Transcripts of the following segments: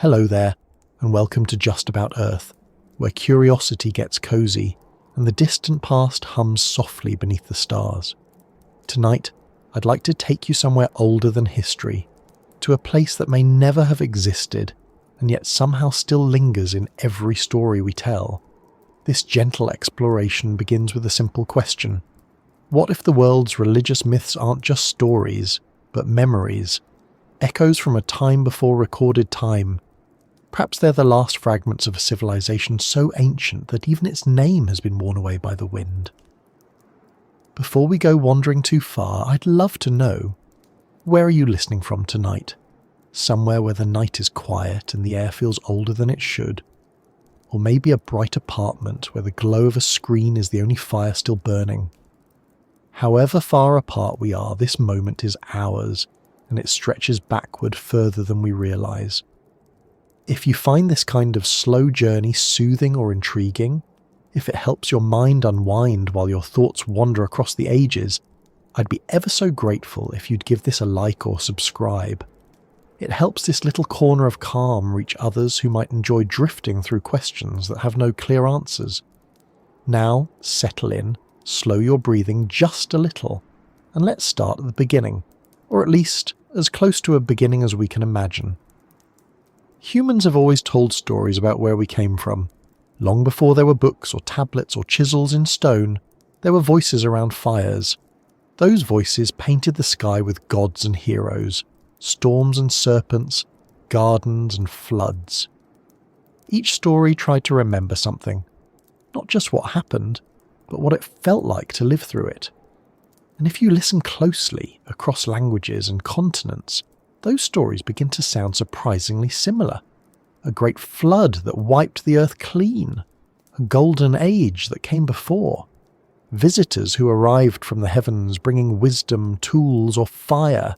Hello there, and welcome to Just About Earth, where curiosity gets cozy and the distant past hums softly beneath the stars. Tonight, I'd like to take you somewhere older than history, to a place that may never have existed and yet somehow still lingers in every story we tell. This gentle exploration begins with a simple question. What if the world's religious myths aren't just stories, but memories, echoes from a time before recorded time? Perhaps they're the last fragments of a civilization so ancient that even its name has been worn away by the wind. Before we go wandering too far, I'd love to know, where are you listening from tonight? Somewhere where the night is quiet and the air feels older than it should? Or maybe a bright apartment where the glow of a screen is the only fire still burning? However far apart we are, this moment is ours, and it stretches backward further than we realise. If you find this kind of slow journey soothing or intriguing, if it helps your mind unwind while your thoughts wander across the ages, I'd be ever so grateful if you'd give this a like or subscribe. It helps this little corner of calm reach others who might enjoy drifting through questions that have no clear answers. Now, settle in, slow your breathing just a little, and let's start at the beginning, or at least as close to a beginning as we can imagine. Humans have always told stories about where we came from. Long before there were books or tablets or chisels in stone, there were voices around fires. Those voices painted the sky with gods and heroes, storms and serpents, gardens and floods. Each story tried to remember something, not just what happened, but what it felt like to live through it. And if you listen closely across languages and continents, those stories begin to sound surprisingly similar. A great flood that wiped the earth clean. A golden age that came before. Visitors who arrived from the heavens bringing wisdom, tools, or fire.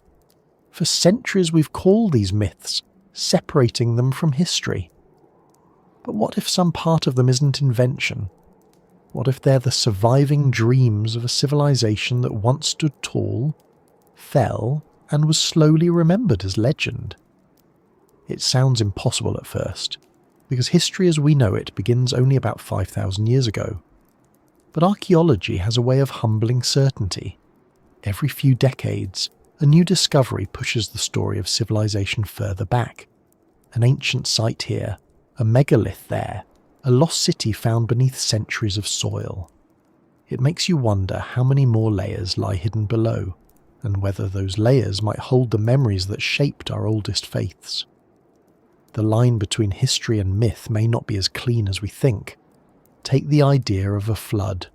For centuries we've called these myths, separating them from history. But what if some part of them isn't invention? What if they're the surviving dreams of a civilization that once stood tall, fell, and was slowly remembered as legend? It sounds impossible at first, because history as we know it begins only about 5,000 years ago. But archaeology has a way of humbling certainty. Every few decades, a new discovery pushes the story of civilization further back. An ancient site here, a megalith there, a lost city found beneath centuries of soil. It makes you wonder how many more layers lie hidden below, and whether those layers might hold the memories that shaped our oldest faiths. The line between history and myth may not be as clean as we think. Take the idea of a flood.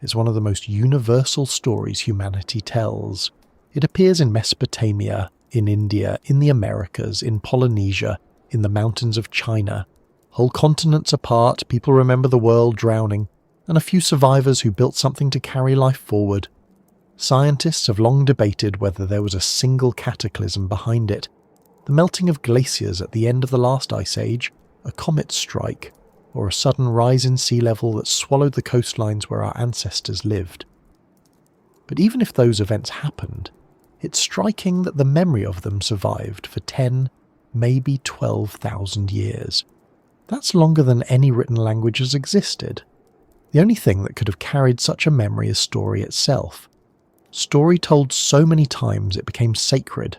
It's one of the most universal stories humanity tells. It appears in Mesopotamia, in India, in the Americas, in Polynesia, in the mountains of China. Whole continents apart, people remember the world drowning, and a few survivors who built something to carry life forward. Scientists have long debated whether there was a single cataclysm behind it. The melting of glaciers at the end of the last ice age, a comet strike, or a sudden rise in sea level that swallowed the coastlines where our ancestors lived. But even if those events happened, it's striking that the memory of them survived for 10, maybe 12,000 years. That's longer than any written language has existed. The only thing that could have carried such a memory is story itself. Story told so many times it became sacred.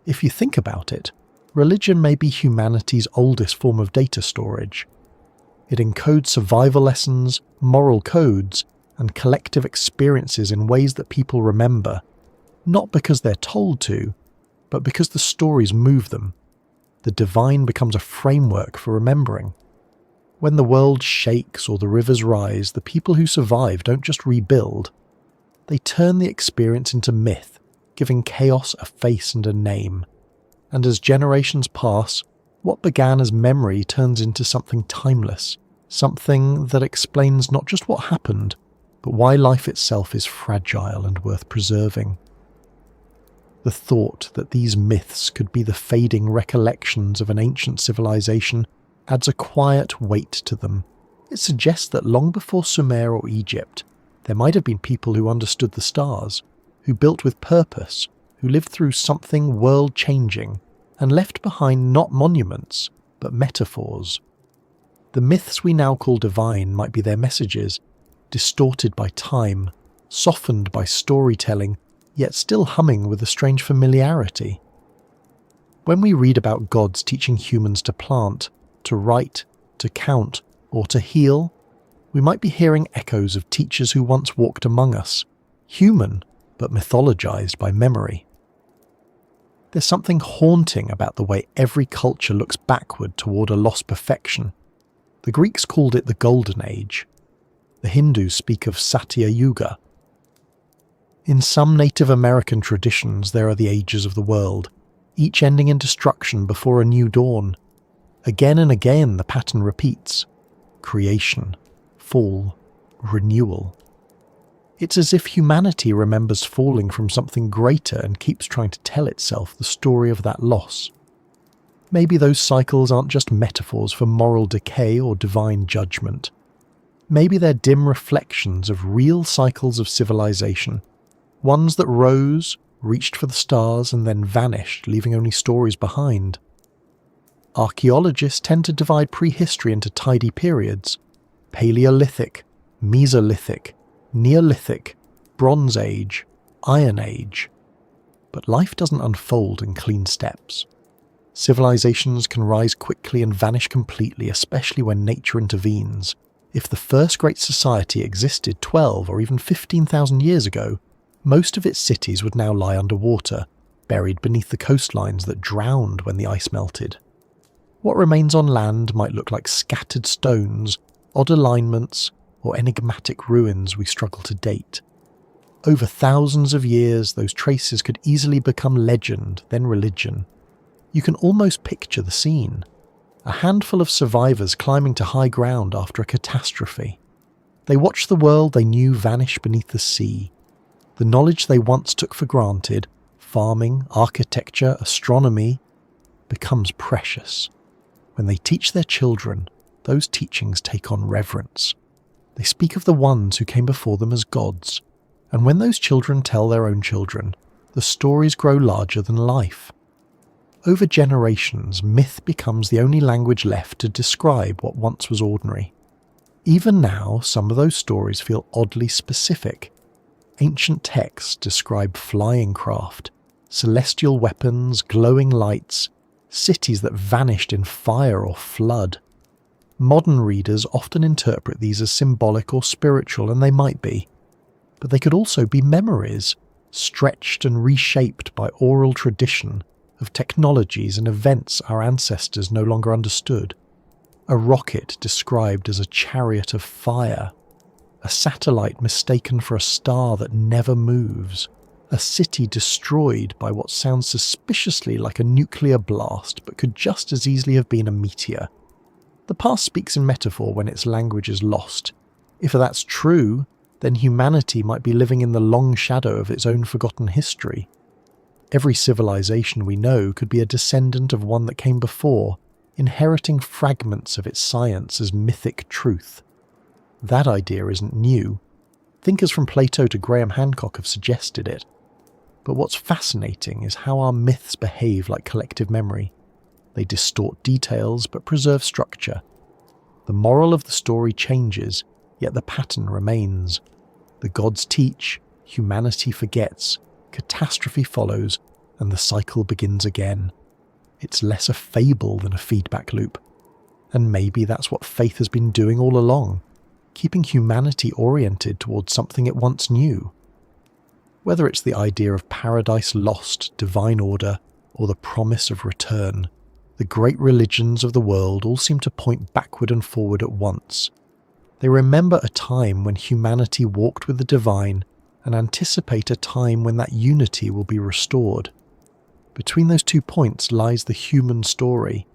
If you think about it, religion may be humanity's oldest form of data storage. It encodes survival lessons, moral codes, and collective experiences in ways that people remember, not because they're told to, but because the stories move them. The divine becomes a framework for remembering. When the world shakes or the rivers rise, the people who survive don't just rebuild. They turn the experience into myth, giving chaos a face and a name. And as generations pass, what began as memory turns into something timeless, something that explains not just what happened, but why life itself is fragile and worth preserving. The thought that these myths could be the fading recollections of an ancient civilization adds a quiet weight to them. It suggests that long before Sumer or Egypt, there might have been people who understood the stars, who built with purpose, who lived through something world-changing, and left behind not monuments, but metaphors. The myths we now call divine might be their messages, distorted by time, softened by storytelling, yet still humming with a strange familiarity. When we read about gods teaching humans to plant, to write, to count, or to heal, we might be hearing echoes of teachers who once walked among us, human, but mythologized by memory. There's something haunting about the way every culture looks backward toward a lost perfection. The Greeks called it the Golden Age. The Hindus speak of Satya Yuga. In some Native American traditions, there are the ages of the world, each ending in destruction before a new dawn. Again and again the pattern repeats. Creation, fall, renewal. It's as if humanity remembers falling from something greater and keeps trying to tell itself the story of that loss. Maybe those cycles aren't just metaphors for moral decay or divine judgment. Maybe they're dim reflections of real cycles of civilization, ones that rose, reached for the stars, and then vanished, leaving only stories behind. Archaeologists tend to divide prehistory into tidy periods: Paleolithic, Mesolithic, Neolithic, Bronze Age, Iron Age. But life doesn't unfold in clean steps. Civilizations can rise quickly and vanish completely, especially when nature intervenes. If the first great society existed 12 or even 15,000 years ago, most of its cities would now lie underwater, buried beneath the coastlines that drowned when the ice melted. What remains on land might look like scattered stones, odd alignments, or enigmatic ruins we struggle to date. Over thousands of years, those traces could easily become legend, then religion. You can almost picture the scene. A handful of survivors climbing to high ground after a catastrophe. They watch the world they knew vanish beneath the sea. The knowledge they once took for granted, farming, architecture, astronomy, becomes precious. When they teach their children, those teachings take on reverence. They speak of the ones who came before them as gods, and when those children tell their own children, the stories grow larger than life. Over generations, myth becomes the only language left to describe what once was ordinary. Even now, some of those stories feel oddly specific. Ancient texts describe flying craft, celestial weapons, glowing lights, cities that vanished in fire or flood. Modern readers often interpret these as symbolic or spiritual, and they might be. But they could also be memories, stretched and reshaped by oral tradition, of technologies and events our ancestors no longer understood. A rocket described as a chariot of fire, a satellite mistaken for a star that never moves, a city destroyed by what sounds suspiciously like a nuclear blast but could just as easily have been a meteor. The past speaks in metaphor when its language is lost. If that's true, then humanity might be living in the long shadow of its own forgotten history. Every civilization we know could be a descendant of one that came before, inheriting fragments of its science as mythic truth. That idea isn't new. Thinkers from Plato to Graham Hancock have suggested it. But what's fascinating is how our myths behave like collective memory. They distort details but preserve structure. The moral of the story changes, yet the pattern remains. The gods teach, humanity forgets, catastrophe follows, and the cycle begins again. It's less a fable than a feedback loop. And maybe that's what faith has been doing all along, keeping humanity oriented towards something it once knew. Whether it's the idea of paradise lost, divine order, or the promise of return, the great religions of the world all seem to point backward and forward at once. They remember a time when humanity walked with the divine and anticipate a time when that unity will be restored. Between those 2 points lies the human story,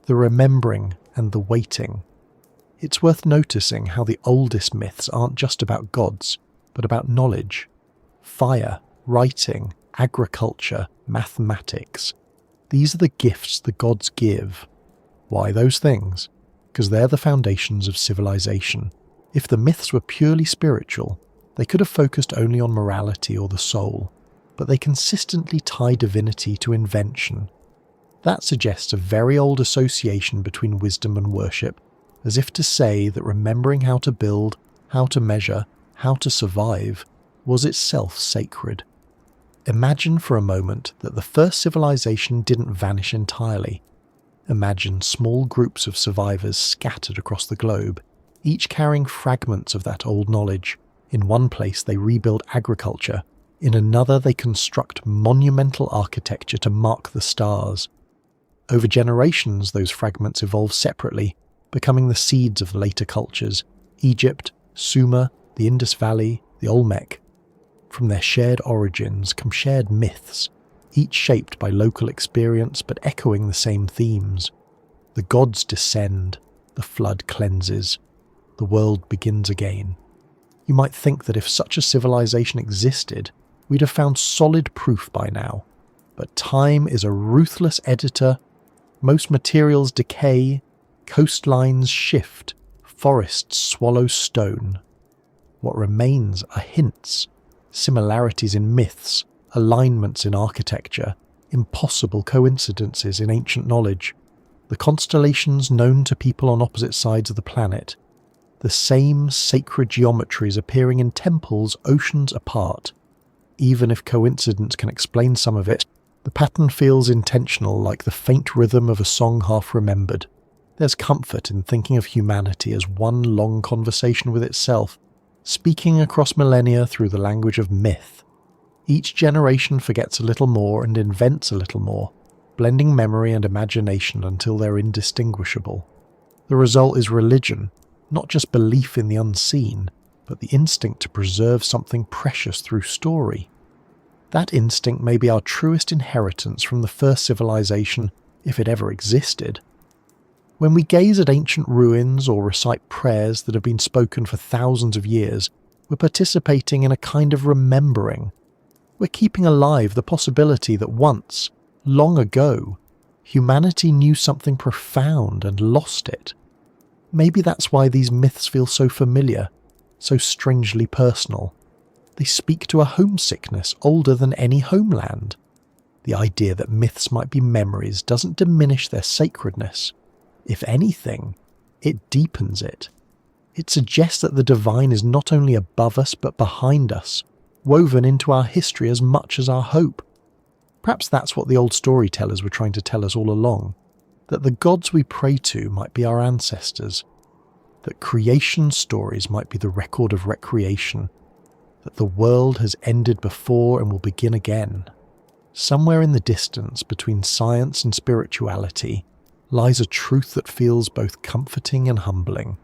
the remembering and the waiting. It's worth noticing how the oldest myths aren't just about gods, but about knowledge. Fire, writing, agriculture, mathematics. These are the gifts the gods give. Why those things? Because they're the foundations of civilization. If the myths were purely spiritual, they could have focused only on morality or the soul, but they consistently tie divinity to invention. That suggests a very old association between wisdom and worship, as if to say that remembering how to build, how to measure, how to survive was itself sacred. Imagine for a moment that the first civilization didn't vanish entirely. Imagine small groups of survivors scattered across the globe, each carrying fragments of that old knowledge. In one place they rebuild agriculture, in another they construct monumental architecture to mark the stars. Over generations those fragments evolve separately, becoming the seeds of later cultures: Egypt, Sumer, the Indus Valley, the Olmec. From their shared origins come shared myths, each shaped by local experience but echoing the same themes. The gods descend, the flood cleanses, the world begins again. You might think that if such a civilization existed, we'd have found solid proof by now. But time is a ruthless editor. Most materials decay, coastlines shift, forests swallow stone. What remains are hints, similarities in myths, alignments in architecture, impossible coincidences in ancient knowledge, the constellations known to people on opposite sides of the planet, the same sacred geometries appearing in temples oceans apart. Even if coincidence can explain some of it, the pattern feels intentional, like the faint rhythm of a song half remembered. There's comfort in thinking of humanity as one long conversation with itself, speaking across millennia through the language of myth. Each generation forgets a little more and invents a little more, blending memory and imagination until they're indistinguishable. The result is religion, not just belief in the unseen, but the instinct to preserve something precious through story. That instinct may be our truest inheritance from the first civilization, if it ever existed. When we gaze at ancient ruins or recite prayers that have been spoken for thousands of years, we're participating in a kind of remembering. We're keeping alive the possibility that once, long ago, humanity knew something profound and lost it. Maybe that's why these myths feel so familiar, so strangely personal. They speak to a homesickness older than any homeland. The idea that myths might be memories doesn't diminish their sacredness. If anything, it deepens it. It suggests that the divine is not only above us but behind us, woven into our history as much as our hope. Perhaps that's what the old storytellers were trying to tell us all along, that the gods we pray to might be our ancestors, that creation stories might be the record of recreation, that the world has ended before and will begin again. Somewhere in the distance between science and spirituality lies a truth that feels both comforting and humbling.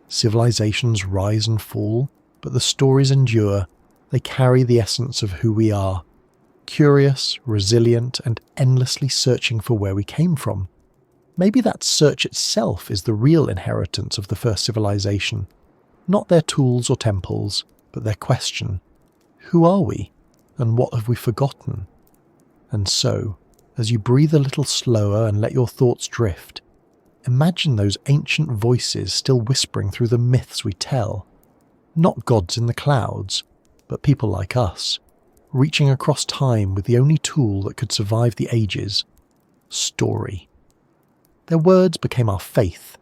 Civilizations rise and fall, but the stories endure. They carry the essence of who we are, curious, resilient, and endlessly searching for where we came from. Maybe that search itself is the real inheritance of the first civilization, not their tools or temples, but their question: who are we, and what have we forgotten? And so, as you breathe a little slower and let your thoughts drift, imagine those ancient voices still whispering through the myths we tell. Not gods in the clouds, but people like us, reaching across time with the only tool that could survive the ages: story. Their words became our faith,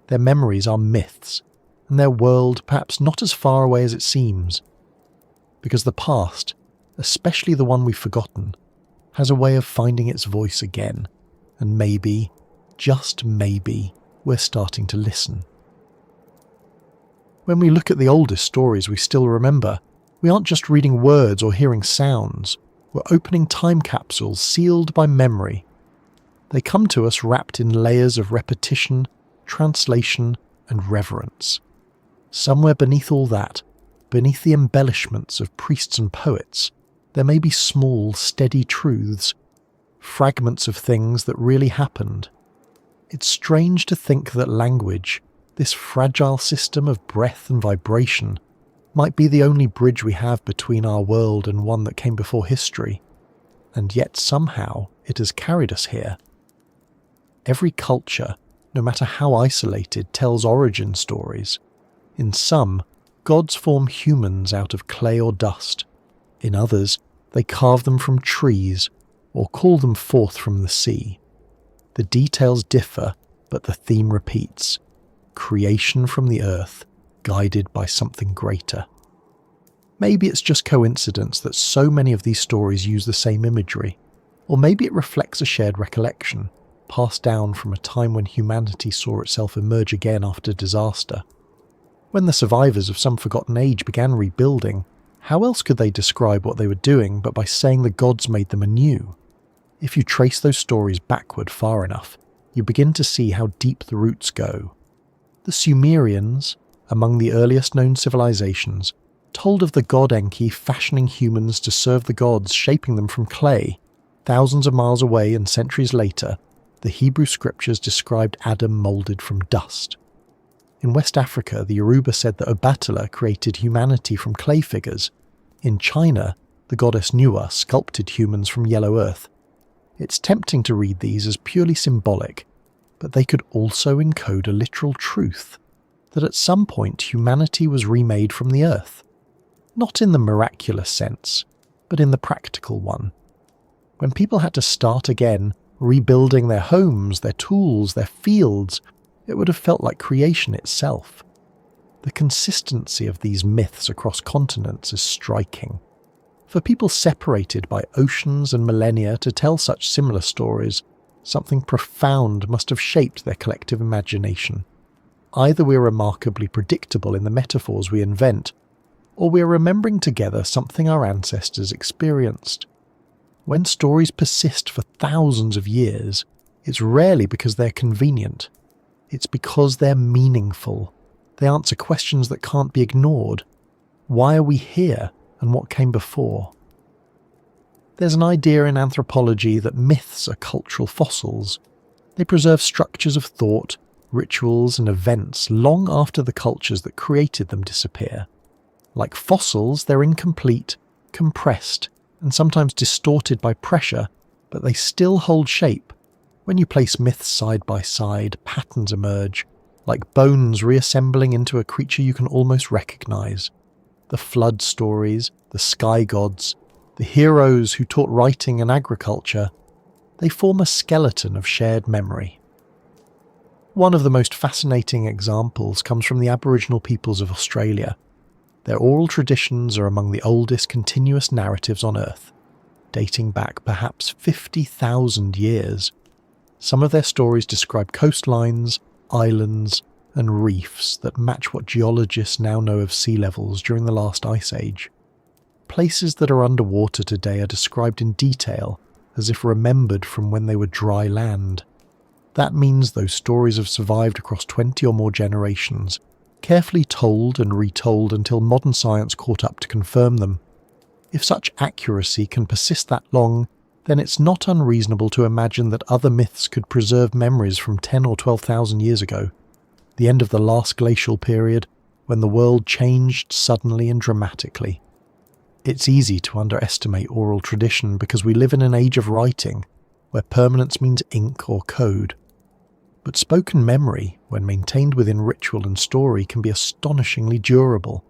their memories our myths, and their world perhaps not as far away as it seems. Because the past, especially the one we've forgotten, has a way of finding its voice again, and maybe, just maybe, we're starting to listen. When we look at the oldest stories we still remember, we aren't just reading words or hearing sounds, we're opening time capsules sealed by memory. They come to us wrapped in layers of repetition, translation, and reverence. Somewhere beneath all that, beneath the embellishments of priests and poets, there may be small, steady truths, fragments of things that really happened. It's strange to think that language, this fragile system of breath and vibration, might be the only bridge we have between our world and one that came before history, and yet somehow it has carried us here. Every culture, no matter how isolated, tells origin stories. In some, gods form humans out of clay or dust. In others, they carve them from trees or call them forth from the sea. The details differ, but the theme repeats. Creation from the earth, guided by something greater. Maybe it's just coincidence that so many of these stories use the same imagery, or maybe it reflects a shared recollection, passed down from a time when humanity saw itself emerge again after disaster. When the survivors of some forgotten age began rebuilding, how else could they describe what they were doing but by saying the gods made them anew? If you trace those stories backward far enough, you begin to see how deep the roots go. The Sumerians, among the earliest known civilizations, told of the god Enki fashioning humans to serve the gods, shaping them from clay. Thousands of miles away and centuries later, the Hebrew scriptures described Adam moulded from dust. In West Africa, the Yoruba said that Obatala created humanity from clay figures. In China, the goddess Nua sculpted humans from yellow earth. It's tempting to read these as purely symbolic, but they could also encode a literal truth, that at some point humanity was remade from the earth. Not in the miraculous sense, but in the practical one. When people had to start again, rebuilding their homes, their tools, their fields, it would have felt like creation itself. The consistency of these myths across continents is striking. For people separated by oceans and millennia to tell such similar stories, something profound must have shaped their collective imagination. Either we're remarkably predictable in the metaphors we invent, or we're remembering together something our ancestors experienced. When stories persist for thousands of years, it's rarely because they're convenient. It's because they're meaningful. They answer questions that can't be ignored. Why are we here, and what came before? There's an idea in anthropology that myths are cultural fossils. They preserve structures of thought, rituals, and events long after the cultures that created them disappear. Like fossils, they're incomplete, compressed, and sometimes distorted by pressure, but they still hold shape. When you place myths side by side, patterns emerge, like bones reassembling into a creature you can almost recognize. The flood stories, the sky gods, the heroes who taught writing and agriculture, they form a skeleton of shared memory. One of the most fascinating examples comes from the Aboriginal peoples of Australia. Their oral traditions are among the oldest continuous narratives on Earth, dating back perhaps 50,000 years. Some of their stories describe coastlines, islands, and reefs that match what geologists now know of sea levels during the last ice age. Places that are underwater today are described in detail, as if remembered from when they were dry land. That means those stories have survived across 20 or more generations, carefully told and retold until modern science caught up to confirm them. If such accuracy can persist that long, then it's not unreasonable to imagine that other myths could preserve memories from 10 or 12,000 years ago, the end of the last glacial period, when the world changed suddenly and dramatically. It's easy to underestimate oral tradition because we live in an age of writing, where permanence means ink or code. But spoken memory, when maintained within ritual and story, can be astonishingly durable.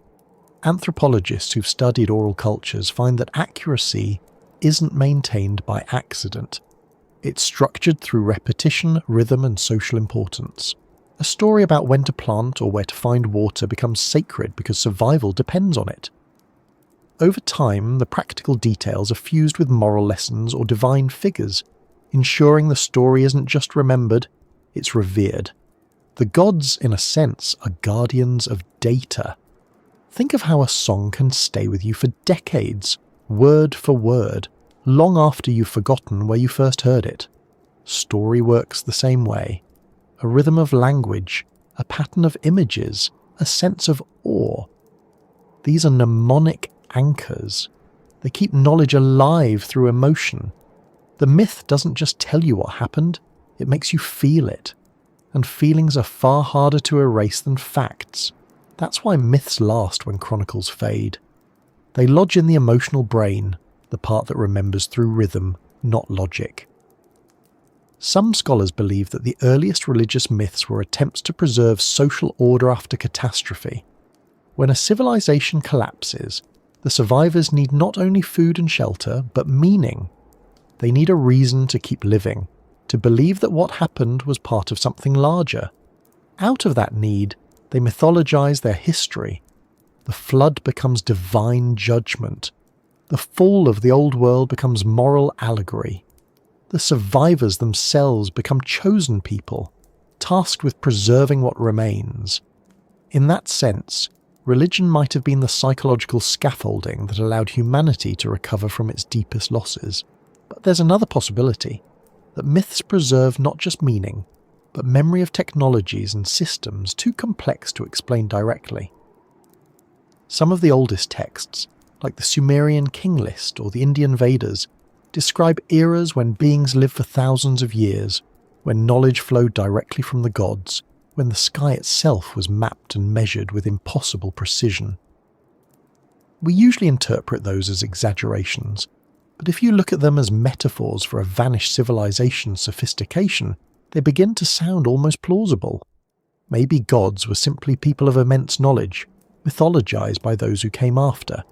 Anthropologists who've studied oral cultures find that accuracy isn't maintained by accident. It's structured through repetition, rhythm, and social importance. A story about when to plant or where to find water becomes sacred because survival depends on it. Over time, the practical details are fused with moral lessons or divine figures, ensuring the story isn't just remembered, it's revered. The gods, in a sense, are guardians of data. Think of how a song can stay with you for decades, word for word, long after you've forgotten where you first heard it. Story works the same way. A rhythm of language, a pattern of images, a sense of awe. These are mnemonic anchors. They keep knowledge alive through emotion. The myth doesn't just tell you what happened, it makes you feel it. And feelings are far harder to erase than facts. That's why myths last when chronicles fade. They lodge in the emotional brain, the part that remembers through rhythm, not logic. Some scholars believe that the earliest religious myths were attempts to preserve social order after catastrophe. When a civilization collapses, the survivors need not only food and shelter, but meaning. They need a reason to keep living, to believe that what happened was part of something larger. Out of that need, they mythologize their history. The flood becomes divine judgment. The fall of the old world becomes moral allegory. The survivors themselves become chosen people, tasked with preserving what remains. In that sense, religion might have been the psychological scaffolding that allowed humanity to recover from its deepest losses. But there's another possibility, that myths preserve not just meaning, but memory of technologies and systems too complex to explain directly. Some of the oldest texts, like the Sumerian King List or the Indian Vedas, describe eras when beings lived for thousands of years, when knowledge flowed directly from the gods, when the sky itself was mapped and measured with impossible precision. We usually interpret those as exaggerations, but if you look at them as metaphors for a vanished civilization's sophistication, they begin to sound almost plausible. Maybe gods were simply people of immense knowledge, mythologized by those who came after.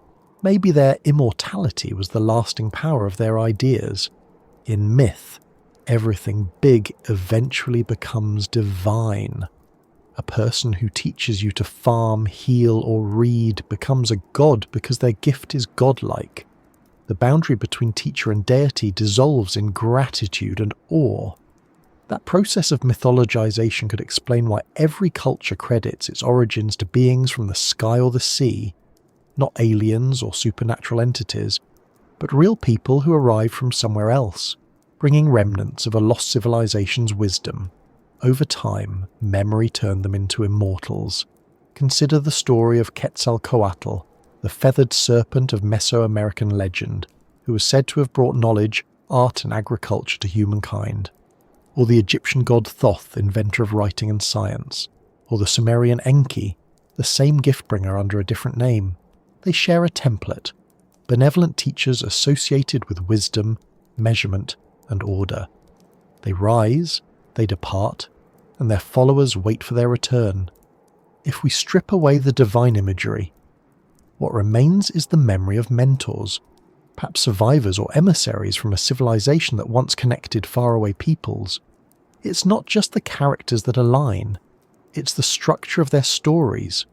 Maybe their immortality was the lasting power of their ideas. In myth, everything big eventually becomes divine. A person who teaches you to farm, heal, or read becomes a god because their gift is godlike. The boundary between teacher and deity dissolves in gratitude and awe. That process of mythologization could explain why every culture credits its origins to beings from the sky or the sea, not aliens or supernatural entities, but real people who arrived from somewhere else, bringing remnants of a lost civilization's wisdom. Over time, memory turned them into immortals. Consider the story of Quetzalcoatl, the feathered serpent of Mesoamerican legend, who was said to have brought knowledge, art and agriculture to humankind. Or the Egyptian god Thoth, inventor of writing and science. Or the Sumerian Enki, the same gift-bringer under a different name. They share a template, benevolent teachers associated with wisdom, measurement, and order. They rise, they depart, and their followers wait for their return. If we strip away the divine imagery, what remains is the memory of mentors, perhaps survivors or emissaries from a civilization that once connected faraway peoples. It's not just the characters that align, it's the structure of their stories.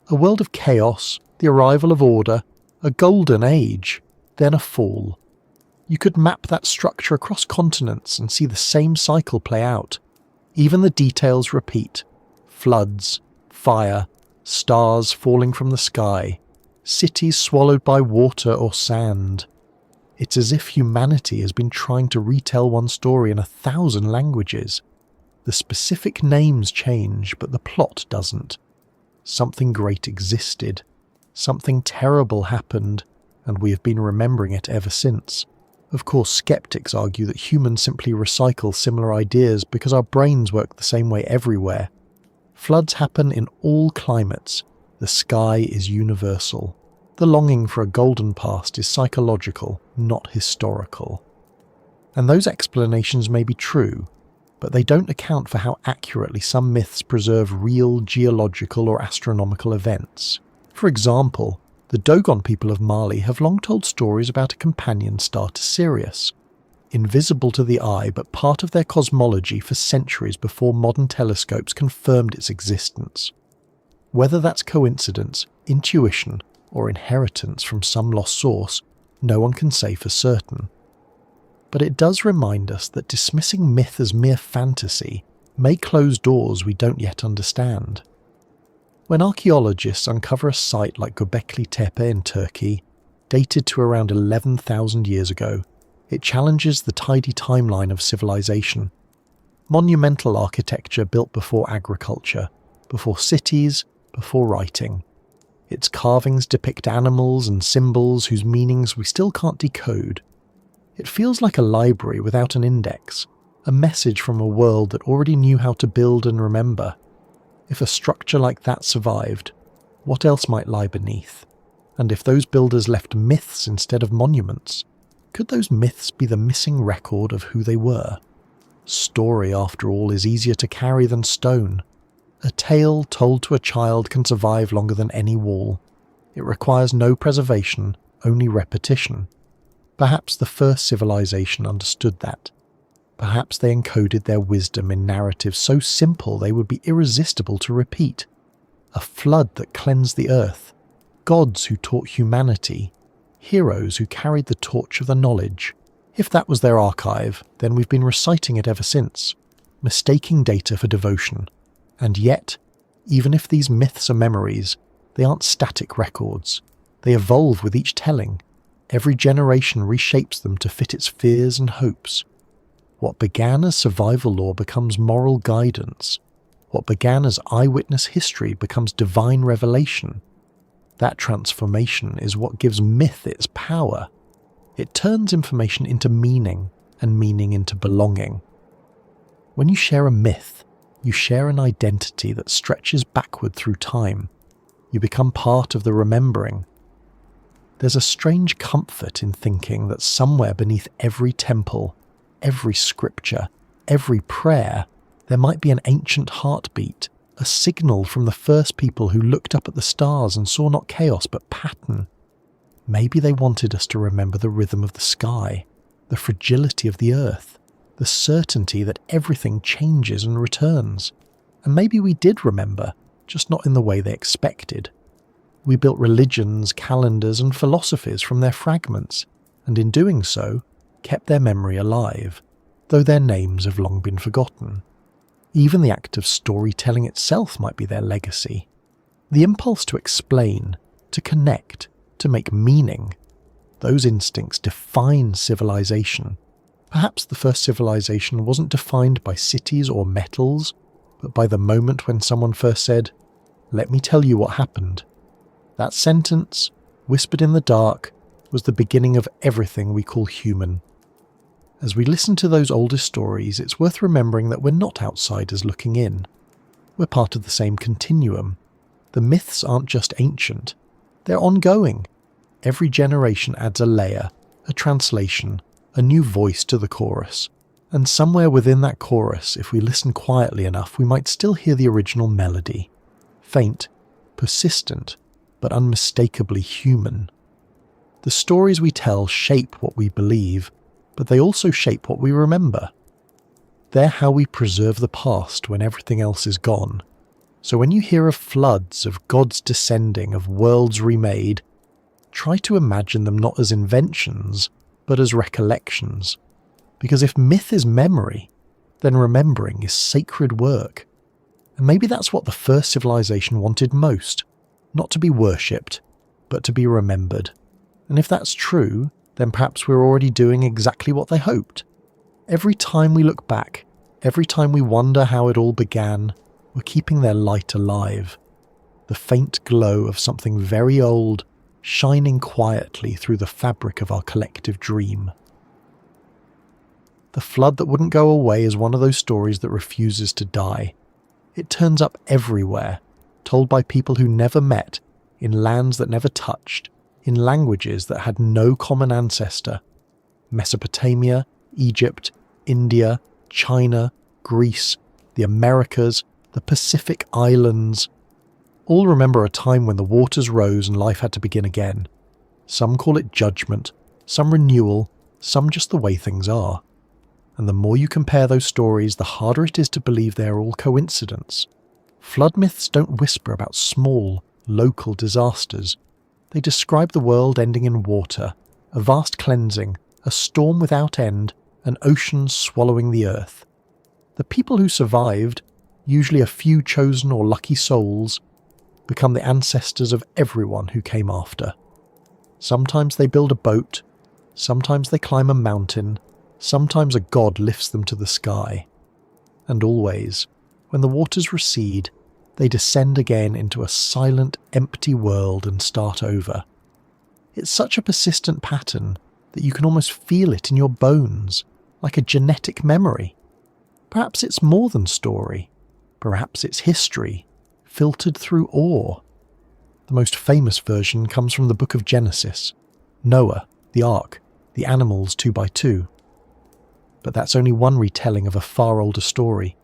A world of chaos, the arrival of order, a golden age, then a fall. You could map that structure across continents and see the same cycle play out. Even the details repeat. Floods, fire, stars falling from the sky, cities swallowed by water or sand. It's as if humanity has been trying to retell one story in 1,000 languages. The specific names change, but the plot doesn't. Something great existed. Something terrible happened, and we have been remembering it ever since. Of course, skeptics argue that humans simply recycle similar ideas because our brains work the same way everywhere. Floods happen in all climates. The sky is universal. The longing for a golden past is psychological, not historical. And those explanations may be true, but they don't account for how accurately some myths preserve real geological or astronomical events. For example, the Dogon people of Mali have long told stories about a companion star to Sirius, invisible to the eye but part of their cosmology for centuries before modern telescopes confirmed its existence. Whether that's coincidence, intuition, or inheritance from some lost source, no one can say for certain. But it does remind us that dismissing myth as mere fantasy may close doors we don't yet understand. When archaeologists uncover a site like Göbekli Tepe in Turkey, dated to around 11,000 years ago, it challenges the tidy timeline of civilization. Monumental architecture built before agriculture, before cities, before writing. Its carvings depict animals and symbols whose meanings we still can't decode. It feels like a library without an index, a message from a world that already knew how to build and remember. If a structure like that survived, what else might lie beneath? And if those builders left myths instead of monuments, could those myths be the missing record of who they were? Story, after all, is easier to carry than stone. A tale told to a child can survive longer than any wall. It requires no preservation, only repetition. Perhaps the first civilization understood that. Perhaps they encoded their wisdom in narratives so simple they would be irresistible to repeat. A flood that cleansed the earth, gods who taught humanity, heroes who carried the torch of the knowledge. If that was their archive, then we've been reciting it ever since, mistaking data for devotion. And yet, even if these myths are memories, they aren't static records. They evolve with each telling. Every generation reshapes them to fit its fears and hopes. What began as survival lore becomes moral guidance. What began as eyewitness history becomes divine revelation. That transformation is what gives myth its power. It turns information into meaning, and meaning into belonging. When you share a myth, you share an identity that stretches backward through time. You become part of the remembering. There's a strange comfort in thinking that somewhere beneath every temple, every scripture, every prayer, there might be an ancient heartbeat, a signal from the first people who looked up at the stars and saw not chaos but pattern. Maybe they wanted us to remember the rhythm of the sky, the fragility of the earth, the certainty that everything changes and returns. And maybe we did remember, just not in the way they expected. We built religions, calendars, and philosophies from their fragments, and in doing so, kept their memory alive, though their names have long been forgotten. Even the act of storytelling itself might be their legacy. The impulse to explain, to connect, to make meaning, those instincts define civilization. Perhaps the first civilization wasn't defined by cities or metals, but by the moment when someone first said, "Let me tell you what happened." That sentence, whispered in the dark, was the beginning of everything we call human. As we listen to those oldest stories, it's worth remembering that we're not outsiders looking in. We're part of the same continuum. The myths aren't just ancient, they're ongoing. Every generation adds a layer, a translation, a new voice to the chorus. And somewhere within that chorus, if we listen quietly enough, we might still hear the original melody. Faint, persistent, but unmistakably human. The stories we tell shape what we believe, but they also shape what we remember. They're how we preserve the past when everything else is gone. So when you hear of floods, of gods descending, of worlds remade, try to imagine them not as inventions, but as recollections. Because if myth is memory, then remembering is sacred work. And maybe that's what the first civilization wanted most. Not to be worshipped, but to be remembered. And if that's true, then perhaps we're already doing exactly what they hoped. Every time we look back, every time we wonder how it all began, we're keeping their light alive. The faint glow of something very old, shining quietly through the fabric of our collective dream. The flood that wouldn't go away is one of those stories that refuses to die. It turns up everywhere, told by people who never met, in lands that never touched, in languages that had no common ancestor. Mesopotamia, Egypt, India, China, Greece, the Americas, the Pacific Islands. All remember a time when the waters rose and life had to begin again. Some call it judgment, some renewal, some just the way things are. And the more you compare those stories, the harder it is to believe they are all coincidence. Flood myths don't whisper about small, local disasters. They describe the world ending in water, a vast cleansing, a storm without end, an ocean swallowing the earth. The people who survived, usually a few chosen or lucky souls, become the ancestors of everyone who came after. Sometimes they build a boat, sometimes they climb a mountain, sometimes a god lifts them to the sky. And always, when the waters recede, they descend again into a silent, empty world and start over. It's such a persistent pattern that you can almost feel it in your bones, like a genetic memory. Perhaps it's more than story. Perhaps it's history, filtered through awe. The most famous version comes from the book of Genesis. Noah, the ark, the animals 2 by 2. But that's only one retelling of a far older story.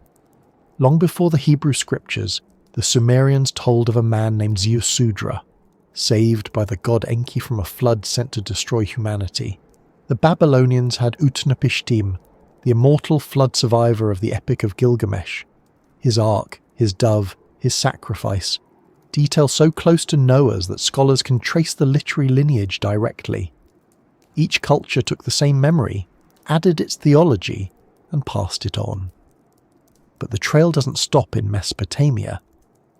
Long before the Hebrew scriptures, the Sumerians told of a man named Ziusudra, saved by the god Enki from a flood sent to destroy humanity. The Babylonians had Utnapishtim, the immortal flood survivor of the Epic of Gilgamesh. His ark, his dove, his sacrifice, detail so close to Noah's that scholars can trace the literary lineage directly. Each culture took the same memory, added its theology, and passed it on. But the trail doesn't stop in Mesopotamia.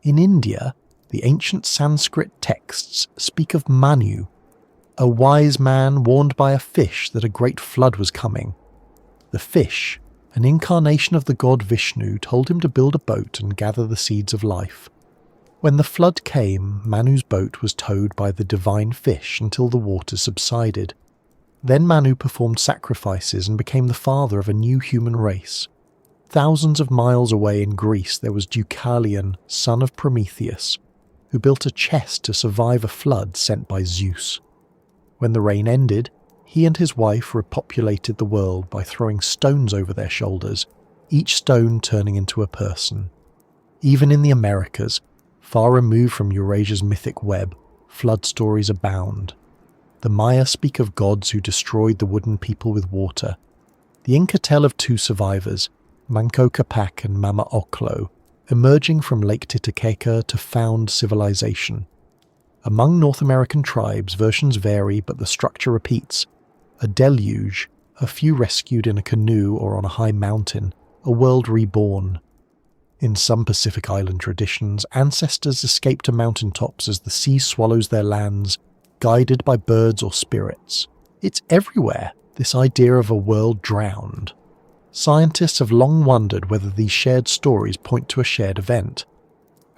In India, the ancient Sanskrit texts speak of Manu, a wise man warned by a fish that a great flood was coming. The fish, an incarnation of the god Vishnu, told him to build a boat and gather the seeds of life. When the flood came, Manu's boat was towed by the divine fish until the waters subsided. Then Manu performed sacrifices and became the father of a new human race. Thousands of miles away in Greece there was Deucalion, son of Prometheus, who built a chest to survive a flood sent by Zeus. When the rain ended, he and his wife repopulated the world by throwing stones over their shoulders, each stone turning into a person. Even in the Americas, far removed from Eurasia's mythic web, flood stories abound. The Maya speak of gods who destroyed the wooden people with water. The Inca tell of two survivors, Manco Capac and Mama Oclo, emerging from Lake Titicaca to found civilization. Among North American tribes, versions vary, but the structure repeats. A deluge, a few rescued in a canoe or on a high mountain, a world reborn. In some Pacific Island traditions, ancestors escape to mountaintops as the sea swallows their lands, guided by birds or spirits. It's everywhere, this idea of a world drowned. Scientists have long wondered whether these shared stories point to a shared event.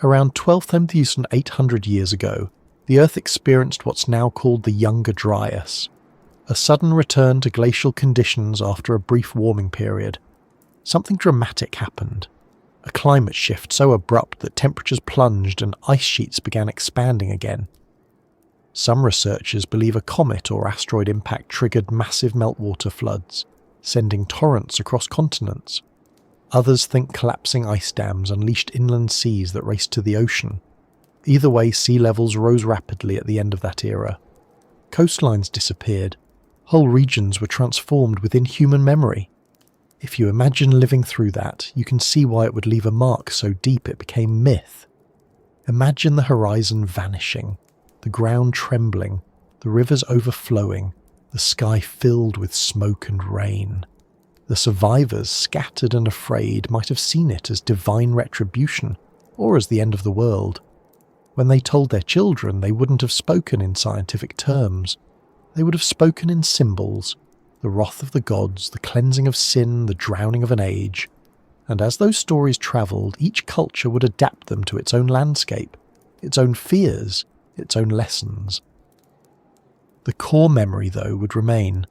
Around 12,800 years ago, the Earth experienced what's now called the Younger Dryas, a sudden return to glacial conditions after a brief warming period. Something dramatic happened. A climate shift so abrupt that temperatures plunged and ice sheets began expanding again. Some researchers believe a comet or asteroid impact triggered massive meltwater floods, sending torrents across continents. Others think collapsing ice dams unleashed inland seas that raced to the ocean. Either way, sea levels rose rapidly at the end of that era. Coastlines disappeared. Whole regions were transformed within human memory. If you imagine living through that, you can see why it would leave a mark so deep it became myth. Imagine the horizon vanishing, the ground trembling, the rivers overflowing, the sky filled with smoke and rain. The survivors, scattered and afraid, might have seen it as divine retribution, or as the end of the world. When they told their children, they wouldn't have spoken in scientific terms. They would have spoken in symbols, the wrath of the gods, the cleansing of sin, the drowning of an age. And as those stories travelled, each culture would adapt them to its own landscape, its own fears, its own lessons. The core memory, though, would remain.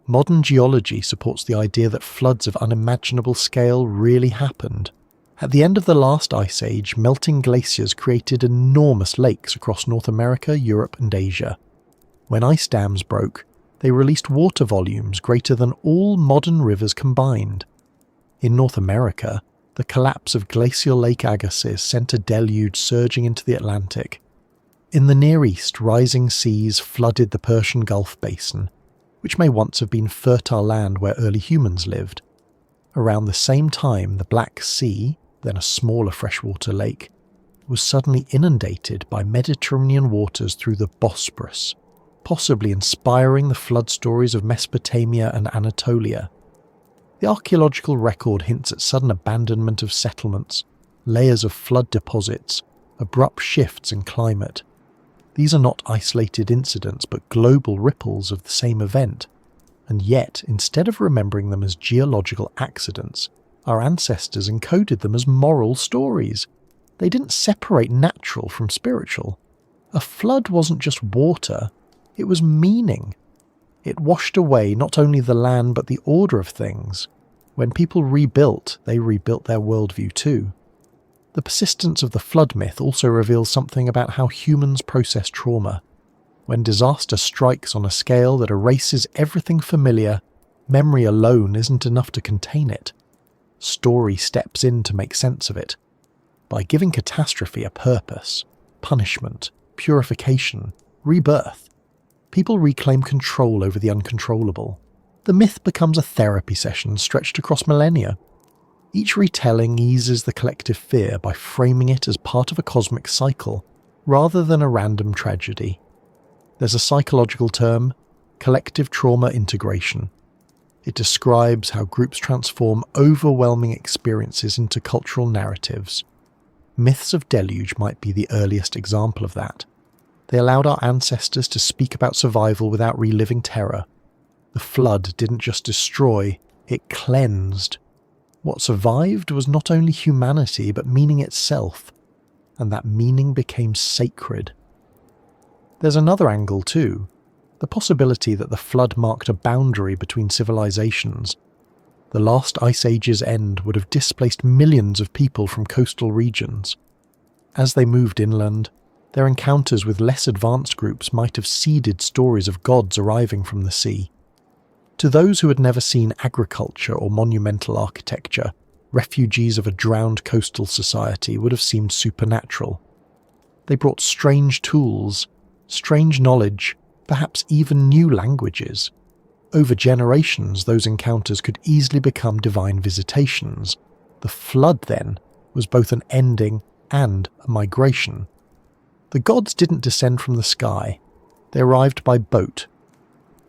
Modern geology supports the idea that floods of unimaginable scale really happened. At the end of the last ice age, melting glaciers created enormous lakes across North America, Europe and Asia. When ice dams broke, they released water volumes greater than all modern rivers combined. In North America, the collapse of glacial Lake Agassiz sent a deluge surging into the Atlantic. In the Near East, rising seas flooded the Persian Gulf basin, which may once have been fertile land where early humans lived. Around the same time, the Black Sea, then a smaller freshwater lake, was suddenly inundated by Mediterranean waters through the Bosporus, possibly inspiring the flood stories of Mesopotamia and Anatolia. The archaeological record hints at sudden abandonment of settlements, layers of flood deposits, abrupt shifts in climate. These are not isolated incidents, but global ripples of the same event. And yet, instead of remembering them as geological accidents, our ancestors encoded them as moral stories. They didn't separate natural from spiritual. A flood wasn't just water, it was meaning. It washed away not only the land but the order of things. When people rebuilt, they rebuilt their worldview too. The persistence of the flood myth also reveals something about how humans process trauma. When disaster strikes on a scale that erases everything familiar, memory alone isn't enough to contain it. Story steps in to make sense of it. By giving catastrophe a purpose, punishment, purification, rebirth, people reclaim control over the uncontrollable. The myth becomes a therapy session stretched across millennia. Each retelling eases the collective fear by framing it as part of a cosmic cycle, rather than a random tragedy. There's a psychological term, collective trauma integration. It describes how groups transform overwhelming experiences into cultural narratives. Myths of deluge might be the earliest example of that. They allowed our ancestors to speak about survival without reliving terror. The flood didn't just destroy, it cleansed. What survived was not only humanity, but meaning itself, and that meaning became sacred. There's another angle too, the possibility that the flood marked a boundary between civilizations. The last ice age's end would have displaced millions of people from coastal regions. As they moved inland, their encounters with less advanced groups might have seeded stories of gods arriving from the sea. To those who had never seen agriculture or monumental architecture, refugees of a drowned coastal society would have seemed supernatural. They brought strange tools, strange knowledge, perhaps even new languages. Over generations, those encounters could easily become divine visitations. The flood, then, was both an ending and a migration. The gods didn't descend from the sky. They arrived by boat.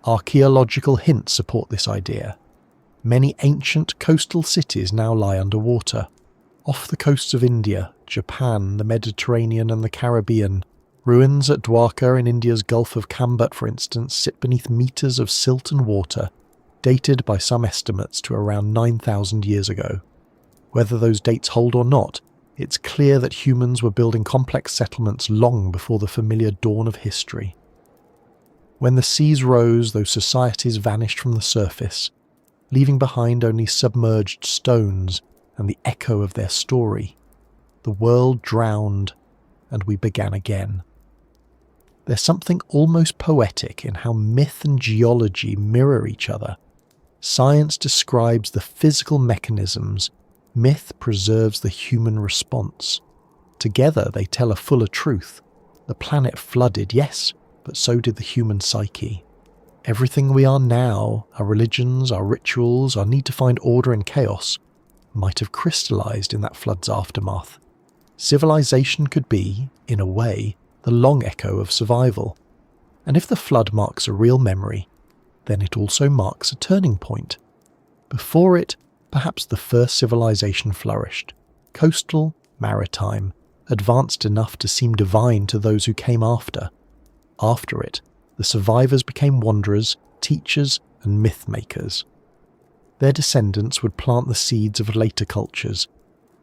Archaeological hints support this idea. Many ancient coastal cities now lie underwater. Off the coasts of India, Japan, the Mediterranean and the Caribbean, ruins at Dwarka in India's Gulf of Cambut, for instance, sit beneath meters of silt and water, dated by some estimates to around 9,000 years ago. Whether those dates hold or not, it's clear that humans were building complex settlements long before the familiar dawn of history. When the seas rose, those societies vanished from the surface, leaving behind only submerged stones and the echo of their story. The world drowned, and we began again. There's something almost poetic in how myth and geology mirror each other. Science describes the physical mechanisms, myth preserves the human response. Together they tell a fuller truth. The planet flooded, yes, but so did the human psyche. Everything we are now, our religions, our rituals, our need to find order in chaos, might have crystallized in that flood's aftermath. Civilization could be, in a way, the long echo of survival. And if the flood marks a real memory, then it also marks a turning point. Before it, perhaps the first civilization flourished, coastal, maritime, advanced enough to seem divine to those who came after. After it, the survivors became wanderers, teachers, and myth makers. Their descendants would plant the seeds of later cultures,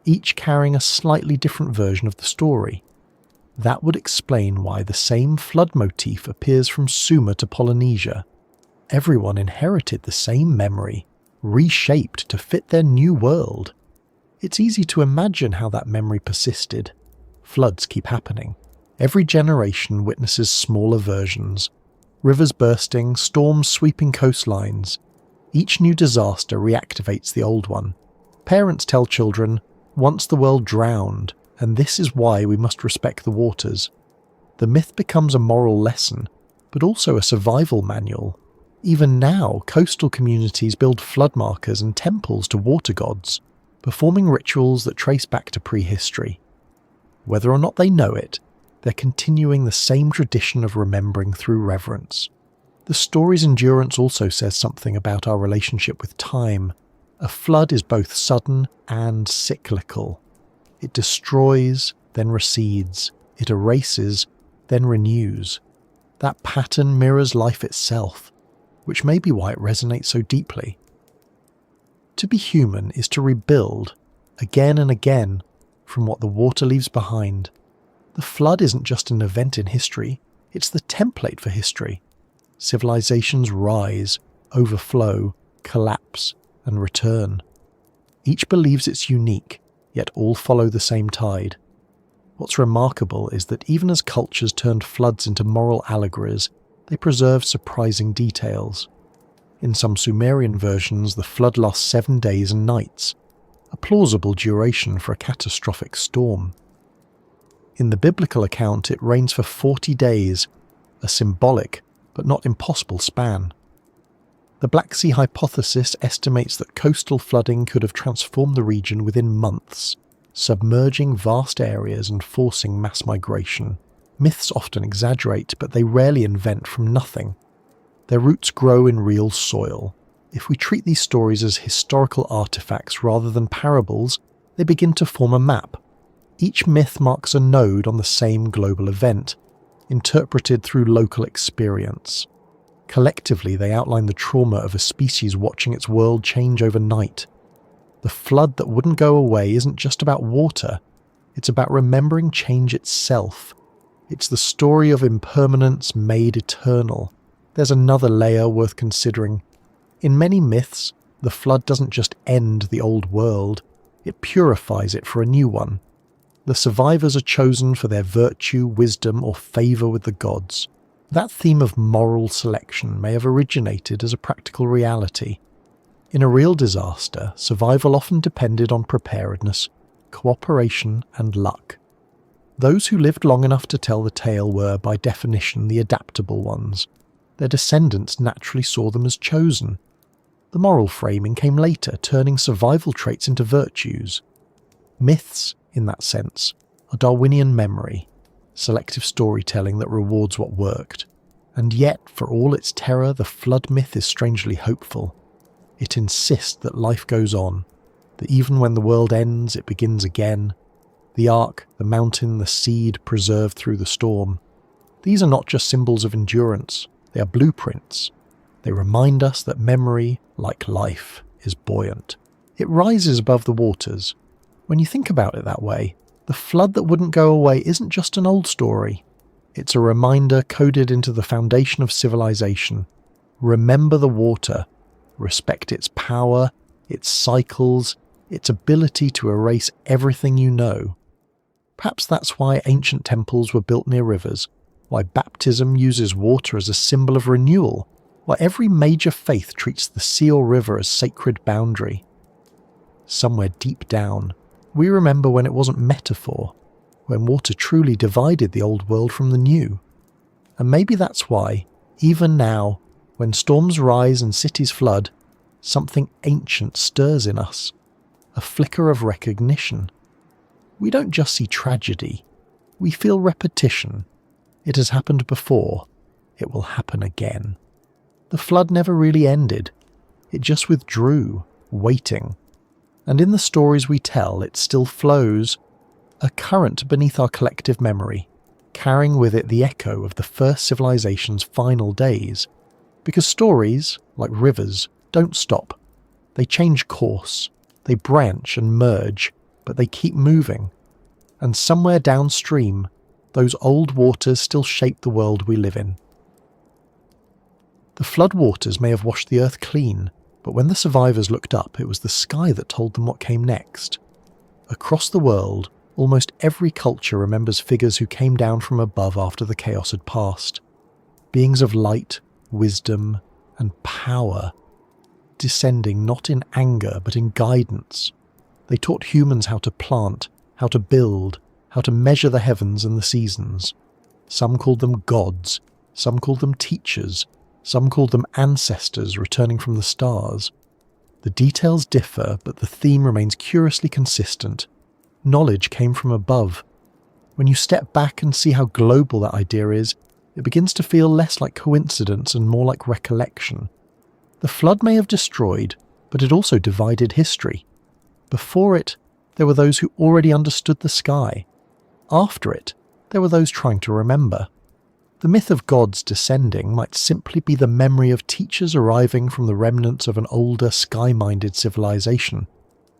each carrying a slightly different version of the story. That would explain why the same flood motif appears from Sumer to Polynesia. Everyone inherited the same memory, reshaped to fit their new world. It's easy to imagine how that memory persisted. Floods keep happening. Every generation witnesses smaller versions. Rivers bursting, storms sweeping coastlines. Each new disaster reactivates the old one. Parents tell children, once the world drowned, and this is why we must respect the waters. The myth becomes a moral lesson, but also a survival manual. Even now, coastal communities build flood markers and temples to water gods, performing rituals that trace back to prehistory. Whether or not they know it, they're continuing the same tradition of remembering through reverence. The story's endurance also says something about our relationship with time. A flood is both sudden and cyclical. It destroys, then recedes. It erases, then renews. That pattern mirrors life itself, which may be why it resonates so deeply. To be human is to rebuild, again and again, from what the water leaves behind. The flood isn't just an event in history, it's the template for history. Civilizations rise, overflow, collapse, and return. Each believes it's unique, yet all follow the same tide. What's remarkable is that even as cultures turned floods into moral allegories, they preserved surprising details. In some Sumerian versions, the flood lasts 7 days and nights, a plausible duration for a catastrophic storm. In the biblical account, it rains for 40 days, a symbolic but not impossible span. The Black Sea hypothesis estimates that coastal flooding could have transformed the region within months, submerging vast areas and forcing mass migration. Myths often exaggerate, but they rarely invent from nothing. Their roots grow in real soil. If we treat these stories as historical artifacts rather than parables, they begin to form a map. Each myth marks a node on the same global event, interpreted through local experience. Collectively, they outline the trauma of a species watching its world change overnight. The flood that wouldn't go away isn't just about water, it's about remembering change itself. It's the story of impermanence made eternal. There's another layer worth considering. In many myths, the flood doesn't just end the old world, it purifies it for a new one. The survivors are chosen for their virtue, wisdom, or favour with the gods. That theme of moral selection may have originated as a practical reality. In a real disaster, survival often depended on preparedness, cooperation, and luck. Those who lived long enough to tell the tale were, by definition, the adaptable ones. Their descendants naturally saw them as chosen. The moral framing came later, turning survival traits into virtues. Myths, in that sense, are Darwinian memory, selective storytelling that rewards what worked. And yet, for all its terror, the flood myth is strangely hopeful. It insists that life goes on, that even when the world ends, it begins again. The ark, the mountain, the seed preserved through the storm. These are not just symbols of endurance, they are blueprints. They remind us that memory, like life, is buoyant. It rises above the waters. When you think about it that way, the flood that wouldn't go away isn't just an old story. It's a reminder coded into the foundation of civilization. Remember the water. Respect its power, its cycles, its ability to erase everything you know. Perhaps that's why ancient temples were built near rivers, why baptism uses water as a symbol of renewal, why every major faith treats the sea or river as sacred boundary. Somewhere deep down, we remember when it wasn't metaphor, when water truly divided the old world from the new. And maybe that's why, even now, when storms rise and cities flood, something ancient stirs in us, a flicker of recognition. We don't just see tragedy, we feel repetition. It has happened before, it will happen again. The flood never really ended, it just withdrew, waiting. And in the stories we tell, it still flows, a current beneath our collective memory, carrying with it the echo of the first civilization's final days. Because stories, like rivers, don't stop. They change course, they branch and merge, but they keep moving. And somewhere downstream, those old waters still shape the world we live in. The flood waters may have washed the earth clean, but when the survivors looked up, it was the sky that told them what came next. Across the world, almost every culture remembers figures who came down from above after the chaos had passed. Beings of light, wisdom, and power, descending not in anger but in guidance. They taught humans how to plant, how to build, how to measure the heavens and the seasons. Some called them gods, some called them teachers, some called them ancestors returning from the stars. The details differ, but the theme remains curiously consistent. Knowledge came from above. When you step back and see how global that idea is, it begins to feel less like coincidence and more like recollection. The flood may have destroyed, but it also divided history. Before it, there were those who already understood the sky. After it, there were those trying to remember. The myth of gods descending might simply be the memory of teachers arriving from the remnants of an older, sky-minded civilization,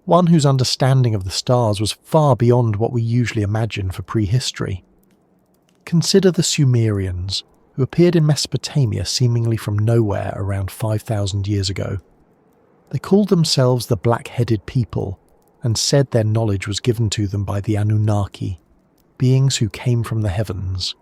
one whose understanding of the stars was far beyond what we usually imagine for prehistory. Consider the Sumerians, who appeared in Mesopotamia seemingly from nowhere around 5,000 years ago. They called themselves the Black-Headed People, and said their knowledge was given to them by the Anunnaki, beings who came from the heavens.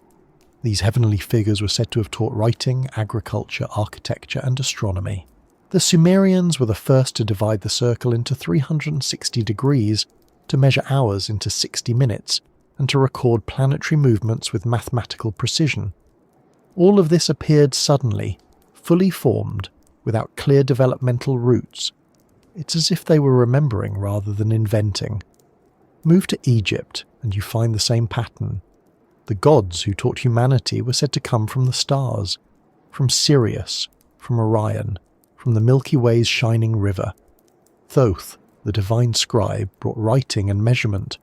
These heavenly figures were said to have taught writing, agriculture, architecture, and astronomy. The Sumerians were the first to divide the circle into 360 degrees, to measure hours into 60 minutes, and to record planetary movements with mathematical precision. All of this appeared suddenly, fully formed, without clear developmental routes. It's as if they were remembering rather than inventing. Move to Egypt and you find the same pattern. The gods who taught humanity were said to come from the stars, from Sirius, from Orion, from the Milky Way's shining river. Thoth, the divine scribe, brought writing and measurement.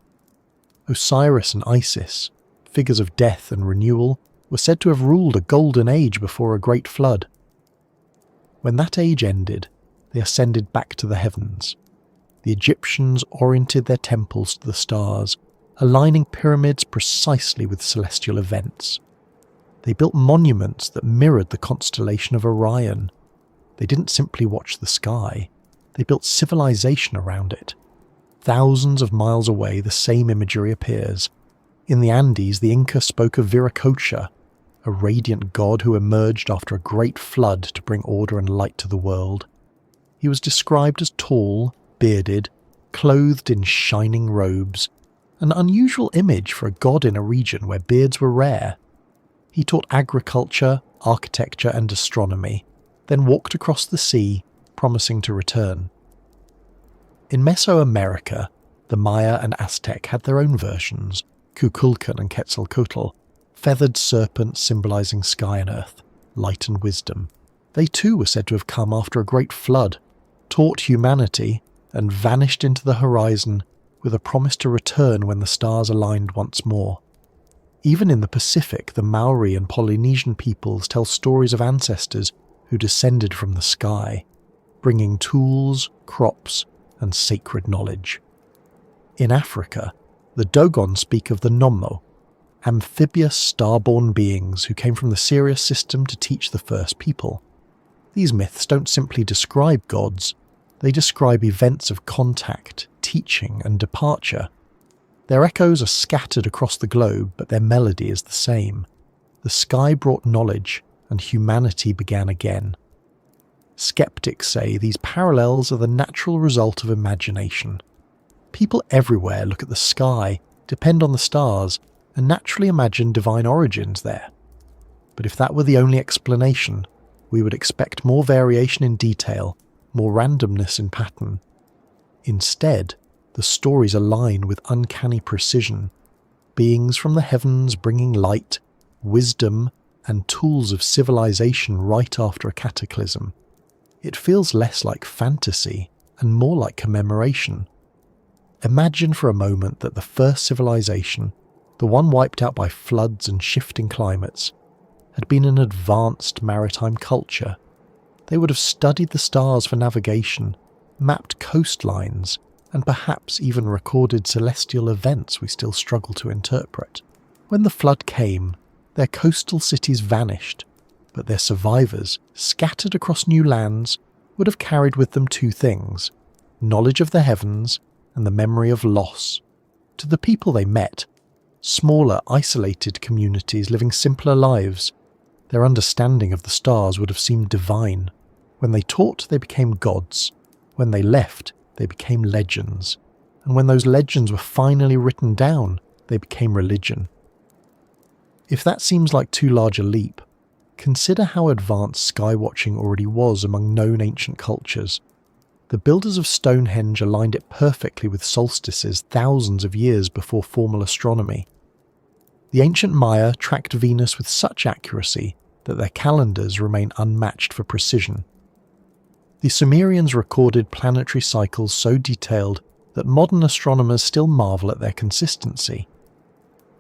Osiris and Isis, figures of death and renewal, were said to have ruled a golden age before a great flood. When that age ended, they ascended back to the heavens. The Egyptians oriented their temples to the stars, aligning pyramids precisely with celestial events. They built monuments that mirrored the constellation of Orion. They didn't simply watch the sky, they built civilization around it. Thousands of miles away, the same imagery appears. In the Andes, the Inca spoke of Viracocha, a radiant god who emerged after a great flood to bring order and light to the world. He was described as tall, bearded, clothed in shining robes, an unusual image for a god in a region where beards were rare. He taught agriculture, architecture and astronomy, then walked across the sea, promising to return. In Mesoamerica, the Maya and Aztec had their own versions, Kukulkan and Quetzalcoatl, feathered serpents symbolizing sky and earth, light and wisdom. They too were said to have come after a great flood, taught humanity, and vanished into the horizon with a promise to return when the stars aligned once more. Even in the Pacific, the Maori and Polynesian peoples tell stories of ancestors who descended from the sky, bringing tools, crops, and sacred knowledge. In Africa, the Dogon speak of the Nommo, amphibious star-born beings who came from the Sirius system to teach the first people. These myths don't simply describe gods, they describe events of contact, teaching, and departure. Their echoes are scattered across the globe, but their melody is the same. The sky brought knowledge, and humanity began again. Skeptics say these parallels are the natural result of imagination. People everywhere look at the sky, depend on the stars, and naturally imagine divine origins there. But if that were the only explanation, we would expect more variation in detail, more randomness in pattern. Instead, the stories align with uncanny precision, beings from the heavens bringing light, wisdom, and tools of civilization right after a cataclysm. It feels less like fantasy and more like commemoration. Imagine for a moment that the first civilization, the one wiped out by floods and shifting climates, had been an advanced maritime culture. They would have studied the stars for navigation, mapped coastlines, and perhaps even recorded celestial events we still struggle to interpret. When the flood came, their coastal cities vanished, but their survivors, scattered across new lands, would have carried with them two things: knowledge of the heavens and the memory of loss. To the people they met, smaller, isolated communities living simpler lives, their understanding of the stars would have seemed divine. When they taught, they became gods. When they left, they became legends. And when those legends were finally written down, they became religion. If that seems like too large a leap, consider how advanced skywatching already was among known ancient cultures. The builders of Stonehenge aligned it perfectly with solstices thousands of years before formal astronomy. The ancient Maya tracked Venus with such accuracy that their calendars remain unmatched for precision. The Sumerians recorded planetary cycles so detailed that modern astronomers still marvel at their consistency.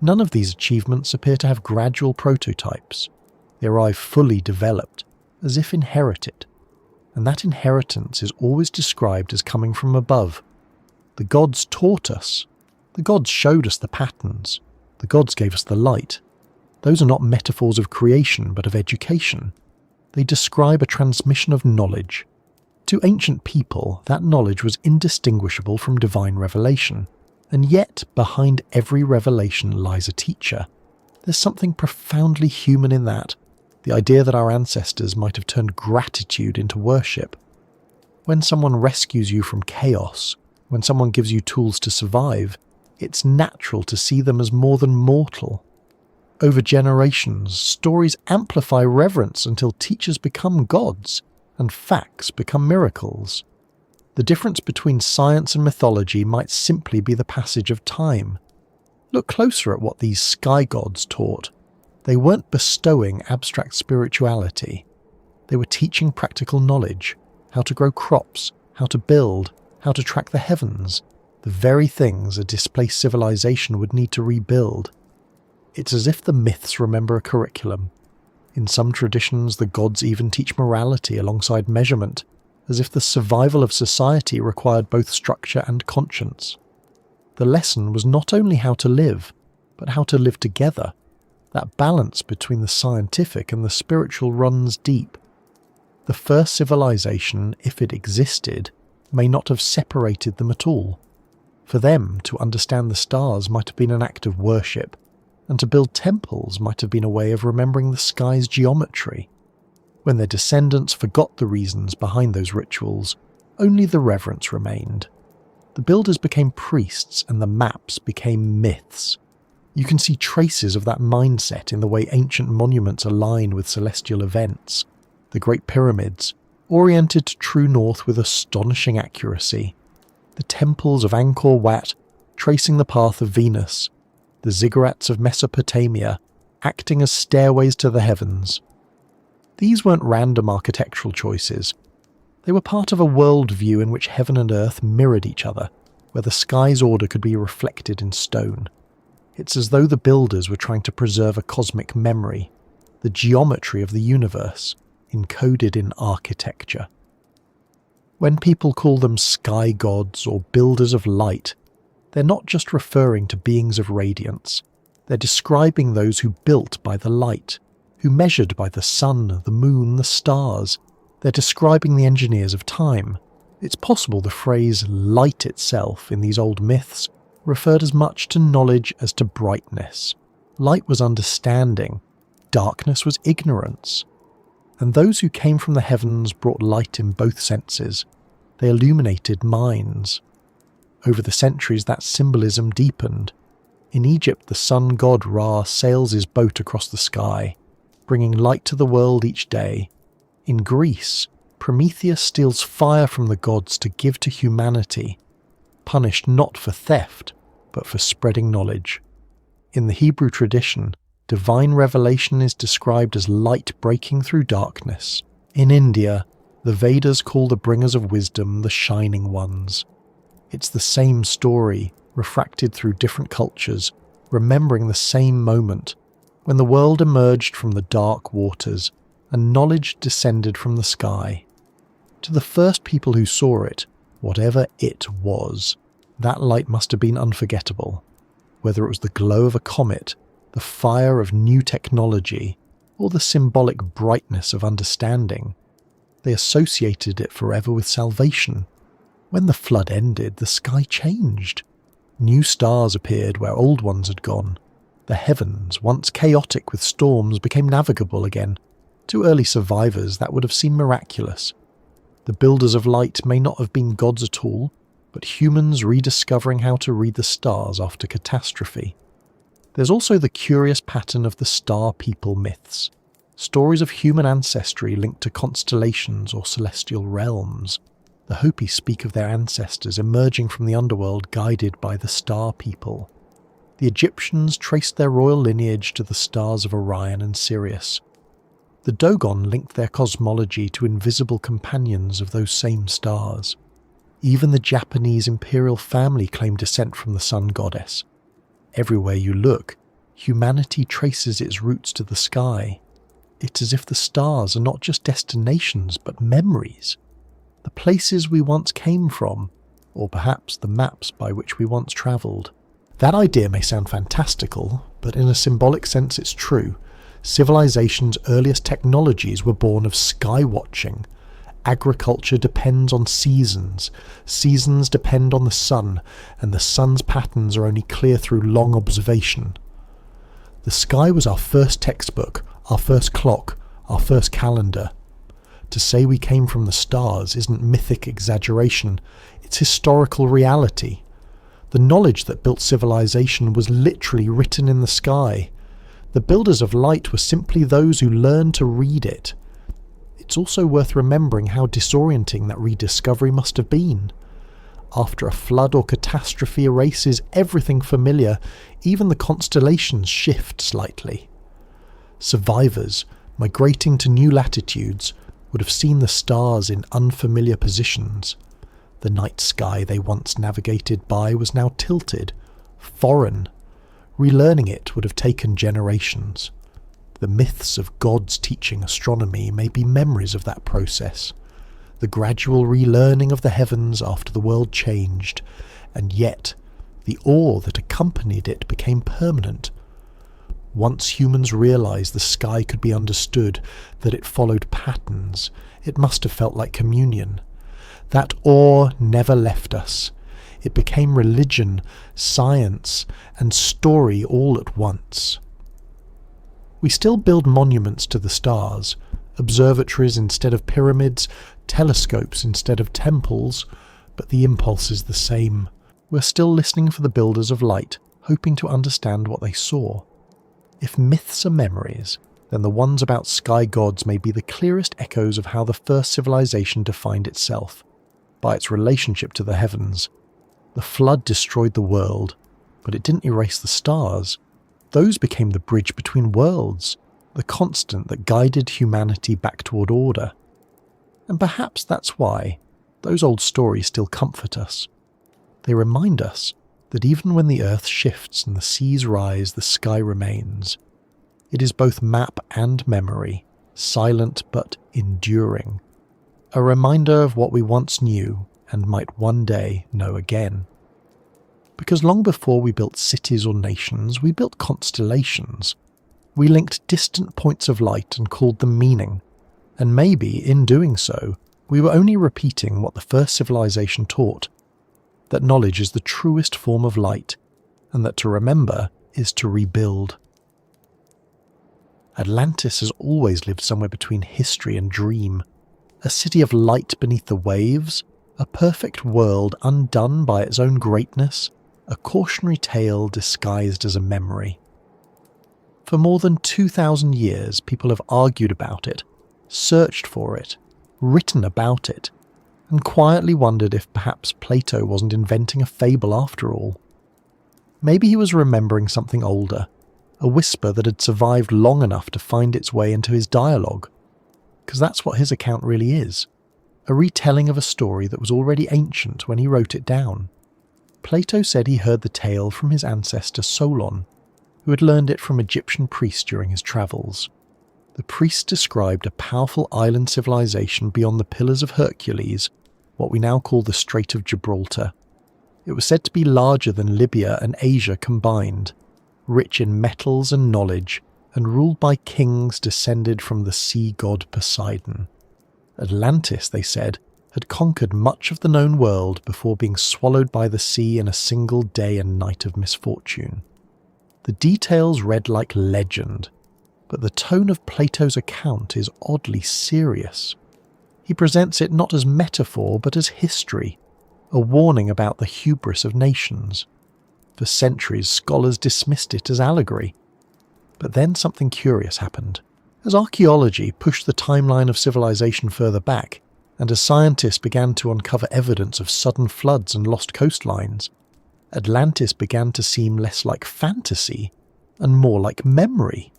None of these achievements appear to have gradual prototypes. They arrive fully developed, as if inherited, and that inheritance is always described as coming from above. The gods taught us. The gods showed us the patterns. The gods gave us the light. Those are not metaphors of creation, but of education. They describe a transmission of knowledge. To ancient people, that knowledge was indistinguishable from divine revelation. And yet, behind every revelation lies a teacher. There's something profoundly human in that, the idea that our ancestors might have turned gratitude into worship. When someone rescues you from chaos, when someone gives you tools to survive, it's natural to see them as more than mortal. Over generations, stories amplify reverence until teachers become gods. and facts become miracles. The difference between science and mythology might simply be the passage of time. Look closer at what these sky gods taught. They weren't bestowing abstract spirituality. They were teaching practical knowledge, how to grow crops, how to build, how to track the heavens, the very things a displaced civilization would need to rebuild. It's as if the myths remember a curriculum. In some traditions, the gods even teach morality alongside measurement, as if the survival of society required both structure and conscience. The lesson was not only how to live, but how to live together. That balance between the scientific and the spiritual runs deep. The first civilization, if it existed, may not have separated them at all. For them, to understand the stars might have been an act of worship, and to build temples might have been a way of remembering the sky's geometry. When their descendants forgot the reasons behind those rituals, only the reverence remained. The builders became priests and the maps became myths. You can see traces of that mindset in the way ancient monuments align with celestial events. The Great Pyramids, oriented to true north with astonishing accuracy. The temples of Angkor Wat, tracing the path of Venus. The ziggurats of Mesopotamia, acting as stairways to the heavens. These weren't random architectural choices. They were part of a worldview in which heaven and earth mirrored each other, where the sky's order could be reflected in stone. It's as though the builders were trying to preserve a cosmic memory, the geometry of the universe, encoded in architecture. When people call them sky gods or builders of light, they're not just referring to beings of radiance. They're describing those who built by the light, who measured by the sun, the moon, the stars. They're describing the engineers of time. It's possible the phrase light itself in these old myths referred as much to knowledge as to brightness. Light was understanding, darkness was ignorance. And those who came from the heavens brought light in both senses. They illuminated minds. Over the centuries, that symbolism deepened. In Egypt, the sun god Ra sails his boat across the sky, bringing light to the world each day. In Greece, Prometheus steals fire from the gods to give to humanity, punished not for theft, but for spreading knowledge. In the Hebrew tradition, divine revelation is described as light breaking through darkness. In India, the Vedas call the bringers of wisdom the shining ones. It's the same story, refracted through different cultures, remembering the same moment, when the world emerged from the dark waters and knowledge descended from the sky. To the first people who saw it, whatever it was, that light must have been unforgettable. Whether it was the glow of a comet, the fire of new technology, or the symbolic brightness of understanding, they associated it forever with salvation. When the flood ended, the sky changed. New stars appeared where old ones had gone. The heavens, once chaotic with storms, became navigable again. To early survivors, that would have seemed miraculous. The builders of light may not have been gods at all, but humans rediscovering how to read the stars after catastrophe. There's also the curious pattern of the star people myths. Stories of human ancestry linked to constellations or celestial realms. The Hopi speak of their ancestors emerging from the underworld guided by the star people. The Egyptians traced their royal lineage to the stars of Orion and Sirius. The Dogon linked their cosmology to invisible companions of those same stars. Even the Japanese imperial family claimed descent from the sun goddess. Everywhere you look, humanity traces its roots to the sky. It's as if the stars are not just destinations but memories. The places we once came from, or perhaps the maps by which we once travelled. That idea may sound fantastical, but in a symbolic sense it's true. Civilization's earliest technologies were born of sky watching. Agriculture depends on seasons. Seasons depend on the sun, and the sun's patterns are only clear through long observation. The sky was our first textbook, our first clock, our first calendar. To say we came from the stars isn't mythic exaggeration, it's historical reality. The knowledge that built civilization was literally written in the sky. The builders of light were simply those who learned to read it. it's also worth remembering how disorienting that rediscovery must have been. After a flood or catastrophe erases everything familiar, even the constellations shift slightly. Survivors, migrating to new latitudes, would have seen the stars in unfamiliar positions. The night sky they once navigated by was now tilted, foreign. Relearning it would have taken generations. The myths of gods teaching astronomy may be memories of that process, the gradual relearning of the heavens after the world changed, and yet the awe that accompanied it became permanent. Once humans realised the sky could be understood, that it followed patterns, it must have felt like communion. That awe never left us. It became religion, science, and story all at once. We still build monuments to the stars, observatories instead of pyramids, telescopes instead of temples, but the impulse is the same. We're still listening for the builders of light, hoping to understand what they saw. If myths are memories, then the ones about sky gods may be the clearest echoes of how the first civilization defined itself, by its relationship to the heavens. The flood destroyed the world, but it didn't erase the stars. Those became the bridge between worlds, the constant that guided humanity back toward order. And perhaps that's why those old stories still comfort us. They remind us that even when the earth shifts and the seas rise, the sky remains. It is both map and memory, silent but enduring. A reminder of what we once knew and might one day know again. Because long before we built cities or nations, we built constellations. We linked distant points of light and called them meaning. And maybe, in doing so, we were only repeating what the first civilization taught, that knowledge is the truest form of light, and that to remember is to rebuild. Atlantis has always lived somewhere between history and dream, a city of light beneath the waves, a perfect world undone by its own greatness, a cautionary tale disguised as a memory. For more than 2,000 years, people have argued about it, searched for it, written about it, and quietly wondered if perhaps Plato wasn't inventing a fable after all. Maybe he was remembering something older, a whisper that had survived long enough to find its way into his dialogue, because that's what his account really is, a retelling of a story that was already ancient when he wrote it down. Plato said he heard the tale from his ancestor Solon, who had learned it from Egyptian priests during his travels. The priests described a powerful island civilization beyond the Pillars of Hercules, what we now call the Strait of Gibraltar. It was said to be larger than Libya and Asia combined, rich in metals and knowledge, and ruled by kings descended from the sea god Poseidon. Atlantis, they said, had conquered much of the known world before being swallowed by the sea in a single day and night of misfortune. The details read like legend, but the tone of Plato's account is oddly serious. He presents it not as metaphor but as history, a warning about the hubris of nations. For centuries, scholars dismissed it as allegory. But then something curious happened. As archaeology pushed the timeline of civilization further back, and as scientists began to uncover evidence of sudden floods and lost coastlines, Atlantis began to seem less like fantasy and more like memory.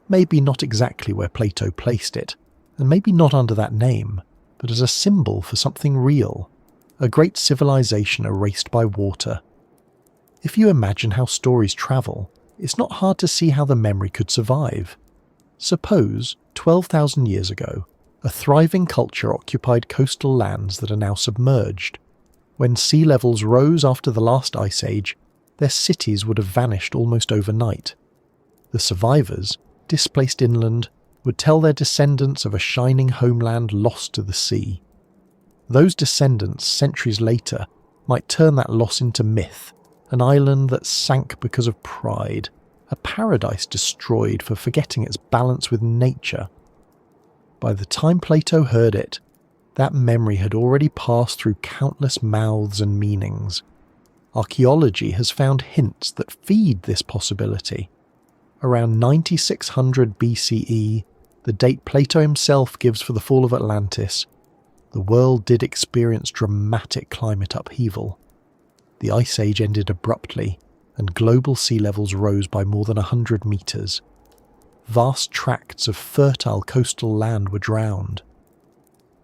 Maybe not exactly where Plato placed it, and maybe not under that name, but as a symbol for something real, a great civilization erased by water. If you imagine how stories travel, it's not hard to see how the memory could survive. Suppose, 12,000 years ago, a thriving culture occupied coastal lands that are now submerged. When sea levels rose after the last ice age, their cities would have vanished almost overnight. The survivors, displaced inland, would tell their descendants of a shining homeland lost to the sea. Those descendants, centuries later, might turn that loss into myth, an island that sank because of pride, a paradise destroyed for forgetting its balance with nature. By the time Plato heard it, that memory had already passed through countless mouths and meanings. Archaeology has found hints that feed this possibility. Around 9600 BCE, the date Plato himself gives for the fall of Atlantis, the world did experience dramatic climate upheaval. The Ice Age ended abruptly, and global sea levels rose by more than 100 metres. Vast tracts of fertile coastal land were drowned.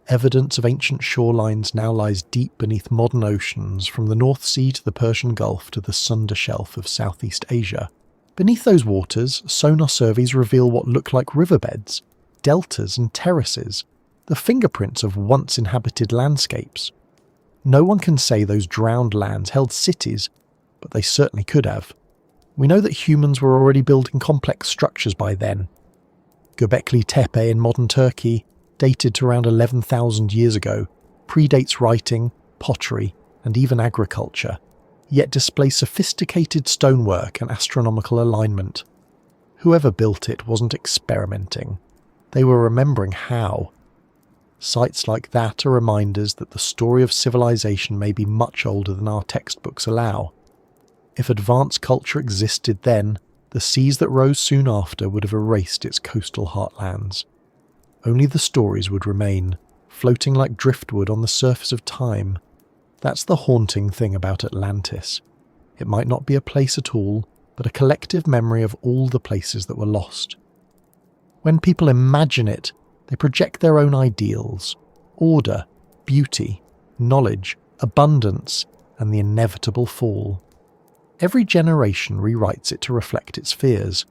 Evidence of ancient shorelines now lies deep beneath modern oceans, from the North Sea to the Persian Gulf to the Sunda Shelf of Southeast Asia. Beneath those waters, sonar surveys reveal what look like riverbeds, deltas and terraces, the fingerprints of once-inhabited landscapes. No one can say those drowned lands held cities, but they certainly could have. We know that humans were already building complex structures by then. Göbekli Tepe in modern Turkey, dated to around 11,000 years ago, predates writing, pottery, and even agriculture, yet displays sophisticated stonework and astronomical alignment. Whoever built it wasn't experimenting. They were remembering how. Sites like that are reminders that the story of civilization may be much older than our textbooks allow. If advanced culture existed then, the seas that rose soon after would have erased its coastal heartlands. Only the stories would remain, floating like driftwood on the surface of time. That's the haunting thing about Atlantis. It might not be a place at all, but a collective memory of all the places that were lost. When people imagine it, they project their own ideals: order, beauty, knowledge, abundance, and the inevitable fall. Every generation rewrites it to reflect its fears.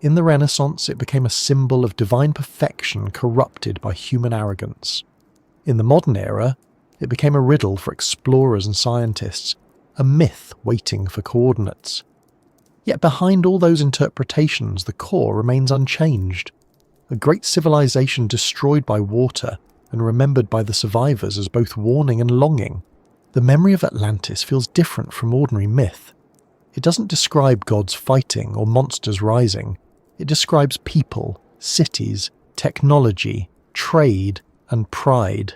In the Renaissance, it became a symbol of divine perfection corrupted by human arrogance. In the modern era, it became a riddle for explorers and scientists, a myth waiting for coordinates. Yet behind all those interpretations, the core remains unchanged. A great civilization destroyed by water and remembered by the survivors as both warning and longing. The memory of Atlantis feels different from ordinary myth. It doesn't describe gods fighting or monsters rising. It describes people, cities, technology, trade, and pride.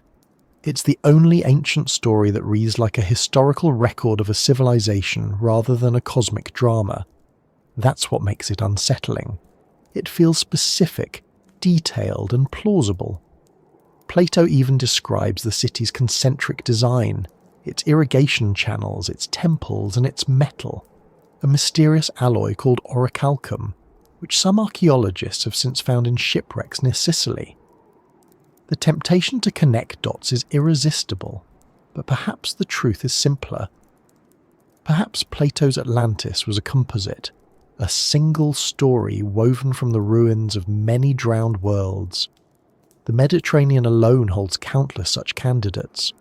It's the only ancient story that reads like a historical record of a civilization rather than a cosmic drama. That's what makes it unsettling. It feels specific, detailed, and plausible. Plato even describes the city's concentric design, its irrigation channels, its temples, and its metal, a mysterious alloy called orichalcum, which some archaeologists have since found in shipwrecks near Sicily. The temptation to connect dots is irresistible, but perhaps the truth is simpler. Perhaps Plato's Atlantis was a composite, a single story woven from the ruins of many drowned worlds. The Mediterranean alone holds countless such candidates.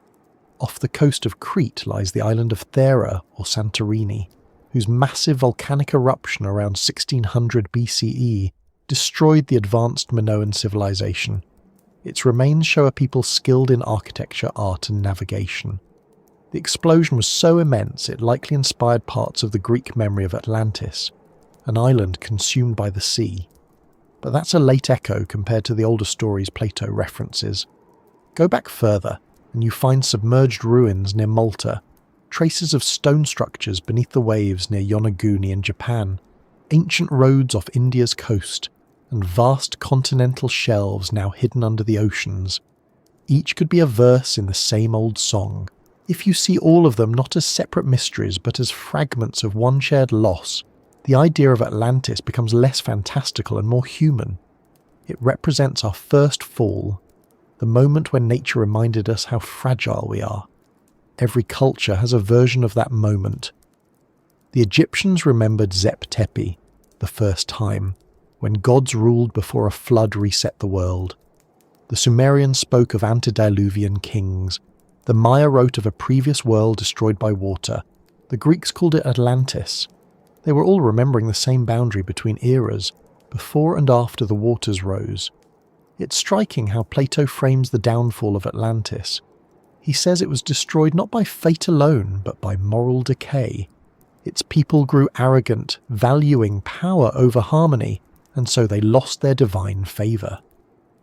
Off the coast of Crete lies the island of Thera or Santorini, whose massive volcanic eruption around 1600 BCE destroyed the advanced Minoan civilization. Its remains show a people skilled in architecture, art, and navigation. The explosion was so immense it likely inspired parts of the Greek memory of Atlantis, an island consumed by the sea. But that's a late echo compared to the older stories Plato references. Go back further, and you find submerged ruins near Malta, traces of stone structures beneath the waves near Yonaguni in Japan, ancient roads off India's coast, and vast continental shelves now hidden under the oceans. Each could be a verse in the same old song. If you see all of them not as separate mysteries but as fragments of one shared loss, the idea of Atlantis becomes less fantastical and more human. It represents our first fall, the moment when nature reminded us how fragile we are. Every culture has a version of that moment. The Egyptians remembered Zep Tepi, the first time, when gods ruled before a flood reset the world. The Sumerians spoke of antediluvian kings. The Maya wrote of a previous world destroyed by water. The Greeks called it Atlantis. They were all remembering the same boundary between eras, before and after the waters rose. It's striking how Plato frames the downfall of Atlantis. He says it was destroyed not by fate alone, but by moral decay. Its people grew arrogant, valuing power over harmony, and so they lost their divine favour.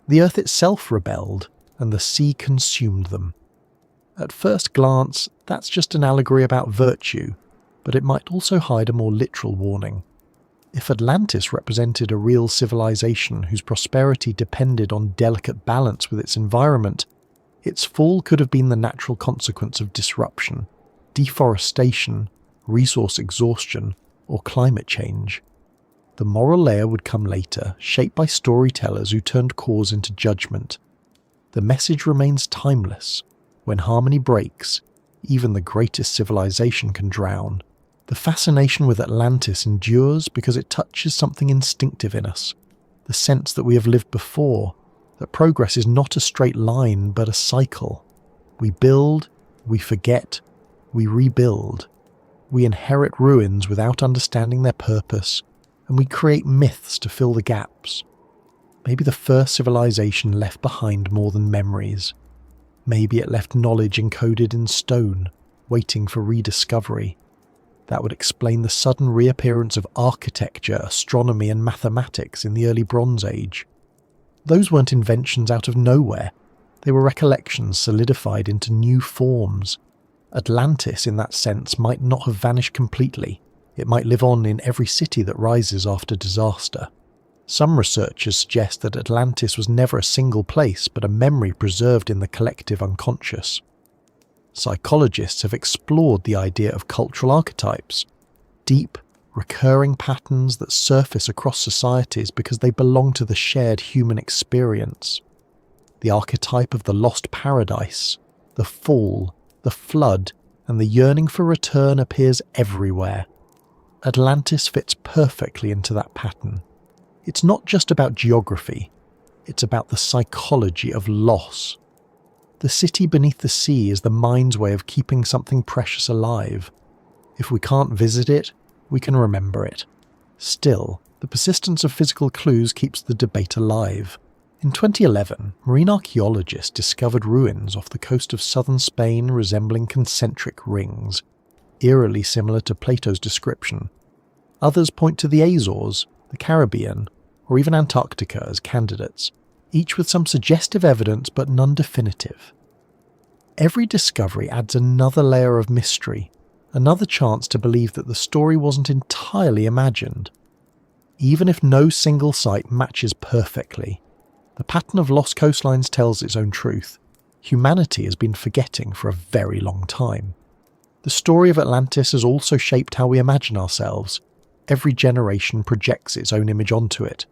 The earth itself rebelled, and the sea consumed them. At first glance, that's just an allegory about virtue, but it might also hide a more literal warning. If Atlantis represented a real civilization whose prosperity depended on delicate balance with its environment, its fall could have been the natural consequence of disruption, deforestation, resource exhaustion, or climate change. The moral layer would come later, shaped by storytellers who turned cause into judgment. The message remains timeless. When harmony breaks, even the greatest civilization can drown. The fascination with Atlantis endures because it touches something instinctive in us, the sense that we have lived before, that progress is not a straight line but a cycle. We build, we forget, we rebuild. We inherit ruins without understanding their purpose, and we create myths to fill the gaps. Maybe the first civilization left behind more than memories. Maybe it left knowledge encoded in stone, waiting for rediscovery. That would explain the sudden reappearance of architecture, astronomy, and mathematics in the early Bronze Age. Those weren't inventions out of nowhere. They were recollections solidified into new forms. Atlantis, in that sense, might not have vanished completely. It might live on in every city that rises after disaster. Some researchers suggest that Atlantis was never a single place, but a memory preserved in the collective unconscious. Psychologists have explored the idea of cultural archetypes, deep, recurring patterns that surface across societies because they belong to the shared human experience. The archetype of the lost paradise, the fall, the flood, and the yearning for return appears everywhere. Atlantis fits perfectly into that pattern. It's not just about geography, it's about the psychology of loss. The city beneath the sea is the mind's way of keeping something precious alive. If we can't visit it, we can remember it. Still, the persistence of physical clues keeps the debate alive. In 2011, marine archaeologists discovered ruins off the coast of southern Spain resembling concentric rings, eerily similar to Plato's description. Others point to the Azores, the Caribbean, or even Antarctica as candidates, each with some suggestive evidence but none definitive. Every discovery adds another layer of mystery, another chance to believe that the story wasn't entirely imagined. Even if no single site matches perfectly, the pattern of lost coastlines tells its own truth. Humanity has been forgetting for a very long time. The story of Atlantis has also shaped how we imagine ourselves. Every generation projects its own image onto it.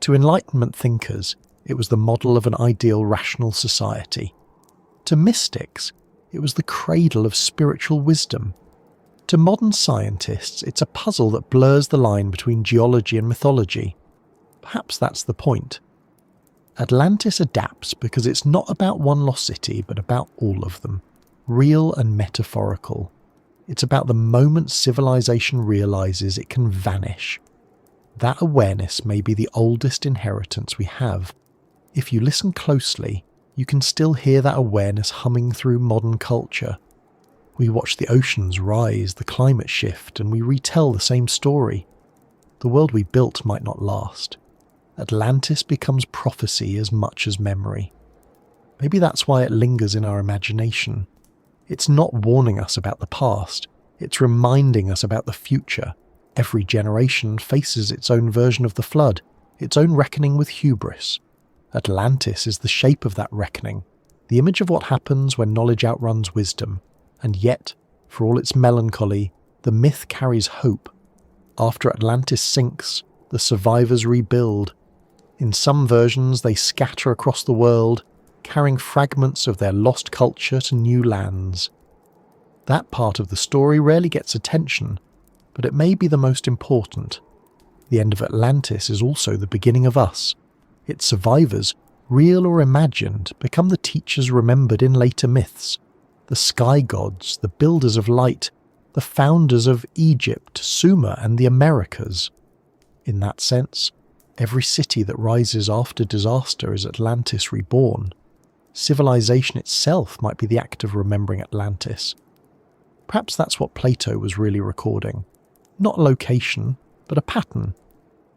To Enlightenment thinkers, it was the model of an ideal rational society. To mystics, it was the cradle of spiritual wisdom. To modern scientists, it's a puzzle that blurs the line between geology and mythology. Perhaps that's the point. Atlantis adapts because it's not about one lost city, but about all of them, real and metaphorical. It's about the moment civilization realizes it can vanish. That awareness may be the oldest inheritance we have. If you listen closely, you can still hear that awareness humming through modern culture. We watch the oceans rise, the climate shift, and we retell the same story. The world we built might not last. Atlantis becomes prophecy as much as memory. Maybe that's why it lingers in our imagination. It's not warning us about the past, it's reminding us about the future. Every generation faces its own version of the flood, its own reckoning with hubris. Atlantis is the shape of that reckoning, the image of what happens when knowledge outruns wisdom. And yet, for all its melancholy, the myth carries hope. After Atlantis sinks, the survivors rebuild. In some versions, they scatter across the world, carrying fragments of their lost culture to new lands. That part of the story rarely gets attention, but it may be the most important. The end of Atlantis is also the beginning of us. Its survivors, real or imagined, become the teachers remembered in later myths. The sky gods, the builders of light, the founders of Egypt, Sumer, and the Americas. In that sense, every city that rises after disaster is Atlantis reborn. Civilization itself might be the act of remembering Atlantis. Perhaps that's what Plato was really recording. Not a location, but a pattern.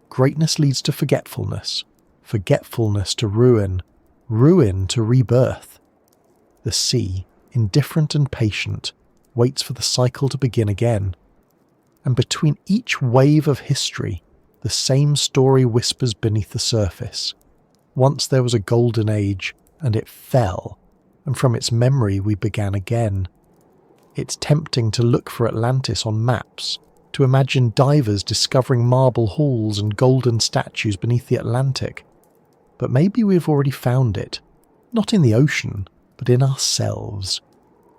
Greatness leads to forgetfulness, forgetfulness to ruin, ruin to rebirth. The sea, indifferent and patient, waits for the cycle to begin again. And between each wave of history, the same story whispers beneath the surface. Once there was a golden age, and it fell, and from its memory we began again. It's tempting to look for Atlantis on maps, to imagine divers discovering marble halls and golden statues beneath the Atlantic. But maybe we've already found it, not in the ocean, but in ourselves.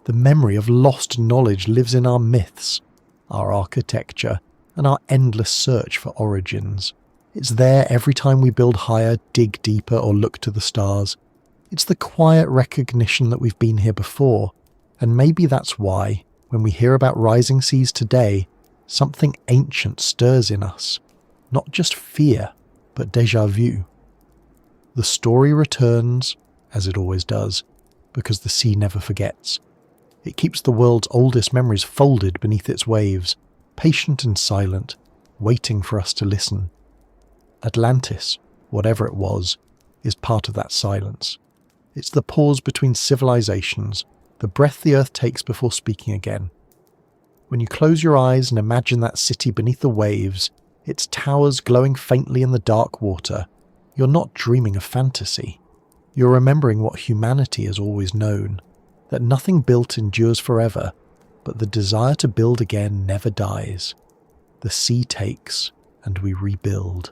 The memory of lost knowledge lives in our myths, our architecture, and our endless search for origins. It's there every time we build higher, dig deeper, or look to the stars. It's the quiet recognition that we've been here before, and maybe that's why, when we hear about rising seas today, something ancient stirs in us. Not just fear, but déjà vu. The story returns, as it always does, because the sea never forgets. It keeps the world's oldest memories folded beneath its waves, patient and silent, waiting for us to listen. Atlantis, whatever it was, is part of that silence. It's the pause between civilizations, the breath the earth takes before speaking again. When you close your eyes and imagine that city beneath the waves, its towers glowing faintly in the dark water, you're not dreaming of fantasy. You're remembering what humanity has always known, that nothing built endures forever, but the desire to build again never dies. The sea takes, and we rebuild.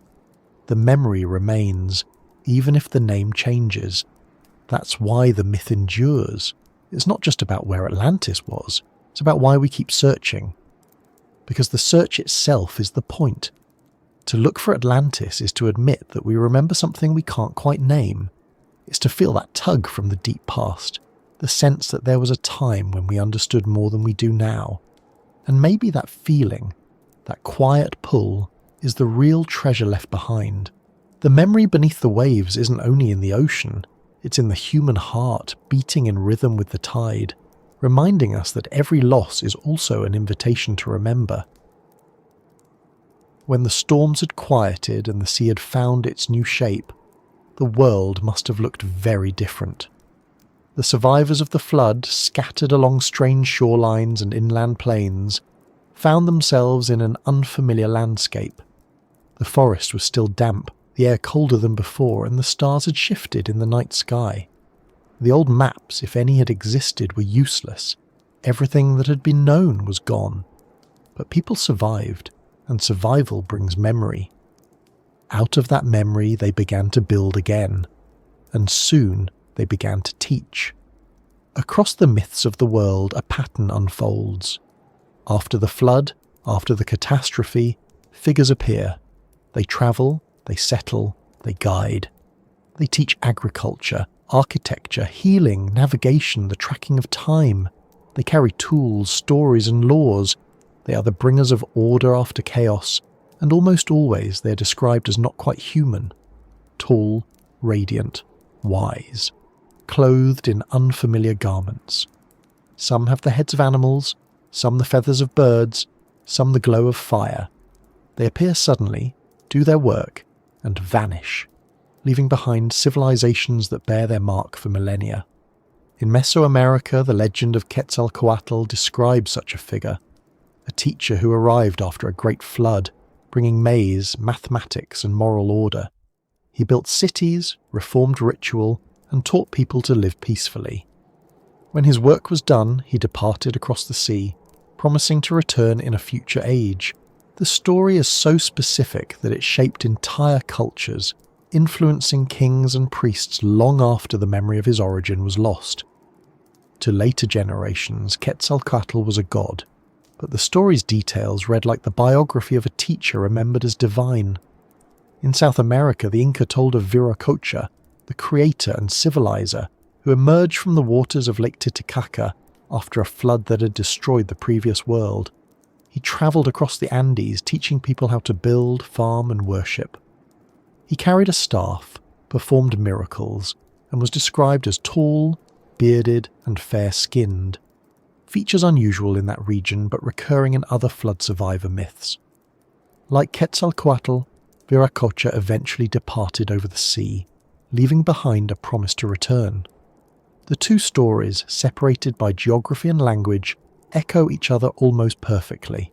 The memory remains, even if the name changes. That's why the myth endures. It's not just about where Atlantis was, it's about why we keep searching. Because the search itself is the point. To look for Atlantis is to admit that we remember something we can't quite name. It's to feel that tug from the deep past, the sense that there was a time when we understood more than we do now. And maybe that feeling, that quiet pull, is the real treasure left behind. The memory beneath the waves isn't only in the ocean, it's in the human heart beating in rhythm with the tide, reminding us that every loss is also an invitation to remember. When the storms had quieted and the sea had found its new shape, the world must have looked very different. The survivors of the flood, scattered along strange shorelines and inland plains, found themselves in an unfamiliar landscape. The forest was still damp, the air colder than before, and the stars had shifted in the night sky. The old maps, if any had existed, were useless. Everything that had been known was gone. But people survived, and survival brings memory. Out of that memory they began to build again, and soon they began to teach. Across the myths of the world, a pattern unfolds. After the flood, after the catastrophe, figures appear. They travel, they settle, they guide. They teach agriculture, architecture, healing, navigation, the tracking of time. They carry tools, stories, and laws. They are the bringers of order after chaos, and almost always they are described as not quite human. Tall, radiant, wise, clothed in unfamiliar garments. Some have the heads of animals, some the feathers of birds, some the glow of fire. They appear suddenly, do their work, and vanish, leaving behind civilizations that bear their mark for millennia. In Mesoamerica, the legend of Quetzalcoatl describes such a figure, a teacher who arrived after a great flood, bringing maize, mathematics, and moral order. He built cities, reformed ritual, and taught people to live peacefully. When his work was done, he departed across the sea, promising to return in a future age. The story is so specific that it shaped entire cultures, influencing kings and priests long after the memory of his origin was lost. To later generations, Quetzalcoatl was a god, but the story's details read like the biography of a teacher remembered as divine. In South America, the Inca told of Viracocha, the creator and civilizer, who emerged from the waters of Lake Titicaca after a flood that had destroyed the previous world. He travelled across the Andes, teaching people how to build, farm, and worship. He carried a staff, performed miracles, and was described as tall, bearded, and fair-skinned. Features unusual in that region but recurring in other flood survivor myths. Like Quetzalcoatl, Viracocha eventually departed over the sea, leaving behind a promise to return. The two stories, separated by geography and language, echo each other almost perfectly.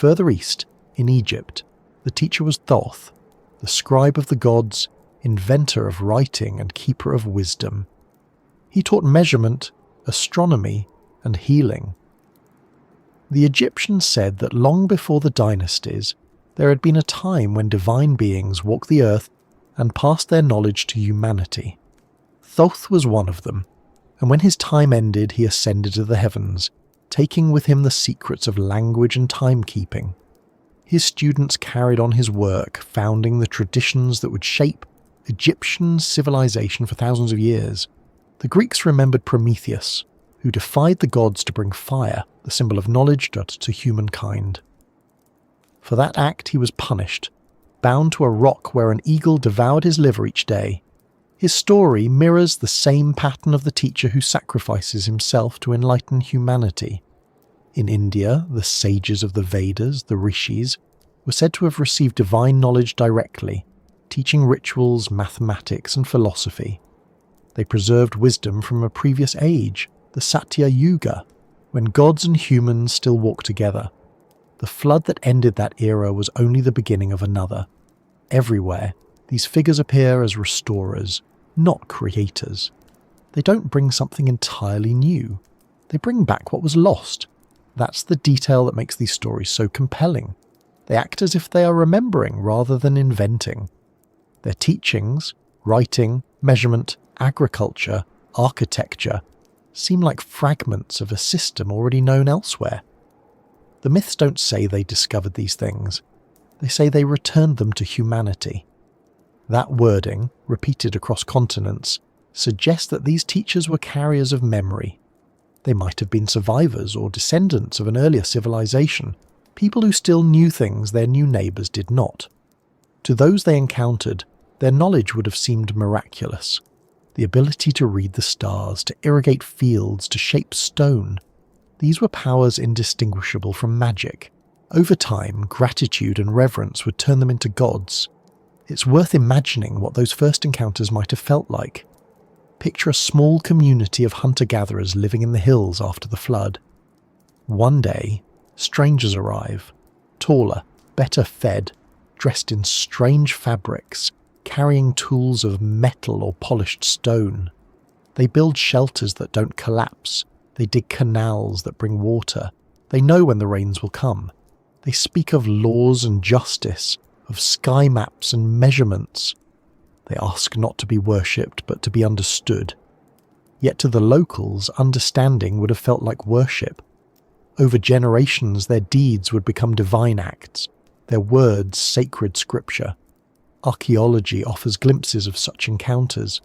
Further east, in Egypt, the teacher was Thoth, the scribe of the gods, inventor of writing and keeper of wisdom. He taught measurement, astronomy, and healing. The Egyptians said that long before the dynasties, there had been a time when divine beings walked the earth and passed their knowledge to humanity. Thoth was one of them, and when his time ended he ascended to the heavens, taking with him the secrets of language and timekeeping. His students carried on his work, founding the traditions that would shape Egyptian civilization for thousands of years. The Greeks remembered Prometheus, who defied the gods to bring fire, the symbol of knowledge, to humankind. For that act he was punished, bound to a rock where an eagle devoured his liver each day. His story mirrors the same pattern of the teacher who sacrifices himself to enlighten humanity. In India, the sages of the Vedas, the rishis, were said to have received divine knowledge directly, teaching rituals, mathematics, and philosophy. They preserved wisdom from a previous age, the Satya Yuga, when gods and humans still walked together. The flood that ended that era was only the beginning of another. Everywhere, these figures appear as restorers, not creators. They don't bring something entirely new. They bring back what was lost. That's the detail that makes these stories so compelling. They act as if they are remembering rather than inventing. Their teachings, writing, measurement, agriculture, architecture, seem like fragments of a system already known elsewhere. The myths don't say they discovered these things. They say they returned them to humanity. That wording, repeated across continents, suggests that these teachers were carriers of memory. They might have been survivors or descendants of an earlier civilization, people who still knew things their new neighbours did not. To those they encountered, their knowledge would have seemed miraculous. The ability to read the stars, to irrigate fields, to shape stone. These were powers indistinguishable from magic. Over time, gratitude and reverence would turn them into gods. It's worth imagining what those first encounters might have felt like. Picture a small community of hunter-gatherers living in the hills after the flood. One day, strangers arrive, taller, better fed, dressed in strange fabrics, carrying tools of metal or polished stone. They build shelters that don't collapse. They dig canals that bring water. They know when the rains will come. They speak of laws and justice, of sky maps and measurements. They ask not to be worshipped, but to be understood. Yet to the locals, understanding would have felt like worship. Over generations, their deeds would become divine acts, their words sacred scripture. Archaeology offers glimpses of such encounters.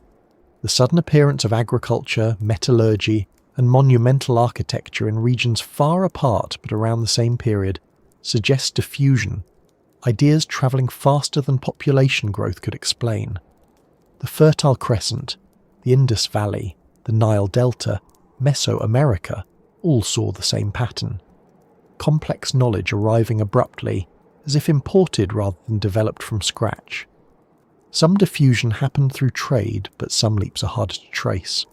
The sudden appearance of agriculture, metallurgy, and monumental architecture in regions far apart but around the same period suggests diffusion, ideas travelling faster than population growth could explain. The Fertile Crescent, the Indus Valley, the Nile Delta, Mesoamerica all saw the same pattern. Complex knowledge arriving abruptly, as if imported rather than developed from scratch. Some diffusion happened through trade, but some leaps are harder to trace.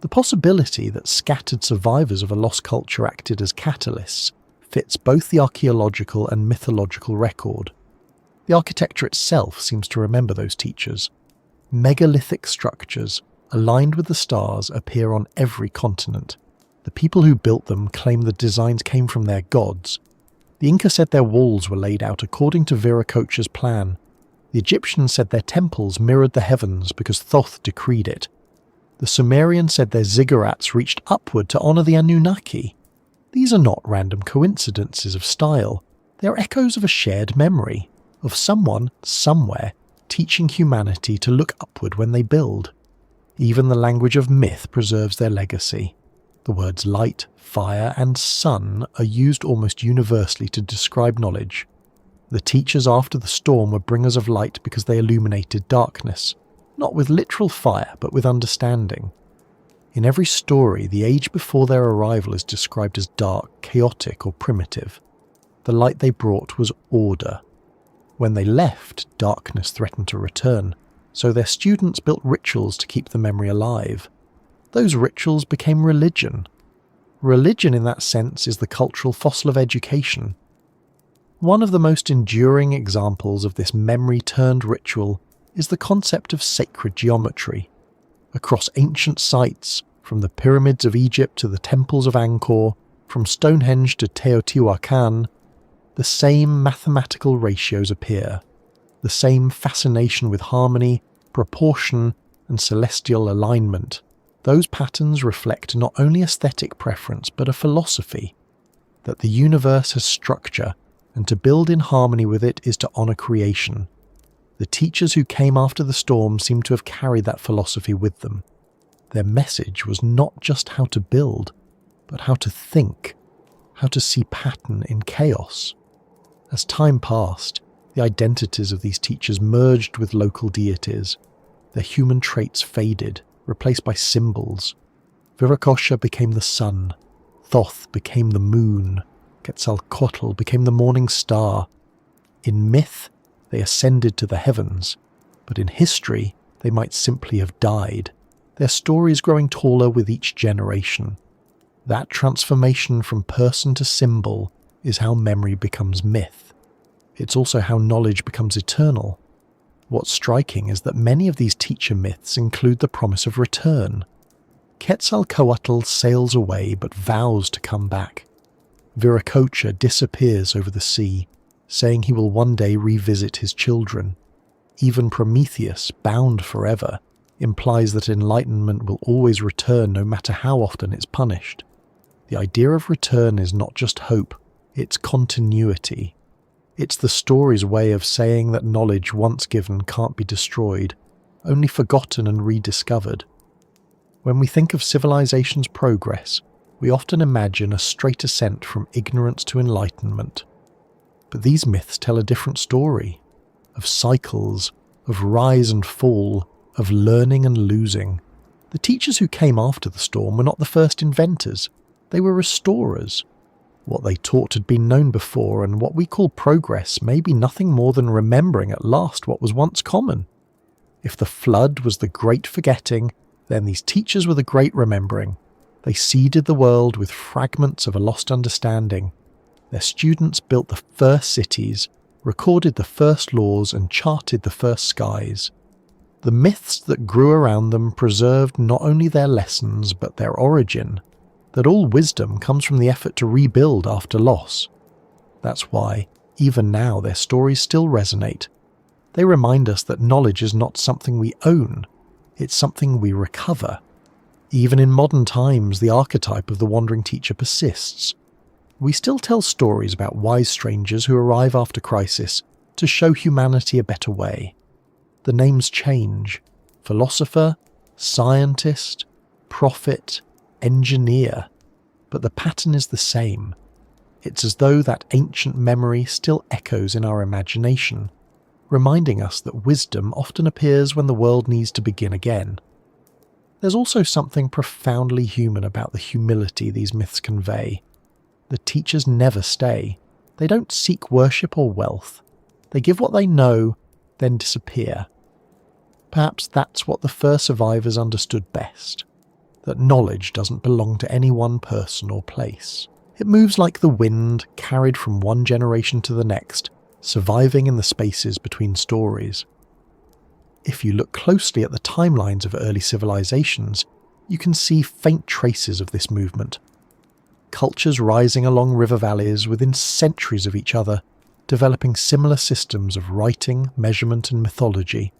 The possibility that scattered survivors of a lost culture acted as catalysts fits both the archaeological and mythological record. The architecture itself seems to remember those teachers. Megalithic structures, aligned with the stars, appear on every continent. The people who built them claim the designs came from their gods. The Inca said their walls were laid out according to Viracocha's plan. The Egyptians said their temples mirrored the heavens because Thoth decreed it. The Sumerians said their ziggurats reached upward to honour the Anunnaki. These are not random coincidences of style. They are echoes of a shared memory, of someone, somewhere, teaching humanity to look upward when they build. Even the language of myth preserves their legacy. The words light, fire, and sun are used almost universally to describe knowledge. The teachers after the storm were bringers of light because they illuminated darkness, not with literal fire, but with understanding. In every story, the age before their arrival is described as dark, chaotic, or primitive. The light they brought was order. When they left, darkness threatened to return, so their students built rituals to keep the memory alive. Those rituals became religion. Religion in that sense is the cultural fossil of education. One of the most enduring examples of this memory-turned ritual is the concept of sacred geometry. Across ancient sites, from the pyramids of Egypt to the temples of Angkor, from Stonehenge to Teotihuacan, the same mathematical ratios appear, the same fascination with harmony, proportion, and celestial alignment. Those patterns reflect not only aesthetic preference but a philosophy, that the universe has structure, and to build in harmony with it is to honour creation. The teachers who came after the storm seem to have carried that philosophy with them. Their message was not just how to build, but how to think, how to see pattern in chaos. As time passed, the identities of these teachers merged with local deities. Their human traits faded, replaced by symbols. Viracocha became the sun, Thoth became the moon, Quetzalcoatl became the morning star. In myth, they ascended to the heavens, but in history, they might simply have died, their stories growing taller with each generation. That transformation from person to symbol is how memory becomes myth. It's also how knowledge becomes eternal. What's striking is that many of these teacher myths include the promise of return. Quetzalcoatl sails away but vows to come back. Viracocha disappears over the sea, saying he will one day revisit his children. Even Prometheus, bound forever, implies that enlightenment will always return no matter how often it's punished. The idea of return is not just hope, it's continuity. It's the story's way of saying that knowledge once given can't be destroyed, only forgotten and rediscovered. When we think of civilization's progress, we often imagine a straight ascent from ignorance to enlightenment. But these myths tell a different story, of cycles, of rise and fall, of learning and losing. The teachers who came after the storm were not the first inventors, they were restorers. What they taught had been known before, and what we call progress may be nothing more than remembering at last what was once common. If the flood was the great forgetting, then these teachers were the great remembering. They seeded the world with fragments of a lost understanding. Their students built the first cities, recorded the first laws, and charted the first skies. The myths that grew around them preserved not only their lessons but their origin, that all wisdom comes from the effort to rebuild after loss. That's why, even now, their stories still resonate. They remind us that knowledge is not something we own, it's something we recover. Even in modern times, the archetype of the wandering teacher persists. We still tell stories about wise strangers who arrive after crisis to show humanity a better way. The names change: philosopher, scientist, prophet, engineer, but the pattern is the same. It's as though that ancient memory still echoes in our imagination, reminding us that wisdom often appears when the world needs to begin again. There's also something profoundly human about the humility these myths convey. The teachers never stay. They don't seek worship or wealth. They give what they know, then disappear. Perhaps that's what the first survivors understood best, that knowledge doesn't belong to any one person or place. It moves like the wind, carried from one generation to the next, surviving in the spaces between stories. If you look closely at the timelines of early civilizations, you can see faint traces of this movement. Cultures rising along river valleys within centuries of each other, developing similar systems of writing, measurement, and mythology.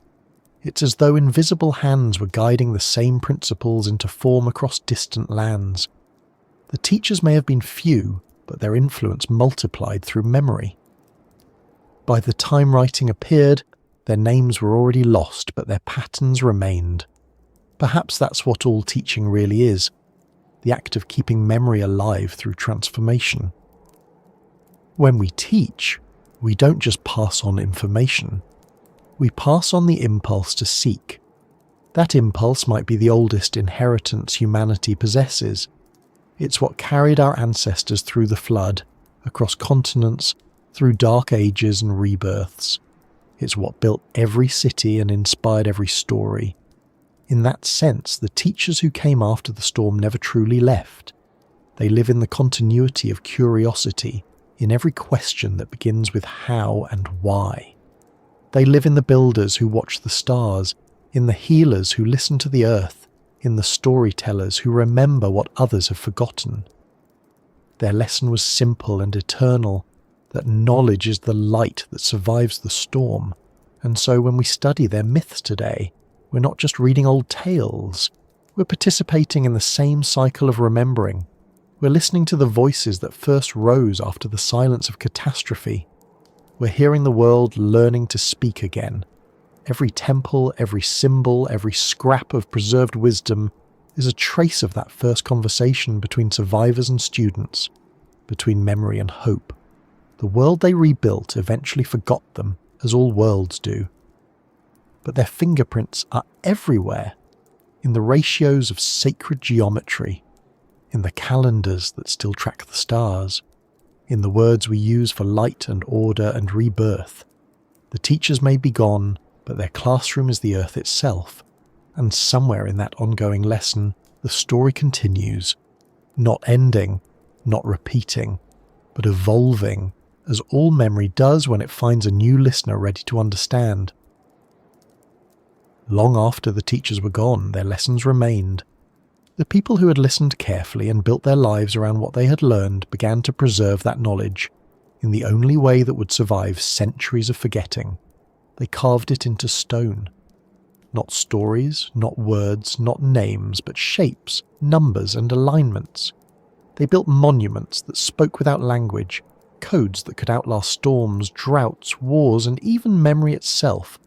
It's as though invisible hands were guiding the same principles into form across distant lands. The teachers may have been few, but their influence multiplied through memory. By the time writing appeared, their names were already lost, but their patterns remained. Perhaps that's what all teaching really is, the act of keeping memory alive through transformation. When we teach, we don't just pass on information. We pass on the impulse to seek. That impulse might be the oldest inheritance humanity possesses. It's what carried our ancestors through the flood, across continents, through dark ages and rebirths. It's what built every city and inspired every story. In that sense, the teachers who came after the storm never truly left. They live in the continuity of curiosity, in every question that begins with how and why. They live in the builders who watch the stars, in the healers who listen to the earth, in the storytellers who remember what others have forgotten. Their lesson was simple and eternal, that knowledge is the light that survives the storm, and so when we study their myths today, we're not just reading old tales, we're participating in the same cycle of remembering. We're listening to the voices that first rose after the silence of catastrophe. We're hearing the world learning to speak again. Every temple, every symbol, every scrap of preserved wisdom is a trace of that first conversation between survivors and students, between memory and hope. The world they rebuilt eventually forgot them, as all worlds do. But their fingerprints are everywhere, in the ratios of sacred geometry, in the calendars that still track the stars, in the words we use for light and order and rebirth. The teachers may be gone, but their classroom is the earth itself, and somewhere in that ongoing lesson, the story continues, not ending, not repeating, but evolving, as all memory does when it finds a new listener ready to understand. Long after the teachers were gone, their lessons remained. The people who had listened carefully and built their lives around what they had learned began to preserve that knowledge in the only way that would survive centuries of forgetting. They carved it into stone. Not stories, not words, not names, but shapes, numbers, and alignments. They built monuments that spoke without language, codes that could outlast storms, droughts, wars, and even memory itself.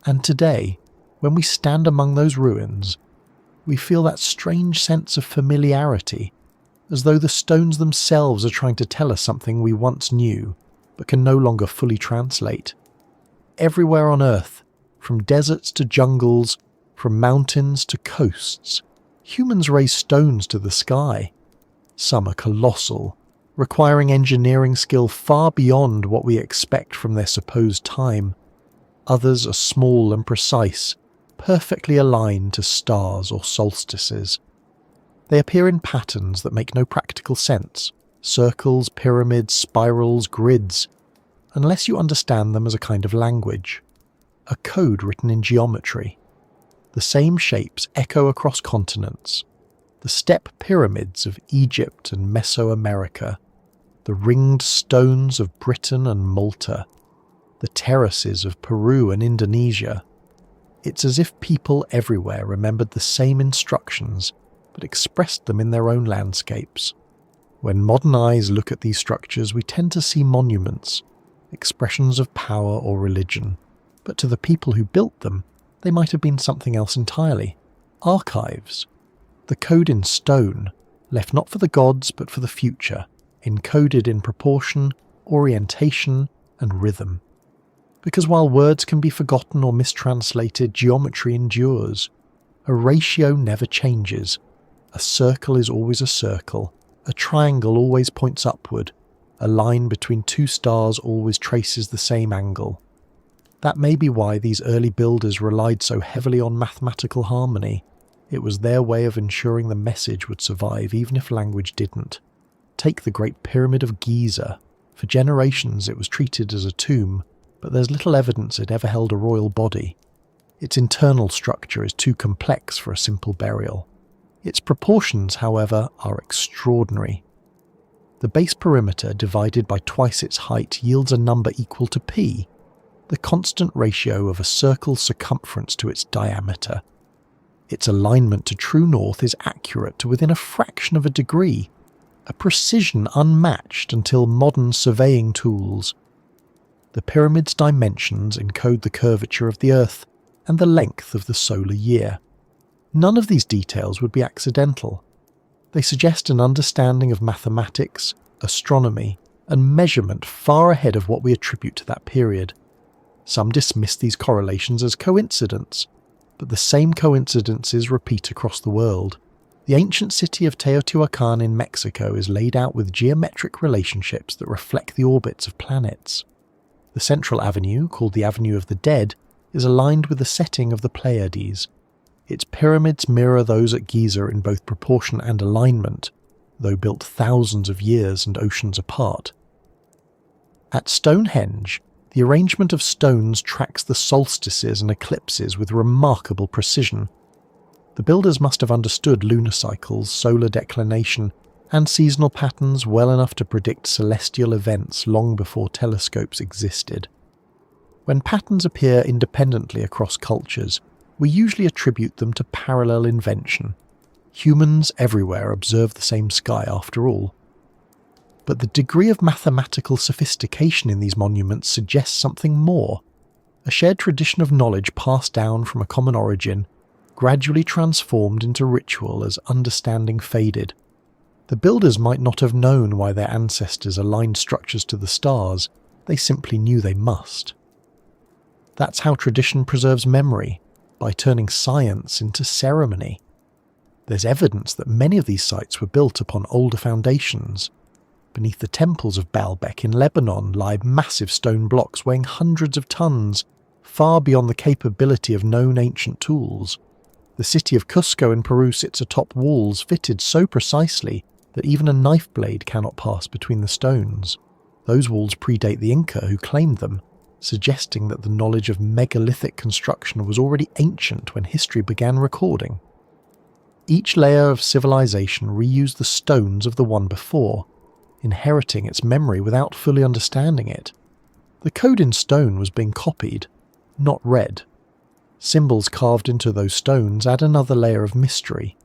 And today, when we stand among those ruins, we feel that strange sense of familiarity, as though the stones themselves are trying to tell us something we once knew, but can no longer fully translate. Everywhere on Earth, from deserts to jungles, from mountains to coasts, humans raise stones to the sky. Some are colossal, requiring engineering skill far beyond what we expect from their supposed time. Others are small and precise, perfectly aligned to stars or solstices. They appear in patterns that make no practical sense, circles, pyramids, spirals, grids, unless you understand them as a kind of language, a code written in geometry. The same shapes echo across continents, the step pyramids of Egypt and Mesoamerica, the ringed stones of Britain and Malta, the terraces of Peru and Indonesia. It's as if people everywhere remembered the same instructions, but expressed them in their own landscapes. When modern eyes look at these structures, we tend to see monuments, expressions of power or religion, but to the people who built them, they might have been something else entirely. Archives. The code in stone, left not for the gods but for the future, encoded in proportion, orientation, and rhythm. Because while words can be forgotten or mistranslated, geometry endures. A ratio never changes. A circle is always a circle. A triangle always points upward. A line between two stars always traces the same angle. That may be why these early builders relied so heavily on mathematical harmony. It was their way of ensuring the message would survive even if language didn't. Take the Great Pyramid of Giza. For generations it was treated as a tomb, but there's little evidence it ever held a royal body. Its internal structure is too complex for a simple burial. Its proportions, however, are extraordinary. The base perimeter divided by twice its height yields a number equal to p, the constant ratio of a circle's circumference to its diameter. Its alignment to true north is accurate to within a fraction of a degree, a precision unmatched until modern surveying tools. The pyramid's dimensions encode the curvature of the Earth and the length of the solar year. None of these details would be accidental. They suggest an understanding of mathematics, astronomy, and measurement far ahead of what we attribute to that period. Some dismiss these correlations as coincidence, but the same coincidences repeat across the world. The ancient city of Teotihuacan in Mexico is laid out with geometric relationships that reflect the orbits of planets. The central avenue, called the Avenue of the Dead, is aligned with the setting of the Pleiades. Its pyramids mirror those at Giza in both proportion and alignment, though built thousands of years and oceans apart. At Stonehenge, the arrangement of stones tracks the solstices and eclipses with remarkable precision. The builders must have understood lunar cycles, solar declination, and seasonal patterns well enough to predict celestial events long before telescopes existed. When patterns appear independently across cultures, we usually attribute them to parallel invention. Humans everywhere observe the same sky after all. But the degree of mathematical sophistication in these monuments suggests something more. A shared tradition of knowledge passed down from a common origin, gradually transformed into ritual as understanding faded. The builders might not have known why their ancestors aligned structures to the stars, they simply knew they must. That's how tradition preserves memory, by turning science into ceremony. There's evidence that many of these sites were built upon older foundations. Beneath the temples of Baalbek in Lebanon lie massive stone blocks weighing hundreds of tons, far beyond the capability of known ancient tools. The city of Cusco in Peru sits atop walls fitted so precisely that even a knife blade cannot pass between the stones. Those walls predate the Inca who claimed them, suggesting that the knowledge of megalithic construction was already ancient when history began recording. Each layer of civilization reused the stones of the one before, inheriting its memory without fully understanding it. The code in stone was being copied, not read. Symbols carved into those stones add another layer of mystery.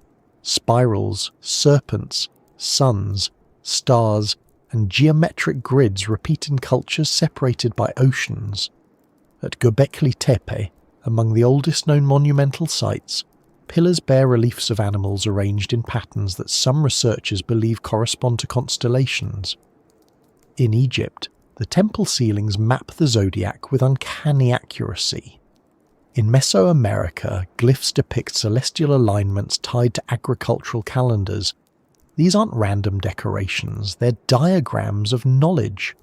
Spirals, serpents, suns, stars, and geometric grids repeat in cultures separated by oceans. At Göbekli Tepe, among the oldest known monumental sites, pillars bear reliefs of animals arranged in patterns that some researchers believe correspond to constellations. In Egypt, the temple ceilings map the zodiac with uncanny accuracy. In Mesoamerica, glyphs depict celestial alignments tied to agricultural calendars. These aren't random decorations, they're diagrams of knowledge.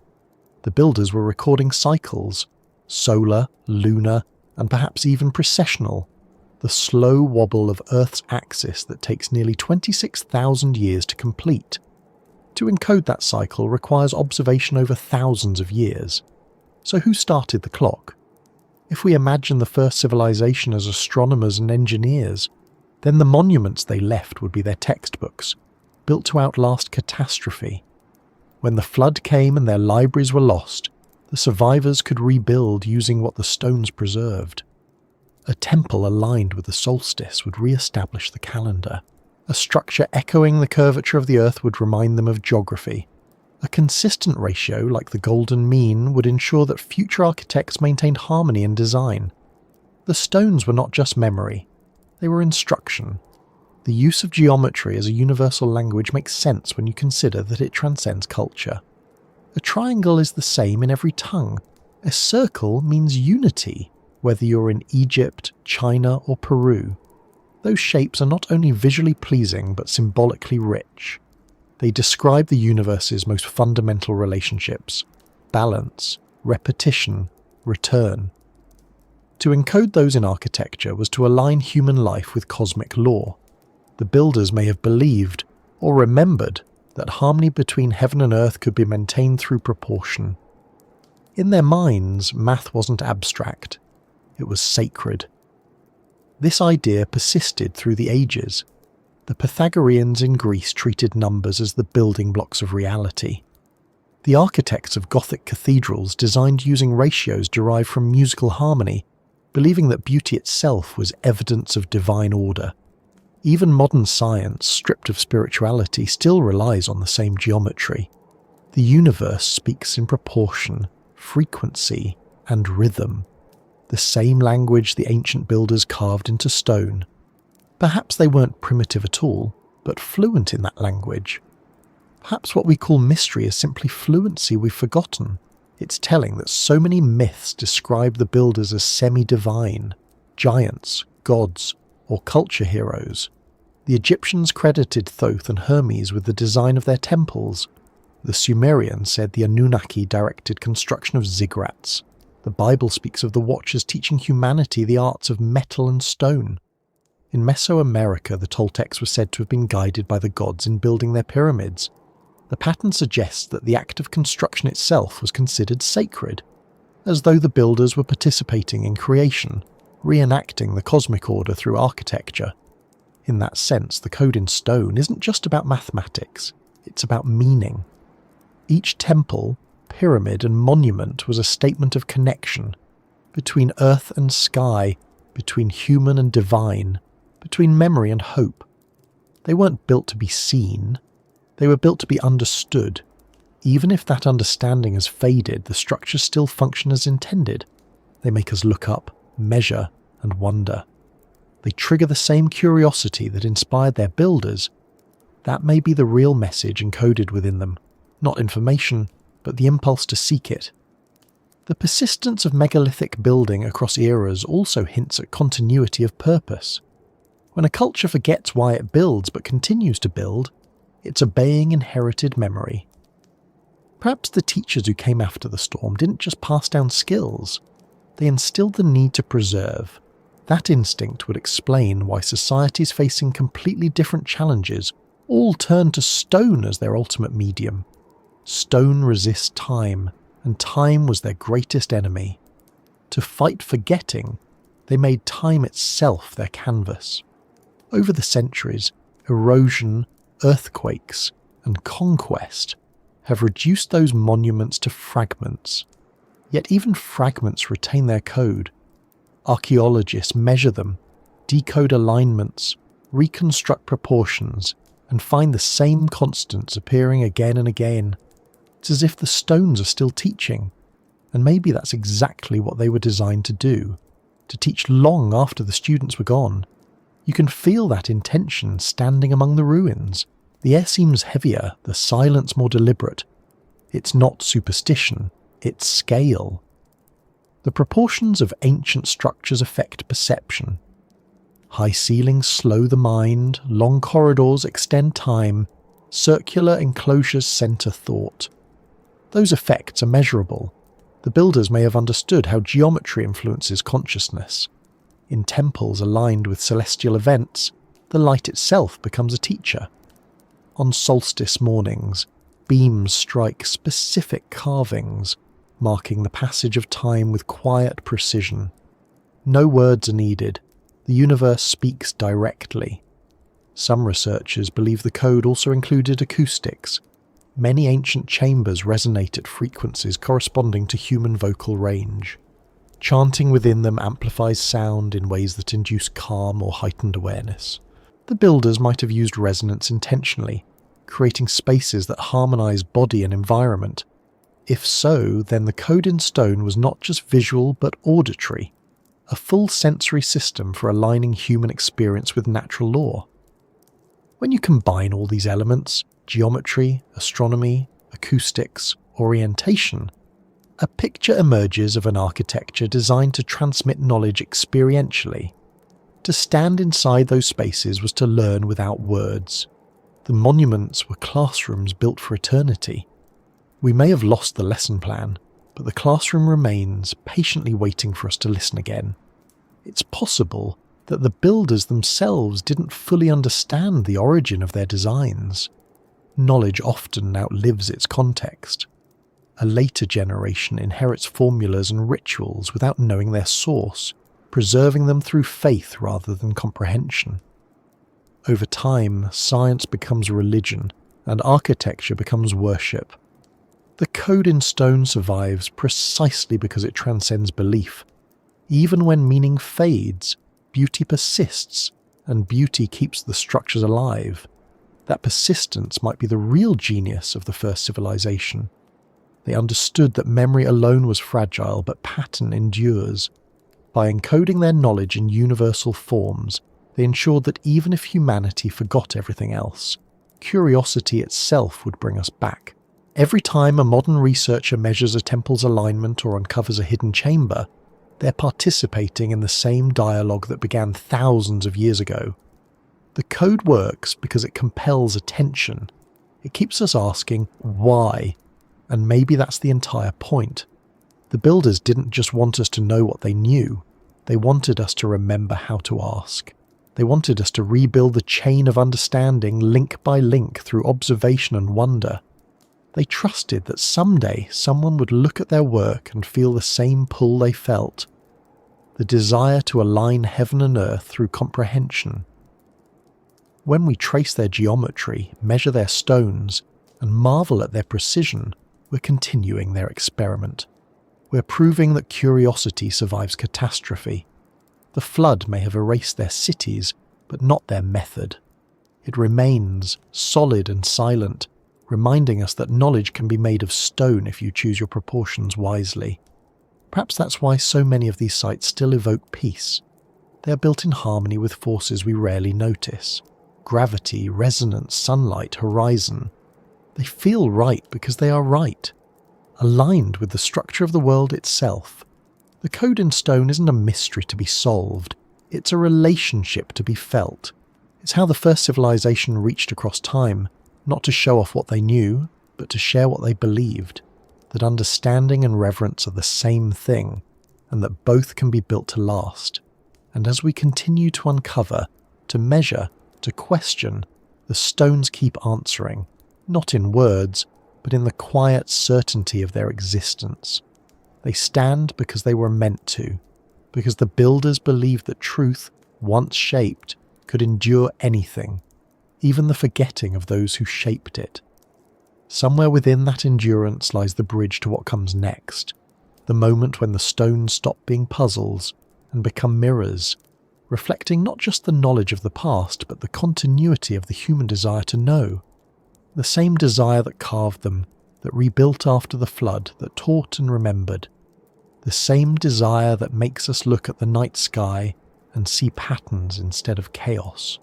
The builders were recording cycles, solar, lunar, and perhaps even precessional, the slow wobble of Earth's axis that takes nearly 26,000 years to complete. To encode that cycle requires observation over thousands of years. So who started the clock? If we imagine the first civilization as astronomers and engineers, then the monuments they left would be their textbooks, built to outlast catastrophe. When the flood came and their libraries were lost, the survivors could rebuild using what the stones preserved. A temple aligned with the solstice would re-establish the calendar. A structure echoing the curvature of the Earth would remind them of geography. A consistent ratio, like the golden mean, would ensure that future architects maintained harmony in design. The stones were not just memory, they were instruction. The use of geometry as a universal language makes sense when you consider that it transcends culture. A triangle is the same in every tongue. A circle means unity, whether you're in Egypt, China, or Peru. Those shapes are not only visually pleasing but symbolically rich. They describe the universe's most fundamental relationships: balance, repetition, return. To encode those in architecture was to align human life with cosmic law. The builders may have believed, or remembered, that harmony between heaven and earth could be maintained through proportion. In their minds, math wasn't abstract, it was sacred. This idea persisted through the ages. The Pythagoreans in Greece treated numbers as the building blocks of reality. The architects of Gothic cathedrals designed using ratios derived from musical harmony, believing that beauty itself was evidence of divine order. Even modern science, stripped of spirituality, still relies on the same geometry. The universe speaks in proportion, frequency, and rhythm, the same language the ancient builders carved into stone. Perhaps they weren't primitive at all, but fluent in that language. Perhaps what we call mystery is simply fluency we've forgotten. It's telling that so many myths describe the builders as semi-divine, giants, gods, or culture heroes. The Egyptians credited Thoth and Hermes with the design of their temples. The Sumerians said the Anunnaki directed construction of ziggurats. The Bible speaks of the Watchers teaching humanity the arts of metal and stone. In Mesoamerica, the Toltecs were said to have been guided by the gods in building their pyramids. The pattern suggests that the act of construction itself was considered sacred, as though the builders were participating in creation, reenacting the cosmic order through architecture. In that sense, the code in stone isn't just about mathematics, it's about meaning. Each temple, pyramid and monument was a statement of connection between earth and sky, between human and divine, between memory and hope. They weren't built to be seen, they were built to be understood. Even if that understanding has faded, the structures still function as intended. They make us look up, measure, and wonder. They trigger the same curiosity that inspired their builders. That may be the real message encoded within them, not information, but the impulse to seek it. The persistence of megalithic building across eras also hints at continuity of purpose. When a culture forgets why it builds but continues to build, it's obeying inherited memory. Perhaps the teachers who came after the storm didn't just pass down skills, they instilled the need to preserve. That instinct would explain why societies facing completely different challenges all turn to stone as their ultimate medium. Stone resists time, and time was their greatest enemy. To fight forgetting, they made time itself their canvas. Over the centuries, erosion, earthquakes, and conquest have reduced those monuments to fragments. Yet even fragments retain their code. Archaeologists measure them, decode alignments, reconstruct proportions, and find the same constants appearing again and again. It's as if the stones are still teaching, and maybe that's exactly what they were designed to do, to teach long after the students were gone. You can feel that intention standing among the ruins. The air seems heavier, the silence more deliberate. It's not superstition, it's scale. The proportions of ancient structures affect perception. High ceilings slow the mind, long corridors extend time, circular enclosures center thought. Those effects are measurable. The builders may have understood how geometry influences consciousness. In temples aligned with celestial events, the light itself becomes a teacher. On solstice mornings, beams strike specific carvings, marking the passage of time with quiet precision. No words are needed. The universe speaks directly. Some researchers believe the code also included acoustics. Many ancient chambers resonate at frequencies corresponding to human vocal range. Chanting within them amplifies sound in ways that induce calm or heightened awareness. The builders might have used resonance intentionally, creating spaces that harmonize body and environment. If so, then the code in stone was not just visual but auditory, a full sensory system for aligning human experience with natural law. When you combine all these elements, geometry, astronomy, acoustics, orientation, a picture emerges of an architecture designed to transmit knowledge experientially. To stand inside those spaces was to learn without words. The monuments were classrooms built for eternity. We may have lost the lesson plan, but the classroom remains, patiently waiting for us to listen again. It's possible that the builders themselves didn't fully understand the origin of their designs. Knowledge often outlives its context. A later generation inherits formulas and rituals without knowing their source, preserving them through faith rather than comprehension. Over time, science becomes religion, and architecture becomes worship. The code in stone survives precisely because it transcends belief. Even when meaning fades, beauty persists, and beauty keeps the structures alive. That persistence might be the real genius of the first civilization. They understood that memory alone was fragile, but pattern endures. By encoding their knowledge in universal forms, they ensured that even if humanity forgot everything else, curiosity itself would bring us back. Every time a modern researcher measures a temple's alignment or uncovers a hidden chamber, they're participating in the same dialogue that began thousands of years ago. The code works because it compels attention. It keeps us asking, why? And maybe that's the entire point. The builders didn't just want us to know what they knew. They wanted us to remember how to ask. They wanted us to rebuild the chain of understanding link by link through observation and wonder. They trusted that someday someone would look at their work and feel the same pull they felt, the desire to align heaven and earth through comprehension. When we trace their geometry, measure their stones, and marvel at their precision, we're continuing their experiment. We're proving that curiosity survives catastrophe. The flood may have erased their cities, but not their method. It remains, solid and silent, reminding us that knowledge can be made of stone if you choose your proportions wisely. Perhaps that's why so many of these sites still evoke peace. They are built in harmony with forces we rarely notice. Gravity, resonance, sunlight, horizon. They feel right because they are right, aligned with the structure of the world itself. The code in stone isn't a mystery to be solved, it's a relationship to be felt. It's how the first civilization reached across time, not to show off what they knew, but to share what they believed, that understanding and reverence are the same thing, and that both can be built to last. And as we continue to uncover, to measure, to question, the stones keep answering, not in words, but in the quiet certainty of their existence. They stand because they were meant to, because the builders believed that truth, once shaped, could endure anything, even the forgetting of those who shaped it. Somewhere within that endurance lies the bridge to what comes next, the moment when the stones stop being puzzles and become mirrors, reflecting not just the knowledge of the past, but the continuity of the human desire to know. The same desire that carved them, that rebuilt after the flood, that taught and remembered. The same desire that makes us look at the night sky and see patterns instead of chaos.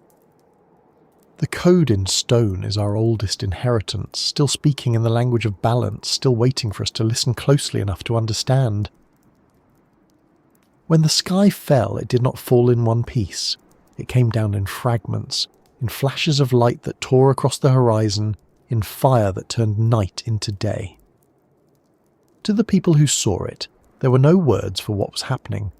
The code in stone is our oldest inheritance, still speaking in the language of balance, still waiting for us to listen closely enough to understand. When the sky fell, it did not fall in one piece. It came down in fragments, in flashes of light that tore across the horizon, in fire that turned night into day. To the people who saw it, there were no words for what was happening.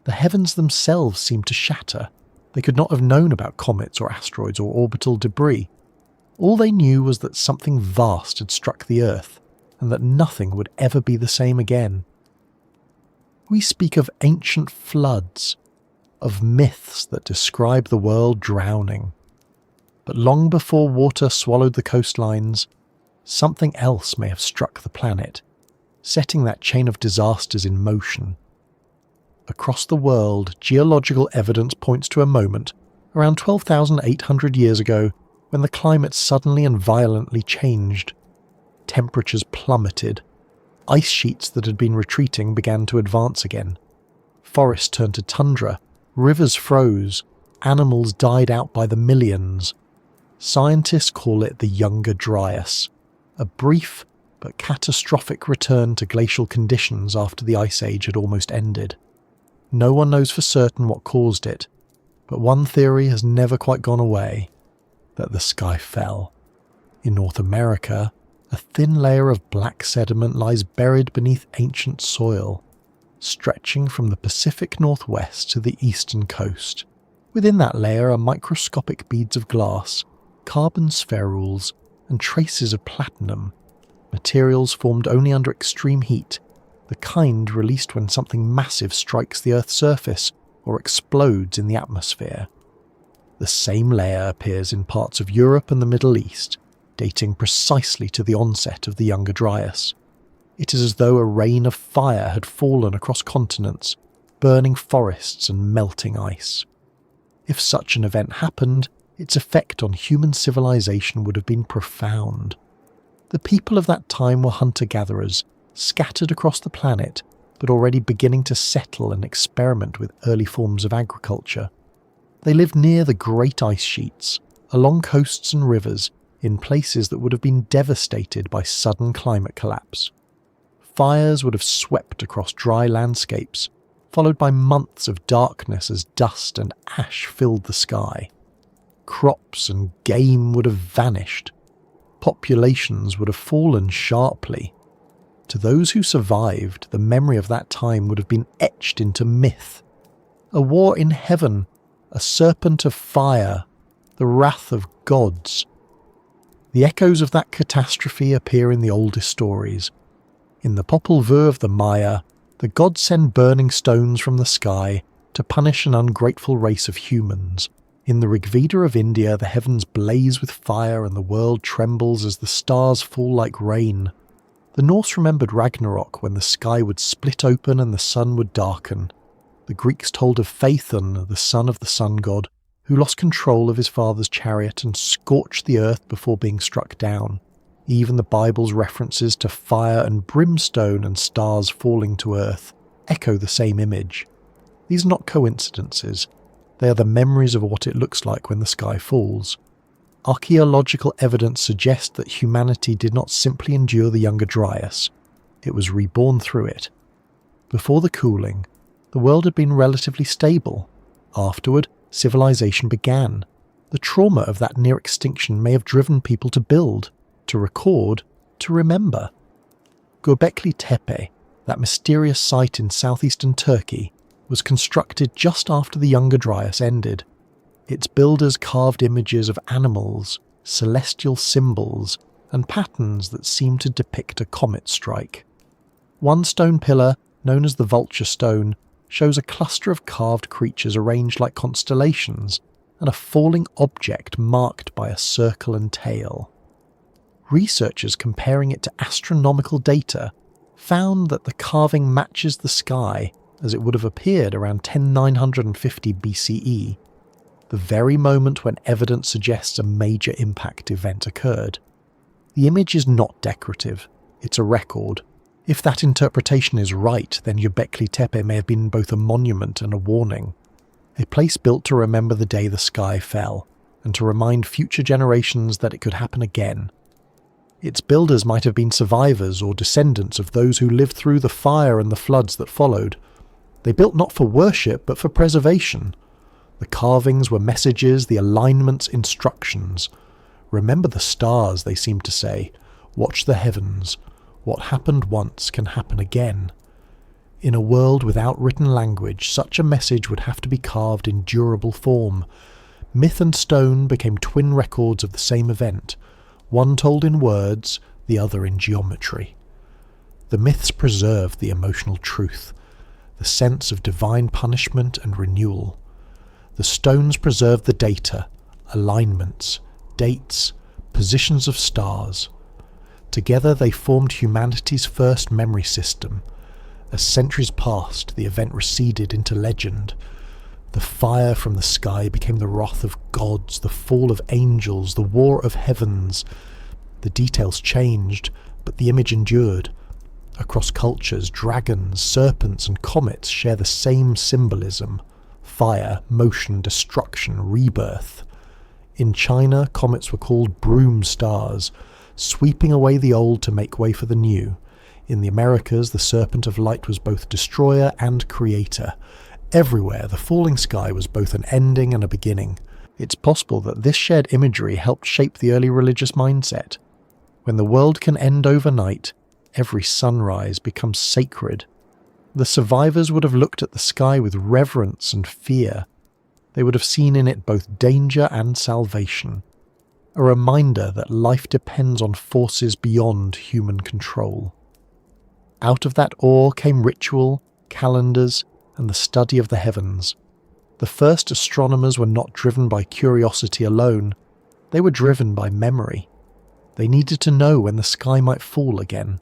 The heavens themselves seemed to shatter. They could not have known about comets or asteroids or orbital debris. All they knew was that something vast had struck the Earth, and that nothing would ever be the same again. We speak of ancient floods, of myths that describe the world drowning. But long before water swallowed the coastlines, something else may have struck the planet, setting that chain of disasters in motion. Across the world, geological evidence points to a moment, around 12,800 years ago, when the climate suddenly and violently changed. Temperatures plummeted. Ice sheets that had been retreating began to advance again. Forests turned to tundra, rivers froze, animals died out by the millions. Scientists call it the Younger Dryas, a brief but catastrophic return to glacial conditions after the Ice Age had almost ended. No one knows for certain what caused it, but one theory has never quite gone away, that the sky fell. In North America, a thin layer of black sediment lies buried beneath ancient soil, stretching from the Pacific Northwest to the eastern coast. Within that layer are microscopic beads of glass, carbon spherules, and traces of platinum, materials formed only under extreme heat, the kind released when something massive strikes the Earth's surface or explodes in the atmosphere. The same layer appears in parts of Europe and the Middle East, dating precisely to the onset of the Younger Dryas. It is as though a rain of fire had fallen across continents, burning forests and melting ice. If such an event happened, its effect on human civilization would have been profound. The people of that time were hunter-gatherers, scattered across the planet, but already beginning to settle and experiment with early forms of agriculture. They lived near the great ice sheets, along coasts and rivers, in places that would have been devastated by sudden climate collapse. Fires would have swept across dry landscapes, followed by months of darkness as dust and ash filled the sky. Crops and game would have vanished. Populations would have fallen sharply. To those who survived, the memory of that time would have been etched into myth. A war in heaven, a serpent of fire, the wrath of gods. The echoes of that catastrophe appear in the oldest stories. In the Popol Vuh of the Maya, the gods send burning stones from the sky to punish an ungrateful race of humans. In the Rigveda of India, the heavens blaze with fire and the world trembles as the stars fall like rain. The Norse remembered Ragnarok, when the sky would split open and the sun would darken. The Greeks told of Phaethon, the son of the sun god, who lost control of his father's chariot and scorched the earth before being struck down. Even the Bible's references to fire and brimstone and stars falling to earth echo the same image. These are not coincidences. They are the memories of what it looks like when the sky falls. Archaeological evidence suggests that humanity did not simply endure the Younger Dryas. It was reborn through it. Before the cooling, the world had been relatively stable. Afterward, civilization began. The trauma of that near extinction may have driven people to build, to record, to remember. Göbekli Tepe, that mysterious site in southeastern Turkey, was constructed just after the Younger Dryas ended. Its builders carved images of animals, celestial symbols, and patterns that seemed to depict a comet strike. One stone pillar, known as the Vulture Stone, shows a cluster of carved creatures arranged like constellations, and a falling object marked by a circle and tail. Researchers comparing it to astronomical data found that the carving matches the sky as it would have appeared around 10950 BCE, the very moment when evidence suggests a major impact event occurred. The image is not decorative, it's a record. If that interpretation is right, then Göbekli Tepe may have been both a monument and a warning. A place built to remember the day the sky fell, and to remind future generations that it could happen again. Its builders might have been survivors or descendants of those who lived through the fire and the floods that followed. They built not for worship, but for preservation. The carvings were messages, the alignments instructions. Remember the stars, they seemed to say. Watch the heavens. What happened once can happen again. In a world without written language, such a message would have to be carved in durable form. Myth and stone became twin records of the same event, one told in words, the other in geometry. The myths preserved the emotional truth, the sense of divine punishment and renewal. The stones preserved the data, alignments, dates, positions of stars. Together they formed humanity's first memory system. As centuries passed, the event receded into legend. The fire from the sky became the wrath of gods, the fall of angels, the war of heavens. The details changed, but the image endured. Across cultures, dragons, serpents, and comets share the same symbolism: fire, motion, destruction, rebirth. In China, comets were called broom stars, sweeping away the old to make way for the new. In the Americas, the serpent of light was both destroyer and creator. Everywhere, the falling sky was both an ending and a beginning. It's possible that this shared imagery helped shape the early religious mindset. When the world can end overnight, every sunrise becomes sacred. The survivors would have looked at the sky with reverence and fear. They would have seen in it both danger and salvation, a reminder that life depends on forces beyond human control. Out of that awe came ritual, calendars, and the study of the heavens. The first astronomers were not driven by curiosity alone, they were driven by memory. They needed to know when the sky might fall again.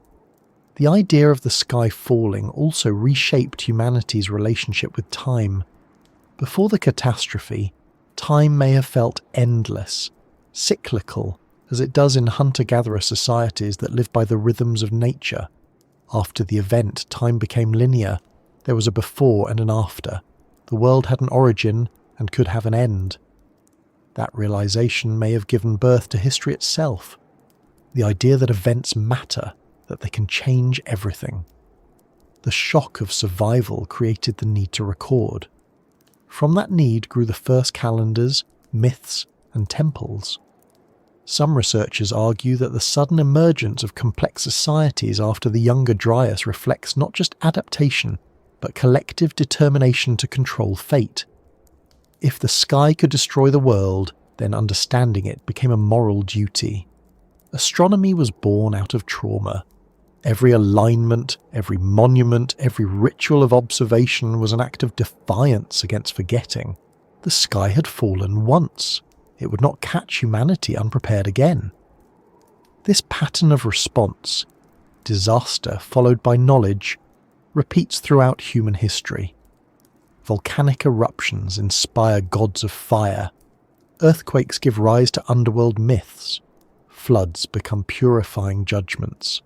The idea of the sky falling also reshaped humanity's relationship with time. Before the catastrophe, time may have felt endless, cyclical, as it does in hunter-gatherer societies that live by the rhythms of nature. After the event, time became linear. There was a before and an after. The world had an origin and could have an end. That realization may have given birth to history itself. The idea that events matter, that they can change everything. The shock of survival created the need to record. From that need grew the first calendars, myths, and temples. Some researchers argue that the sudden emergence of complex societies after the Younger Dryas reflects not just adaptation, but collective determination to control fate. If the sky could destroy the world, then understanding it became a moral duty. Astronomy was born out of trauma. Every alignment, every monument, every ritual of observation was an act of defiance against forgetting. The sky had fallen once. It would not catch humanity unprepared again. This pattern of response, disaster followed by knowledge, repeats throughout human history. Volcanic eruptions inspire gods of fire. Earthquakes give rise to underworld myths. Floods become purifying judgments.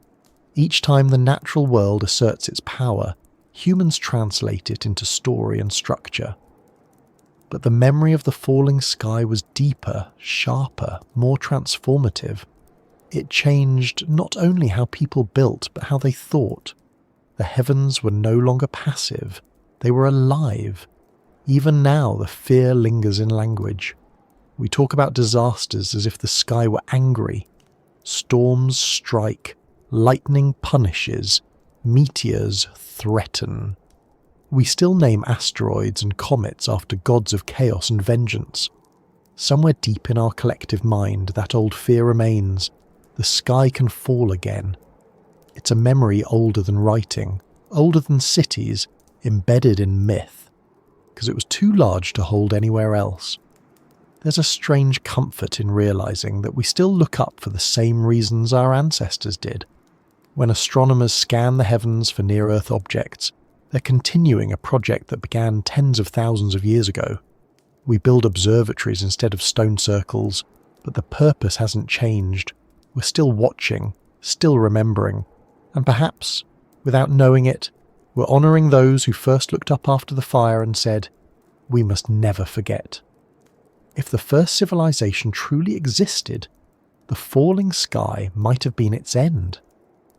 Each time the natural world asserts its power, humans translate it into story and structure. But the memory of the falling sky was deeper, sharper, more transformative. It changed not only how people built, but how they thought. The heavens were no longer passive, they were alive. Even now the fear lingers in language. We talk about disasters as if the sky were angry. Storms strike, lightning punishes, meteors threaten. We still name asteroids and comets after gods of chaos and vengeance. Somewhere deep in our collective mind, that old fear remains. The sky can fall again. It's a memory older than writing, older than cities, embedded in myth, because it was too large to hold anywhere else. There's a strange comfort in realizing that we still look up for the same reasons our ancestors did. When astronomers scan the heavens for near-Earth objects, they're continuing a project that began tens of thousands of years ago. We build observatories instead of stone circles, but the purpose hasn't changed. We're still watching, still remembering, and perhaps, without knowing it, we're honouring those who first looked up after the fire and said, "We must never forget." If the first civilization truly existed, the falling sky might have been its end.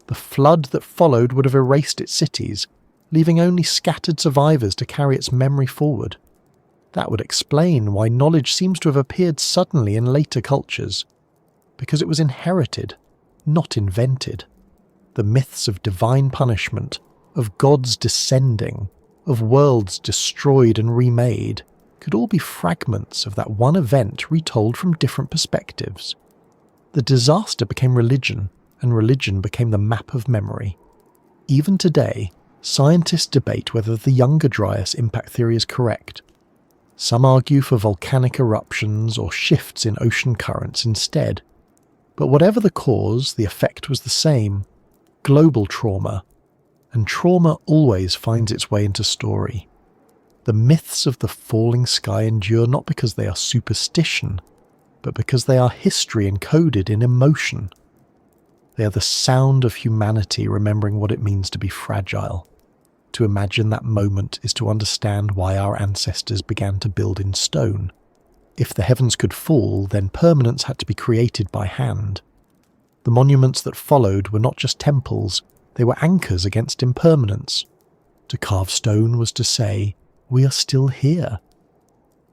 The flood that followed would have erased its cities, leaving only scattered survivors to carry its memory forward. That would explain why knowledge seems to have appeared suddenly in later cultures, because it was inherited, not invented. The myths of divine punishment, of gods descending, of worlds destroyed and remade, could all be fragments of that one event retold from different perspectives. The disaster became religion, and religion became the map of memory. Even today, scientists debate whether the Younger Dryas impact theory is correct. Some argue for volcanic eruptions or shifts in ocean currents instead. But whatever the cause, the effect was the same: global trauma. And trauma always finds its way into story. The myths of the falling sky endure not because they are superstition, but because they are history encoded in emotion. They are the sound of humanity remembering what it means to be fragile. To imagine that moment is to understand why our ancestors began to build in stone. If the heavens could fall, then permanence had to be created by hand. The monuments that followed were not just temples, they were anchors against impermanence. To carve stone was to say, "We are still here."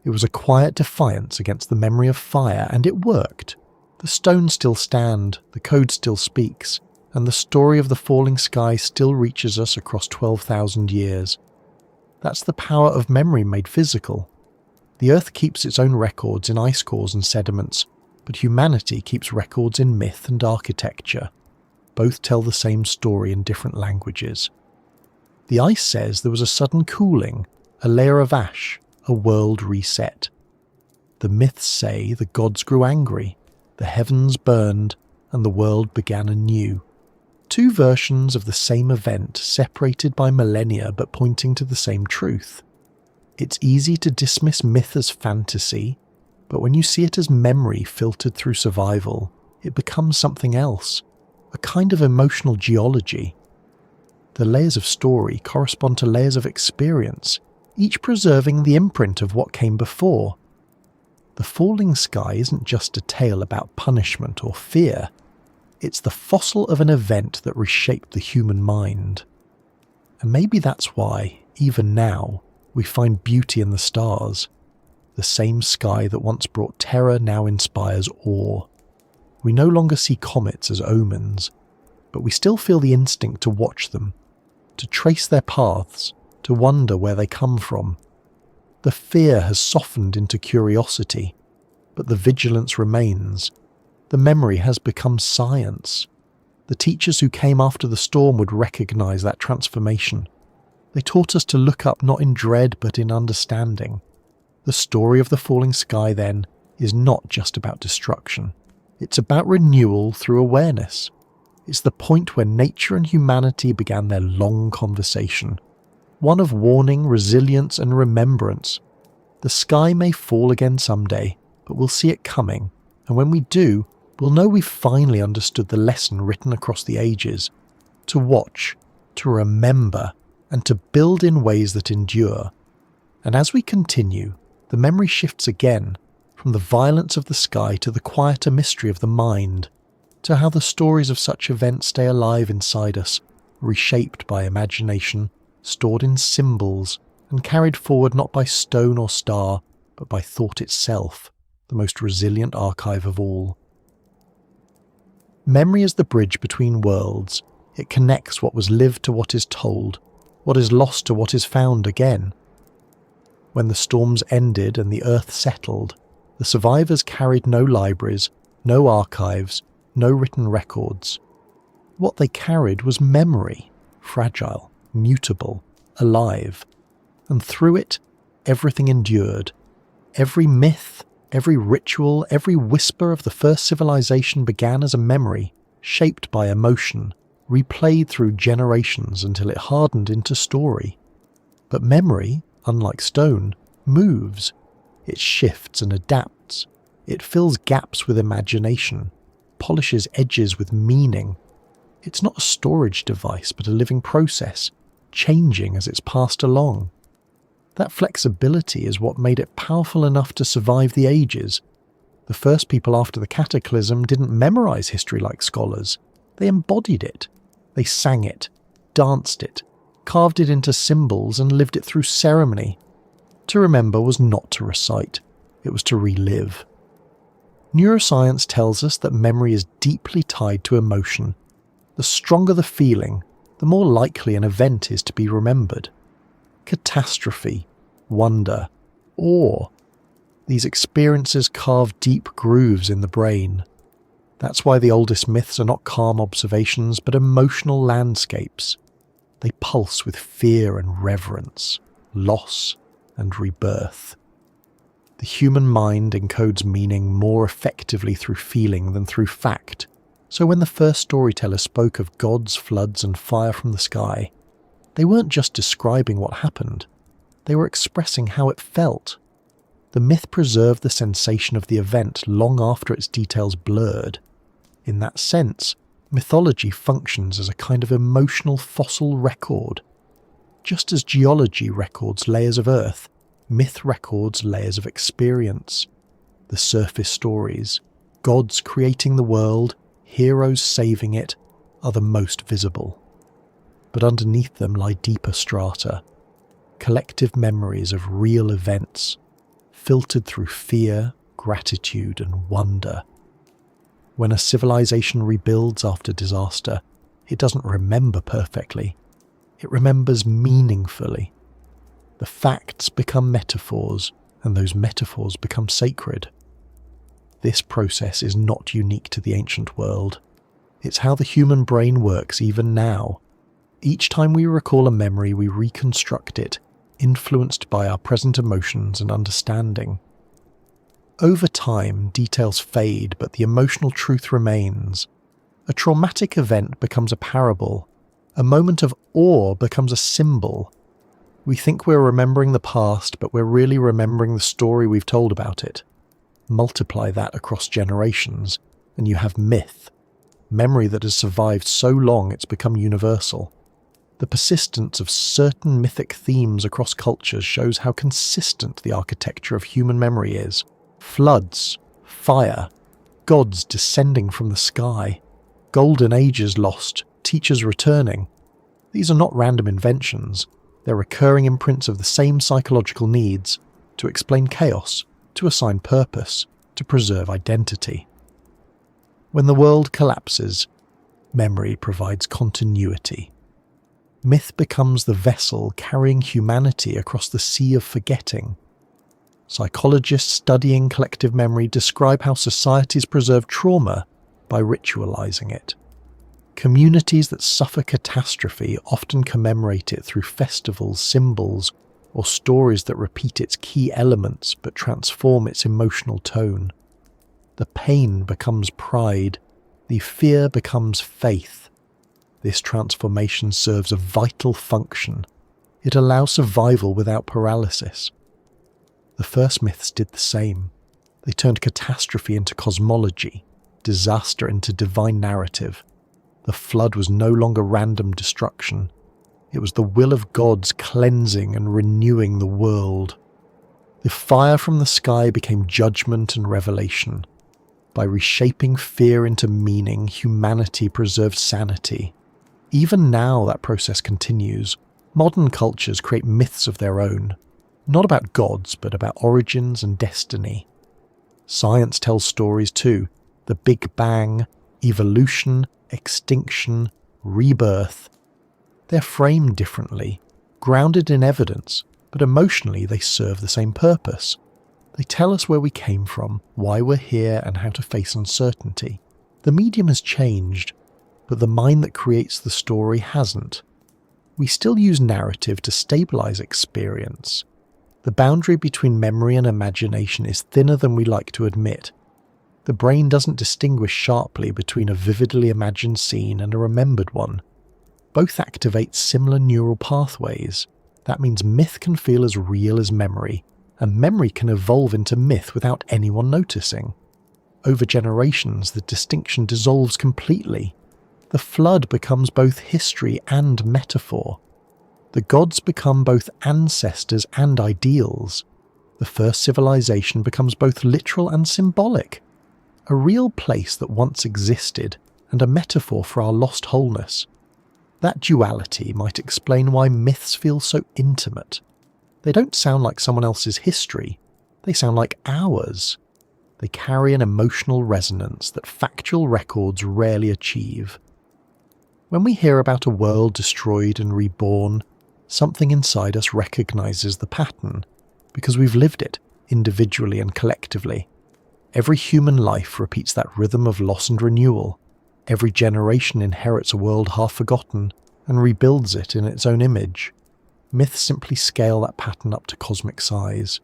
It was a quiet defiance against the memory of fire, and it worked. The stones still stand, the code still speaks, and the story of the falling sky still reaches us across 12,000 years. That's the power of memory made physical. The Earth keeps its own records in ice cores and sediments, but humanity keeps records in myth and architecture. Both tell the same story in different languages. The ice says there was a sudden cooling, a layer of ash, a world reset. The myths say the gods grew angry, the heavens burned, and the world began anew. Two versions of the same event, separated by millennia but pointing to the same truth. It's easy to dismiss myth as fantasy, but when you see it as memory filtered through survival, it becomes something else, a kind of emotional geology. The layers of story correspond to layers of experience, each preserving the imprint of what came before. The falling sky isn't just a tale about punishment or fear. It's the fossil of an event that reshaped the human mind. And maybe that's why, even now, we find beauty in the stars. The same sky that once brought terror now inspires awe. We no longer see comets as omens, but we still feel the instinct to watch them, to trace their paths, to wonder where they come from. The fear has softened into curiosity, but the vigilance remains. The memory has become science. The teachers who came after the storm would recognize that transformation. They taught us to look up not in dread but in understanding. The story of the falling sky, then, is not just about destruction. It's about renewal through awareness. It's the point where nature and humanity began their long conversation. One of warning, resilience and remembrance. The sky may fall again someday, but we'll see it coming, and when we do, we'll know we've finally understood the lesson written across the ages. To watch, to remember, and to build in ways that endure. And as we continue, the memory shifts again, from the violence of the sky to the quieter mystery of the mind, to how the stories of such events stay alive inside us, reshaped by imagination, stored in symbols, and carried forward not by stone or star, but by thought itself, the most resilient archive of all. Memory is the bridge between worlds. It connects what was lived to what is told, what is lost to what is found again. When the storms ended and the earth settled, the survivors carried no libraries, no archives, no written records. What they carried was memory, fragile, mutable, alive. And through it, everything endured. Every myth, every ritual, every whisper of the first civilization began as a memory, shaped by emotion, replayed through generations until it hardened into story. But memory, unlike stone, moves. It shifts and adapts. It fills gaps with imagination, polishes edges with meaning. It's not a storage device, but a living process, changing as it's passed along. That flexibility is what made it powerful enough to survive the ages. The first people after the cataclysm didn't memorize history like scholars. They embodied it. They sang it, danced it, carved it into symbols and lived it through ceremony. To remember was not to recite, it was to relive. Neuroscience tells us that memory is deeply tied to emotion. The stronger the feeling, the more likely an event is to be remembered. Catastrophe, wonder, awe. These experiences carve deep grooves in the brain. That's why the oldest myths are not calm observations, but emotional landscapes. They pulse with fear and reverence, loss and rebirth. The human mind encodes meaning more effectively through feeling than through fact. So when the first storyteller spoke of gods, floods and fire from the sky, they weren't just describing what happened. They were expressing how it felt. The myth preserved the sensation of the event long after its details blurred. In that sense, mythology functions as a kind of emotional fossil record. Just as geology records layers of earth, myth records layers of experience. The surface stories, gods creating the world, heroes saving it, are the most visible. But underneath them lie deeper strata, collective memories of real events, filtered through fear, gratitude and wonder. When a civilization rebuilds after disaster, it doesn't remember perfectly. It remembers meaningfully. The facts become metaphors, and those metaphors become sacred. This process is not unique to the ancient world. It's how the human brain works even now. Each time we recall a memory, we reconstruct it, influenced by our present emotions and understanding. Over time, details fade, but the emotional truth remains. A traumatic event becomes a parable. A moment of awe becomes a symbol. We think we're remembering the past, but we're really remembering the story we've told about it. Multiply that across generations, and you have myth, memory that has survived so long it's become universal. The persistence of certain mythic themes across cultures shows how consistent the architecture of human memory is. Floods, fire, gods descending from the sky, golden ages lost, teachers returning. These are not random inventions. They're recurring imprints of the same psychological needs to explain chaos, to assign purpose, to preserve identity. When the world collapses, memory provides continuity. Myth becomes the vessel carrying humanity across the sea of forgetting. Psychologists studying collective memory describe how societies preserve trauma by ritualizing it. Communities that suffer catastrophe often commemorate it through festivals, symbols, or stories that repeat its key elements but transform its emotional tone. The pain becomes pride, the fear becomes faith. This transformation serves a vital function. It allows survival without paralysis. The first myths did the same. They turned catastrophe into cosmology, disaster into divine narrative. The flood was no longer random destruction. It was the will of gods cleansing and renewing the world. The fire from the sky became judgment and revelation. By reshaping fear into meaning, humanity preserved sanity. Even now that process continues. Modern cultures create myths of their own, not about gods, but about origins and destiny. Science tells stories too. The Big Bang, evolution, extinction, rebirth. They're framed differently, grounded in evidence, but emotionally they serve the same purpose. They tell us where we came from, why we're here, and how to face uncertainty. The medium has changed, but the mind that creates the story hasn't. We still use narrative to stabilize experience. The boundary between memory and imagination is thinner than we like to admit. The brain doesn't distinguish sharply between a vividly imagined scene and a remembered one. Both activate similar neural pathways. That means myth can feel as real as memory, and memory can evolve into myth without anyone noticing. Over generations, the distinction dissolves completely. The flood becomes both history and metaphor. The gods become both ancestors and ideals. The first civilization becomes both literal and symbolic. A real place that once existed, and a metaphor for our lost wholeness. That duality might explain why myths feel so intimate. They don't sound like someone else's history, they sound like ours. They carry an emotional resonance that factual records rarely achieve. When we hear about a world destroyed and reborn, something inside us recognizes the pattern, because we've lived it, individually and collectively. Every human life repeats that rhythm of loss and renewal. Every generation inherits a world half forgotten and rebuilds it in its own image. Myths simply scale that pattern up to cosmic size.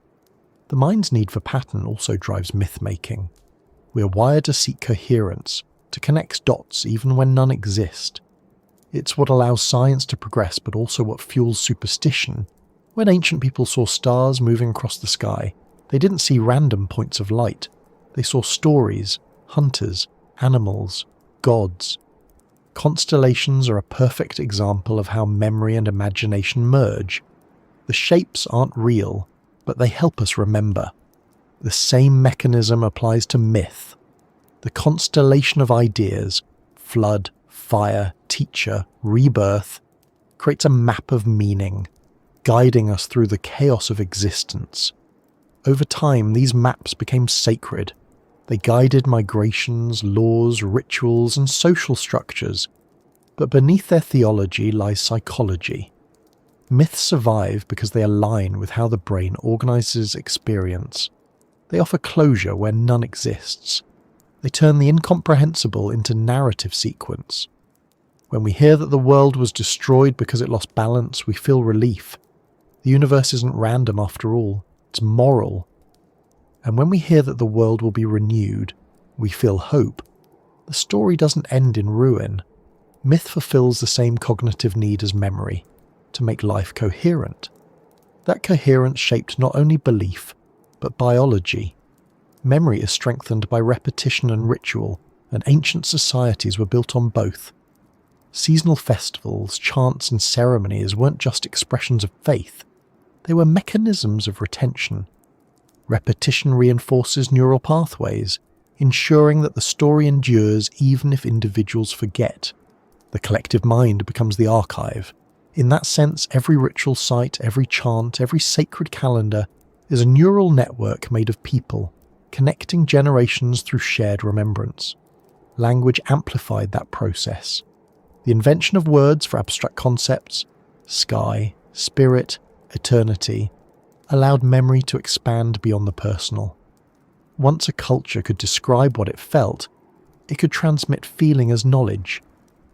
The mind's need for pattern also drives myth-making. We are wired to seek coherence, to connect dots even when none exist. It's what allows science to progress, but also what fuels superstition. When ancient people saw stars moving across the sky, they didn't see random points of light. They saw stories, hunters, animals, gods. Constellations are a perfect example of how memory and imagination merge. The shapes aren't real, but they help us remember. The same mechanism applies to myth. The constellation of ideas, flood, fire, teacher, rebirth, creates a map of meaning, guiding us through the chaos of existence. Over time, these maps became sacred. They guided migrations, laws, rituals, and social structures. But beneath their theology lies psychology. Myths survive because they align with how the brain organizes experience. They offer closure where none exists. They turn the incomprehensible into narrative sequence. When we hear that the world was destroyed because it lost balance, we feel relief. The universe isn't random after all, it's moral. And when we hear that the world will be renewed, we feel hope. The story doesn't end in ruin. Myth fulfills the same cognitive need as memory, to make life coherent. That coherence shaped not only belief, but biology. Memory is strengthened by repetition and ritual, and ancient societies were built on both. Seasonal festivals, chants, and ceremonies weren't just expressions of faith. They were mechanisms of retention. Repetition reinforces neural pathways, ensuring that the story endures even if individuals forget. The collective mind becomes the archive. In that sense, every ritual site, every chant, every sacred calendar is a neural network made of people, connecting generations through shared remembrance. Language amplified that process. The invention of words for abstract concepts, sky, spirit, eternity, allowed memory to expand beyond the personal. Once a culture could describe what it felt, it could transmit feeling as knowledge.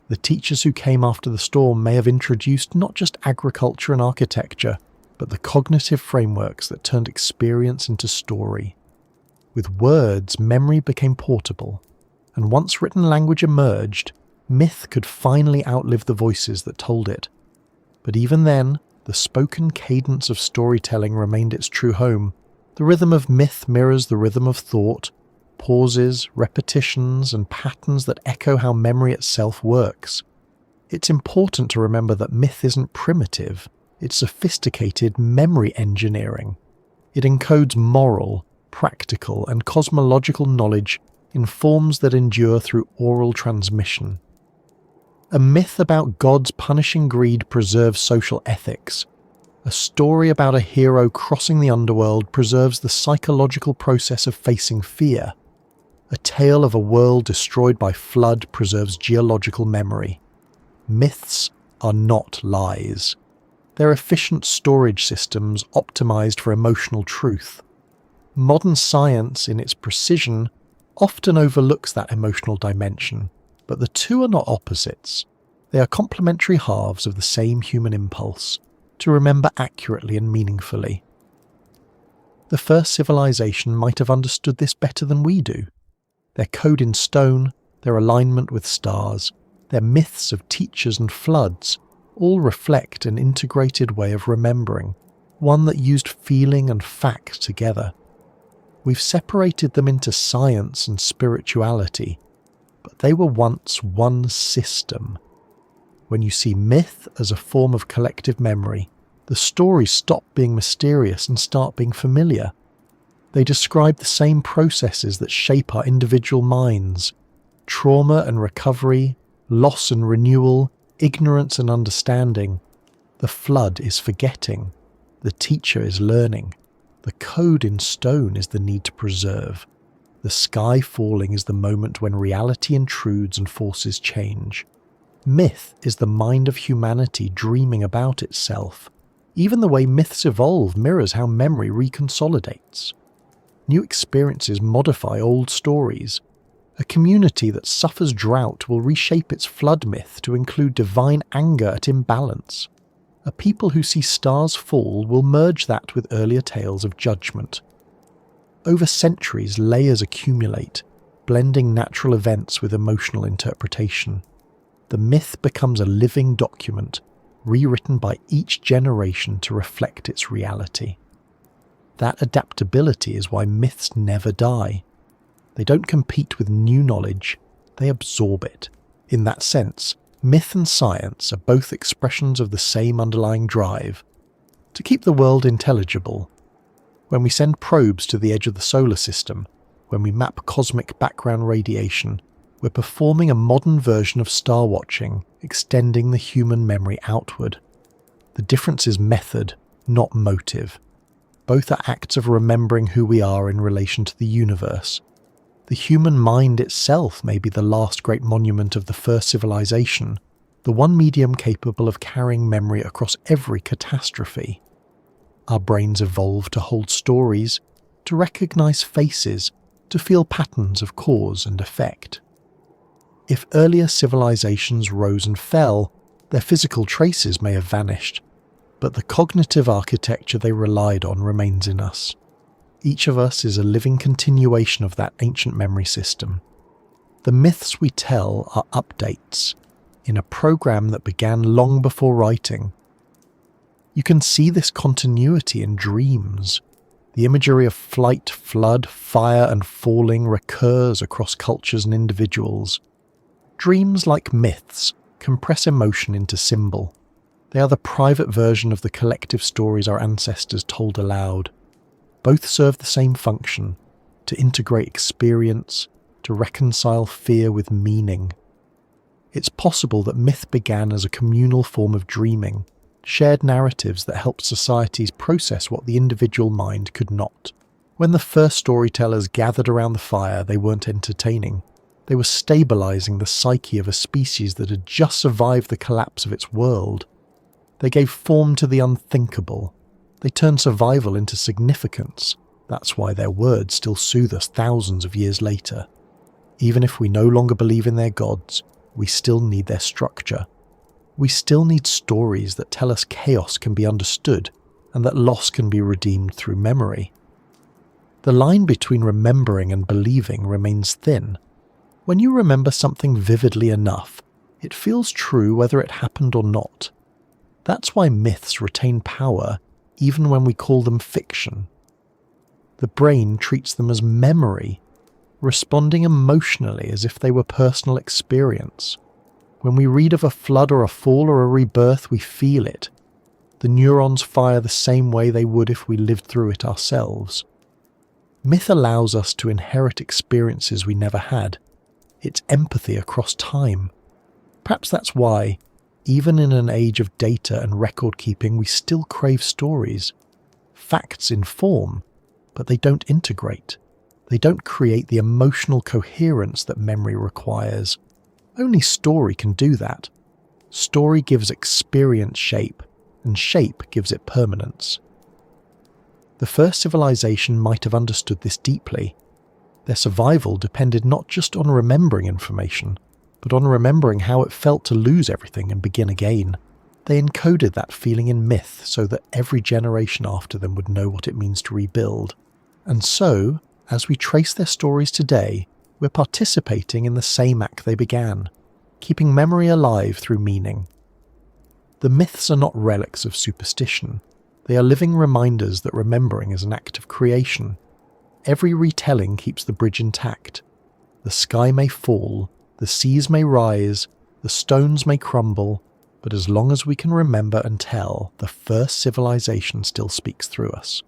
The teachers who came after the storm may have introduced not just agriculture and architecture, but the cognitive frameworks that turned experience into story. With words, memory became portable, and once written language emerged, myth could finally outlive the voices that told it. But even then, the spoken cadence of storytelling remained its true home. The rhythm of myth mirrors the rhythm of thought, pauses, repetitions, and patterns that echo how memory itself works. It's important to remember that myth isn't primitive, it's sophisticated memory engineering. It encodes moral, practical, and cosmological knowledge in forms that endure through oral transmission. A myth about gods punishing greed preserves social ethics. A story about a hero crossing the underworld preserves the psychological process of facing fear. A tale of a world destroyed by flood preserves geological memory. Myths are not lies. They're efficient storage systems optimized for emotional truth. Modern science, in its precision, often overlooks that emotional dimension, but the two are not opposites. They are complementary halves of the same human impulse, to remember accurately and meaningfully. The first civilization might have understood this better than we do. Their code in stone, their alignment with stars, their myths of teachers and floods, all reflect an integrated way of remembering, one that used feeling and fact together. We've separated them into science and spirituality, but they were once one system. When you see myth as a form of collective memory, the stories stop being mysterious and start being familiar. They describe the same processes that shape our individual minds: trauma and recovery, loss and renewal, ignorance and understanding. The flood is forgetting. The teacher is learning. The code in stone is the need to preserve. The sky falling is the moment when reality intrudes and forces change. Myth is the mind of humanity dreaming about itself. Even the way myths evolve mirrors how memory reconsolidates. New experiences modify old stories. A community that suffers drought will reshape its flood myth to include divine anger at imbalance. A people who see stars fall will merge that with earlier tales of judgment. Over centuries, layers accumulate, blending natural events with emotional interpretation. The myth becomes a living document, rewritten by each generation to reflect its reality. That adaptability is why myths never die. They don't compete with new knowledge, they absorb it. In that sense, myth and science are both expressions of the same underlying drive: to keep the world intelligible. When we send probes to the edge of the solar system, when we map cosmic background radiation, we're performing a modern version of star watching, extending the human memory outward. The difference is method, not motive. Both are acts of remembering who we are in relation to the universe. The human mind itself may be the last great monument of the first civilization, the one medium capable of carrying memory across every catastrophe. Our brains evolved to hold stories, to recognize faces, to feel patterns of cause and effect. If earlier civilizations rose and fell, their physical traces may have vanished, but the cognitive architecture they relied on remains in us. Each of us is a living continuation of that ancient memory system. The myths we tell are updates, in a program that began long before writing. You can see this continuity in dreams. The imagery of flight, flood, fire, and falling recurs across cultures and individuals. Dreams, like myths, compress emotion into symbol. They are the private version of the collective stories our ancestors told aloud. Both serve the same function: to integrate experience, to reconcile fear with meaning. It's possible that myth began as a communal form of dreaming, shared narratives that helped societies process what the individual mind could not. When the first storytellers gathered around the fire, they weren't entertaining. They were stabilizing the psyche of a species that had just survived the collapse of its world. They gave form to the unthinkable. They turn survival into significance. That's why their words still soothe us thousands of years later. Even if we no longer believe in their gods, we still need their structure. We still need stories that tell us chaos can be understood and that loss can be redeemed through memory. The line between remembering and believing remains thin. When you remember something vividly enough, it feels true whether it happened or not. That's why myths retain power even when we call them fiction. The brain treats them as memory, responding emotionally as if they were personal experience. When we read of a flood or a fall or a rebirth, we feel it. The neurons fire the same way they would if we lived through it ourselves. Myth allows us to inherit experiences we never had. It's empathy across time. Perhaps that's why, even in an age of data and record-keeping, we still crave stories. Facts inform, but they don't integrate. They don't create the emotional coherence that memory requires. Only story can do that. Story gives experience shape, and shape gives it permanence. The first civilization might have understood this deeply. Their survival depended not just on remembering information, but on remembering how it felt to lose everything and begin again. They encoded that feeling in myth so that every generation after them would know what it means to rebuild. And so, as we trace their stories today, we're participating in the same act they began, keeping memory alive through meaning. The myths are not relics of superstition. They are living reminders that remembering is an act of creation. Every retelling keeps the bridge intact. The sky may fall, the seas may rise, the stones may crumble, but as long as we can remember and tell, the first civilization still speaks through us.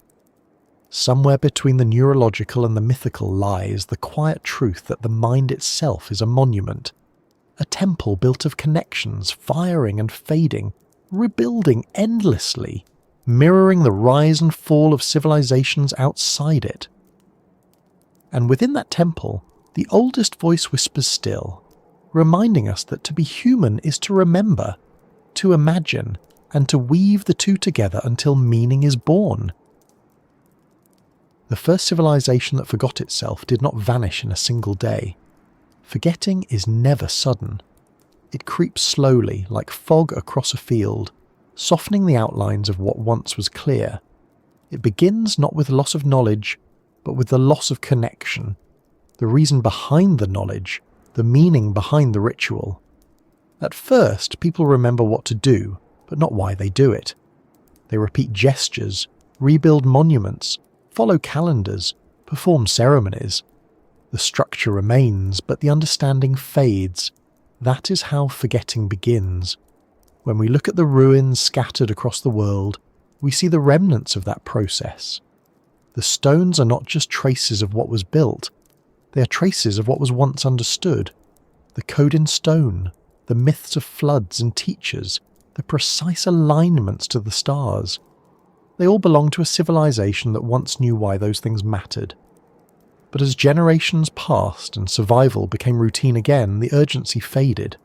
Somewhere between the neurological and the mythical lies the quiet truth that the mind itself is a monument, a temple built of connections, firing and fading, rebuilding endlessly, mirroring the rise and fall of civilizations outside it. And within that temple, the oldest voice whispers still, reminding us that to be human is to remember, to imagine, and to weave the two together until meaning is born. The first civilization that forgot itself did not vanish in a single day. Forgetting is never sudden. It creeps slowly, like fog across a field, softening the outlines of what once was clear. It begins not with loss of knowledge, but with the loss of connection, the reason behind the knowledge, the meaning behind the ritual. At first, people remember what to do, but not why they do it. They repeat gestures, rebuild monuments, follow calendars, perform ceremonies. The structure remains, but the understanding fades. That is how forgetting begins. When we look at the ruins scattered across the world, we see the remnants of that process. The stones are not just traces of what was built, they are traces of what was once understood. The code in stone, the myths of floods and teachers, the precise alignments to the stars. They all belong to a civilization that once knew why those things mattered. But as generations passed and survival became routine again, the urgency faded.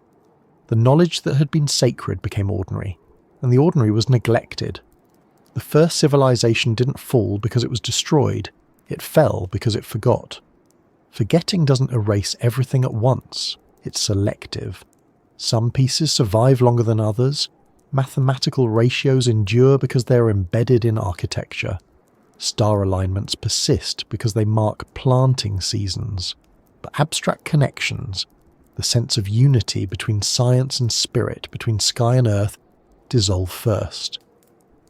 The knowledge that had been sacred became ordinary, and the ordinary was neglected. The first civilization didn't fall because it was destroyed, it fell because it forgot. Forgetting doesn't erase everything at once, it's selective. Some pieces survive longer than others. Mathematical ratios endure because they're embedded in architecture. Star alignments persist because they mark planting seasons. But abstract connections, the sense of unity between science and spirit, between sky and earth, dissolve first.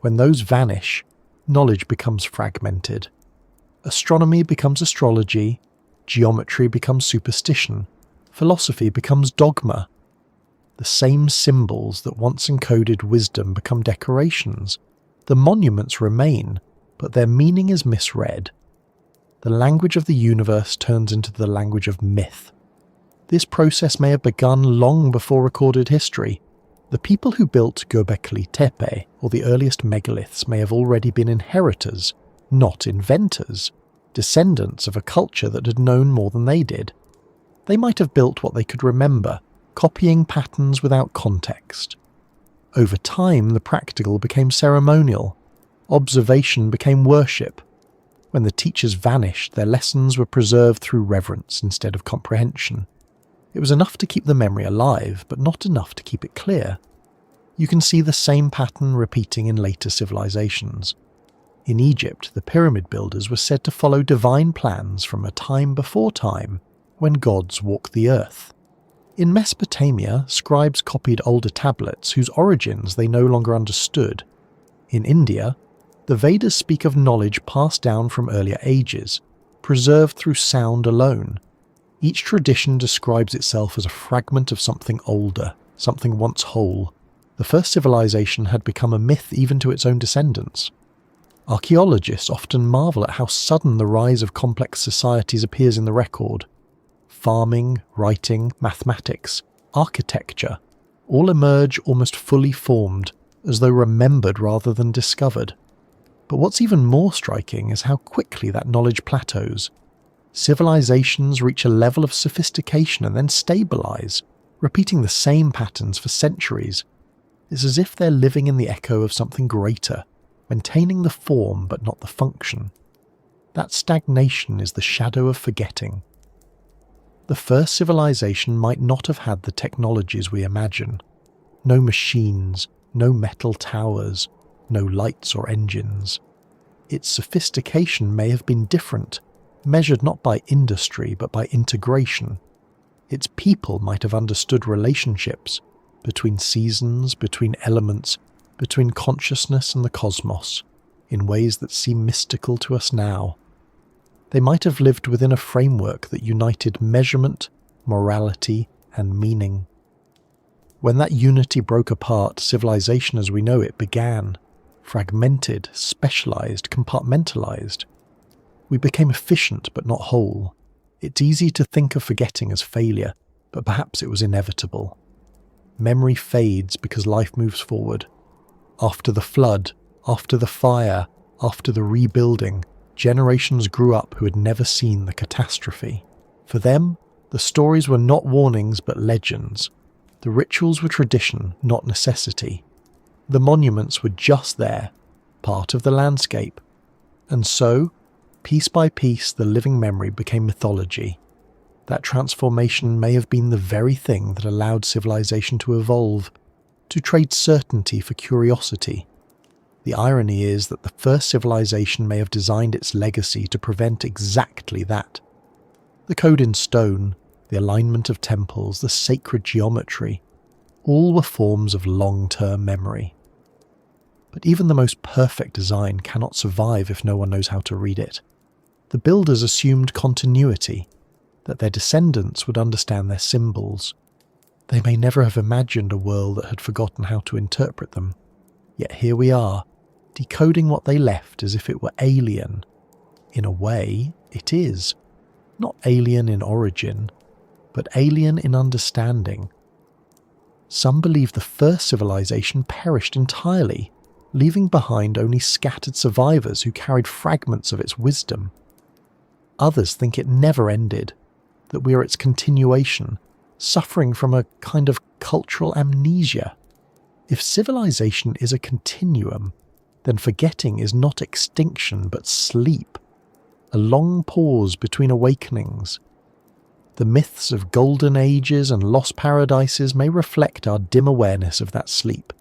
When those vanish, knowledge becomes fragmented. Astronomy becomes astrology, geometry becomes superstition, philosophy becomes dogma. The same symbols that once encoded wisdom become decorations. The monuments remain, but their meaning is misread. The language of the universe turns into the language of myth. This process may have begun long before recorded history. The people who built Göbekli Tepe or the earliest megaliths may have already been inheritors, not inventors, descendants of a culture that had known more than they did. They might have built what they could remember, copying patterns without context. Over time, the practical became ceremonial. Observation became worship. When the teachers vanished, their lessons were preserved through reverence instead of comprehension. It was enough to keep the memory alive, but not enough to keep it clear. You can see the same pattern repeating in later civilizations. In Egypt, the pyramid builders were said to follow divine plans from a time before time, when gods walked the earth. In Mesopotamia, scribes copied older tablets whose origins they no longer understood. In India, the Vedas speak of knowledge passed down from earlier ages, preserved through sound alone. Each tradition describes itself as a fragment of something older, something once whole. The first civilization had become a myth even to its own descendants. Archaeologists often marvel at how sudden the rise of complex societies appears in the record. Farming, writing, mathematics, architecture, all emerge almost fully formed, as though remembered rather than discovered. But what's even more striking is how quickly that knowledge plateaus. Civilizations reach a level of sophistication and then stabilize, repeating the same patterns for centuries. It's as if they're living in the echo of something greater, maintaining the form but not the function. That stagnation is the shadow of forgetting. The first civilization might not have had the technologies we imagine. No machines, no metal towers, no lights or engines. Its sophistication may have been different, measured not by industry but by integration. Its people might have understood relationships between seasons, between elements, between consciousness and the cosmos, in ways that seem mystical to us now. They might have lived within a framework that united measurement, morality, and meaning. When that unity broke apart, civilization as we know it began, fragmented, specialized, compartmentalized. We became efficient but not whole. It's easy to think of forgetting as failure, but perhaps it was inevitable. Memory fades because life moves forward. After the flood, after the fire, after the rebuilding, generations grew up who had never seen the catastrophe. For them, the stories were not warnings but legends. The rituals were tradition, not necessity. The monuments were just there, part of the landscape. And so, piece by piece, the living memory became mythology. That transformation may have been the very thing that allowed civilization to evolve, to trade certainty for curiosity. The irony is that the first civilization may have designed its legacy to prevent exactly that. The code in stone, the alignment of temples, the sacred geometry, all were forms of long-term memory. But even the most perfect design cannot survive if no one knows how to read it. The builders assumed continuity, that their descendants would understand their symbols. They may never have imagined a world that had forgotten how to interpret them. Yet here we are, decoding what they left as if it were alien. In a way, it is. Not alien in origin, but alien in understanding. Some believe the first civilization perished entirely, leaving behind only scattered survivors who carried fragments of its wisdom. Others think it never ended, that we are its continuation, suffering from a kind of cultural amnesia. If civilization is a continuum, then forgetting is not extinction but sleep, a long pause between awakenings. The myths of golden ages and lost paradises may reflect our dim awareness of that sleep,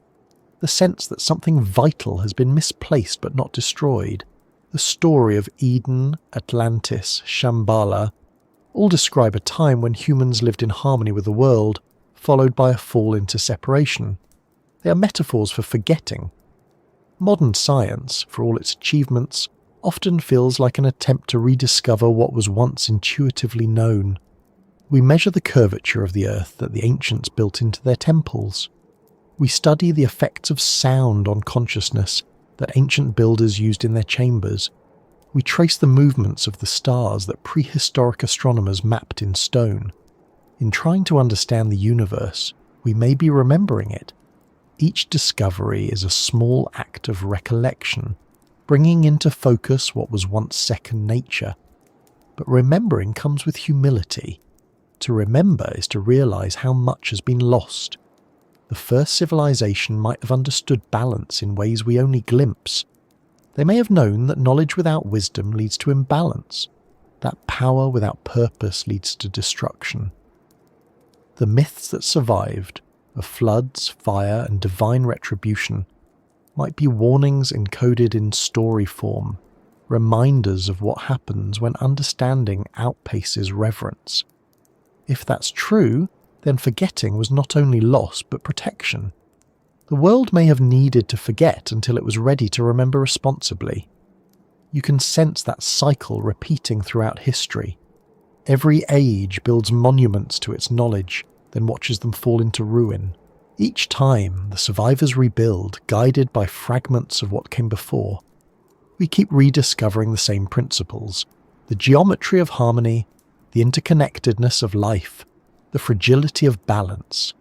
the sense that something vital has been misplaced but not destroyed. The story of Eden, Atlantis, Shambhala all describe a time when humans lived in harmony with the world, followed by a fall into separation. They are metaphors for forgetting. Modern science, for all its achievements, often feels like an attempt to rediscover what was once intuitively known. We measure the curvature of the earth that the ancients built into their temples. We study the effects of sound on consciousness that ancient builders used in their chambers. We trace the movements of the stars that prehistoric astronomers mapped in stone. In trying to understand the universe, we may be remembering it. Each discovery is a small act of recollection, bringing into focus what was once second nature. But remembering comes with humility. To remember is to realize how much has been lost. The first civilization might have understood balance in ways we only glimpse. They may have known that knowledge without wisdom leads to imbalance, that power without purpose leads to destruction. The myths that survived, of floods, fire, and divine retribution, might be warnings encoded in story form, reminders of what happens when understanding outpaces reverence. If that's true, then forgetting was not only loss but protection. The world may have needed to forget until it was ready to remember responsibly. You can sense that cycle repeating throughout history. Every age builds monuments to its knowledge, then watches them fall into ruin. Each time, the survivors rebuild, guided by fragments of what came before. We keep rediscovering the same principles: the geometry of harmony, the interconnectedness of life, the fragility of balance.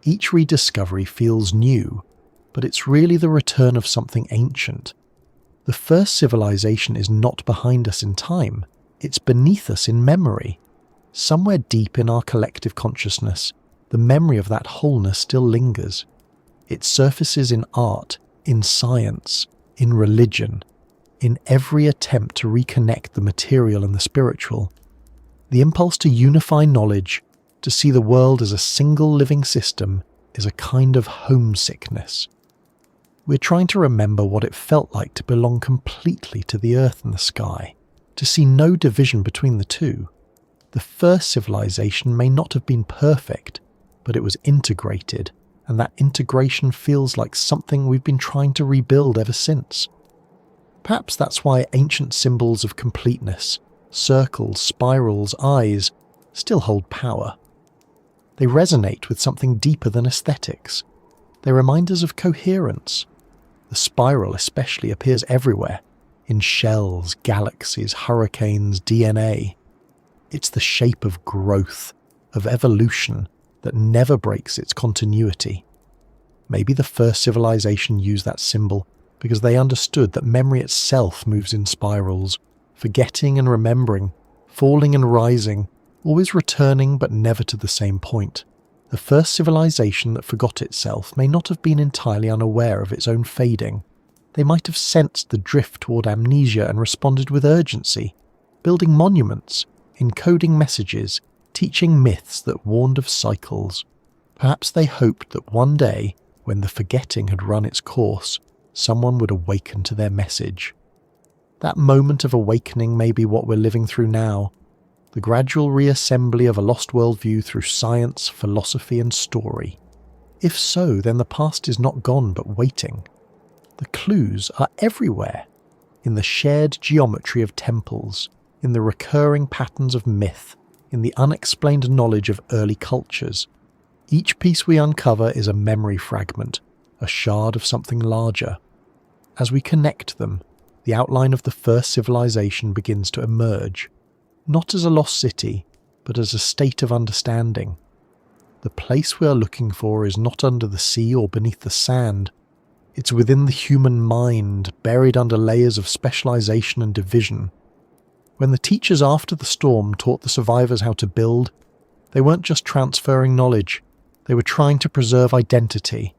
Each rediscovery feels new, but it's really the return of something ancient. The first civilization is not behind us in time, it's beneath us in memory. Somewhere deep in our collective consciousness, the memory of that wholeness still lingers. It surfaces in art, in science, in religion, in every attempt to reconnect the material and the spiritual. The impulse to unify knowledge, to see the world as a single living system, is a kind of homesickness. We're trying to remember what it felt like to belong completely to the earth and the sky, to see no division between the two. The first civilization may not have been perfect, but it was integrated, and that integration feels like something we've been trying to rebuild ever since. Perhaps that's why ancient symbols of completeness, circles, spirals, eyes, still hold power. They resonate with something deeper than aesthetics. They remind us of coherence. The spiral especially appears everywhere, in shells, galaxies, hurricanes, DNA. It's the shape of growth, of evolution, that never breaks its continuity. Maybe the first civilization used that symbol because they understood that memory itself moves in spirals, forgetting and remembering, falling and rising, always returning but never to the same point. The first civilization that forgot itself may not have been entirely unaware of its own fading. They might have sensed the drift toward amnesia and responded with urgency, building monuments, encoding messages, teaching myths that warned of cycles. Perhaps they hoped that one day, when the forgetting had run its course, someone would awaken to their message. That moment of awakening may be what we're living through now, the gradual reassembly of a lost worldview through science, philosophy, and story. If so, then the past is not gone but waiting. The clues are everywhere, in the shared geometry of temples, in the recurring patterns of myth, in the unexplained knowledge of early cultures. Each piece we uncover is a memory fragment, a shard of something larger. As we connect them, the outline of the first civilization begins to emerge, not as a lost city, but as a state of understanding. The place we are looking for is not under the sea or beneath the sand. It's within the human mind, buried under layers of specialization and division. When the teachers after the storm taught the survivors how to build, they weren't just transferring knowledge, they were trying to preserve identity.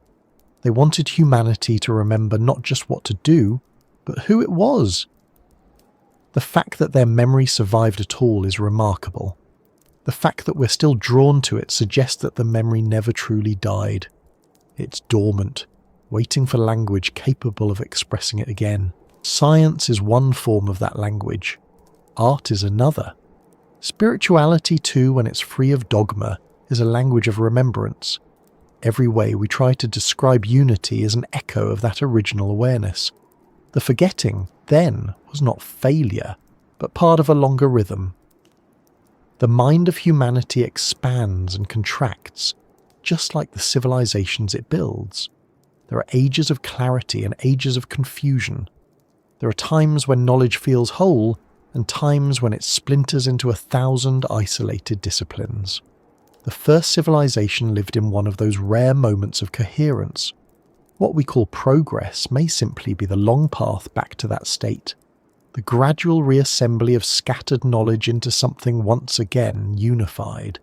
They wanted humanity to remember not just what to do, but who it was. The fact that their memory survived at all is remarkable. The fact that we're still drawn to it suggests that the memory never truly died. It's dormant, waiting for language capable of expressing it again. Science is one form of that language. Art is another. Spirituality, too, when it's free of dogma, is a language of remembrance. Every way we try to describe unity is an echo of that original awareness. The forgetting, then, was not failure, but part of a longer rhythm. The mind of humanity expands and contracts, just like the civilizations it builds. There are ages of clarity and ages of confusion. There are times when knowledge feels whole, and times when it splinters into 1,000 isolated disciplines. The first civilization lived in one of those rare moments of coherence. What we call progress may simply be the long path back to that state, the gradual reassembly of scattered knowledge into something once again unified.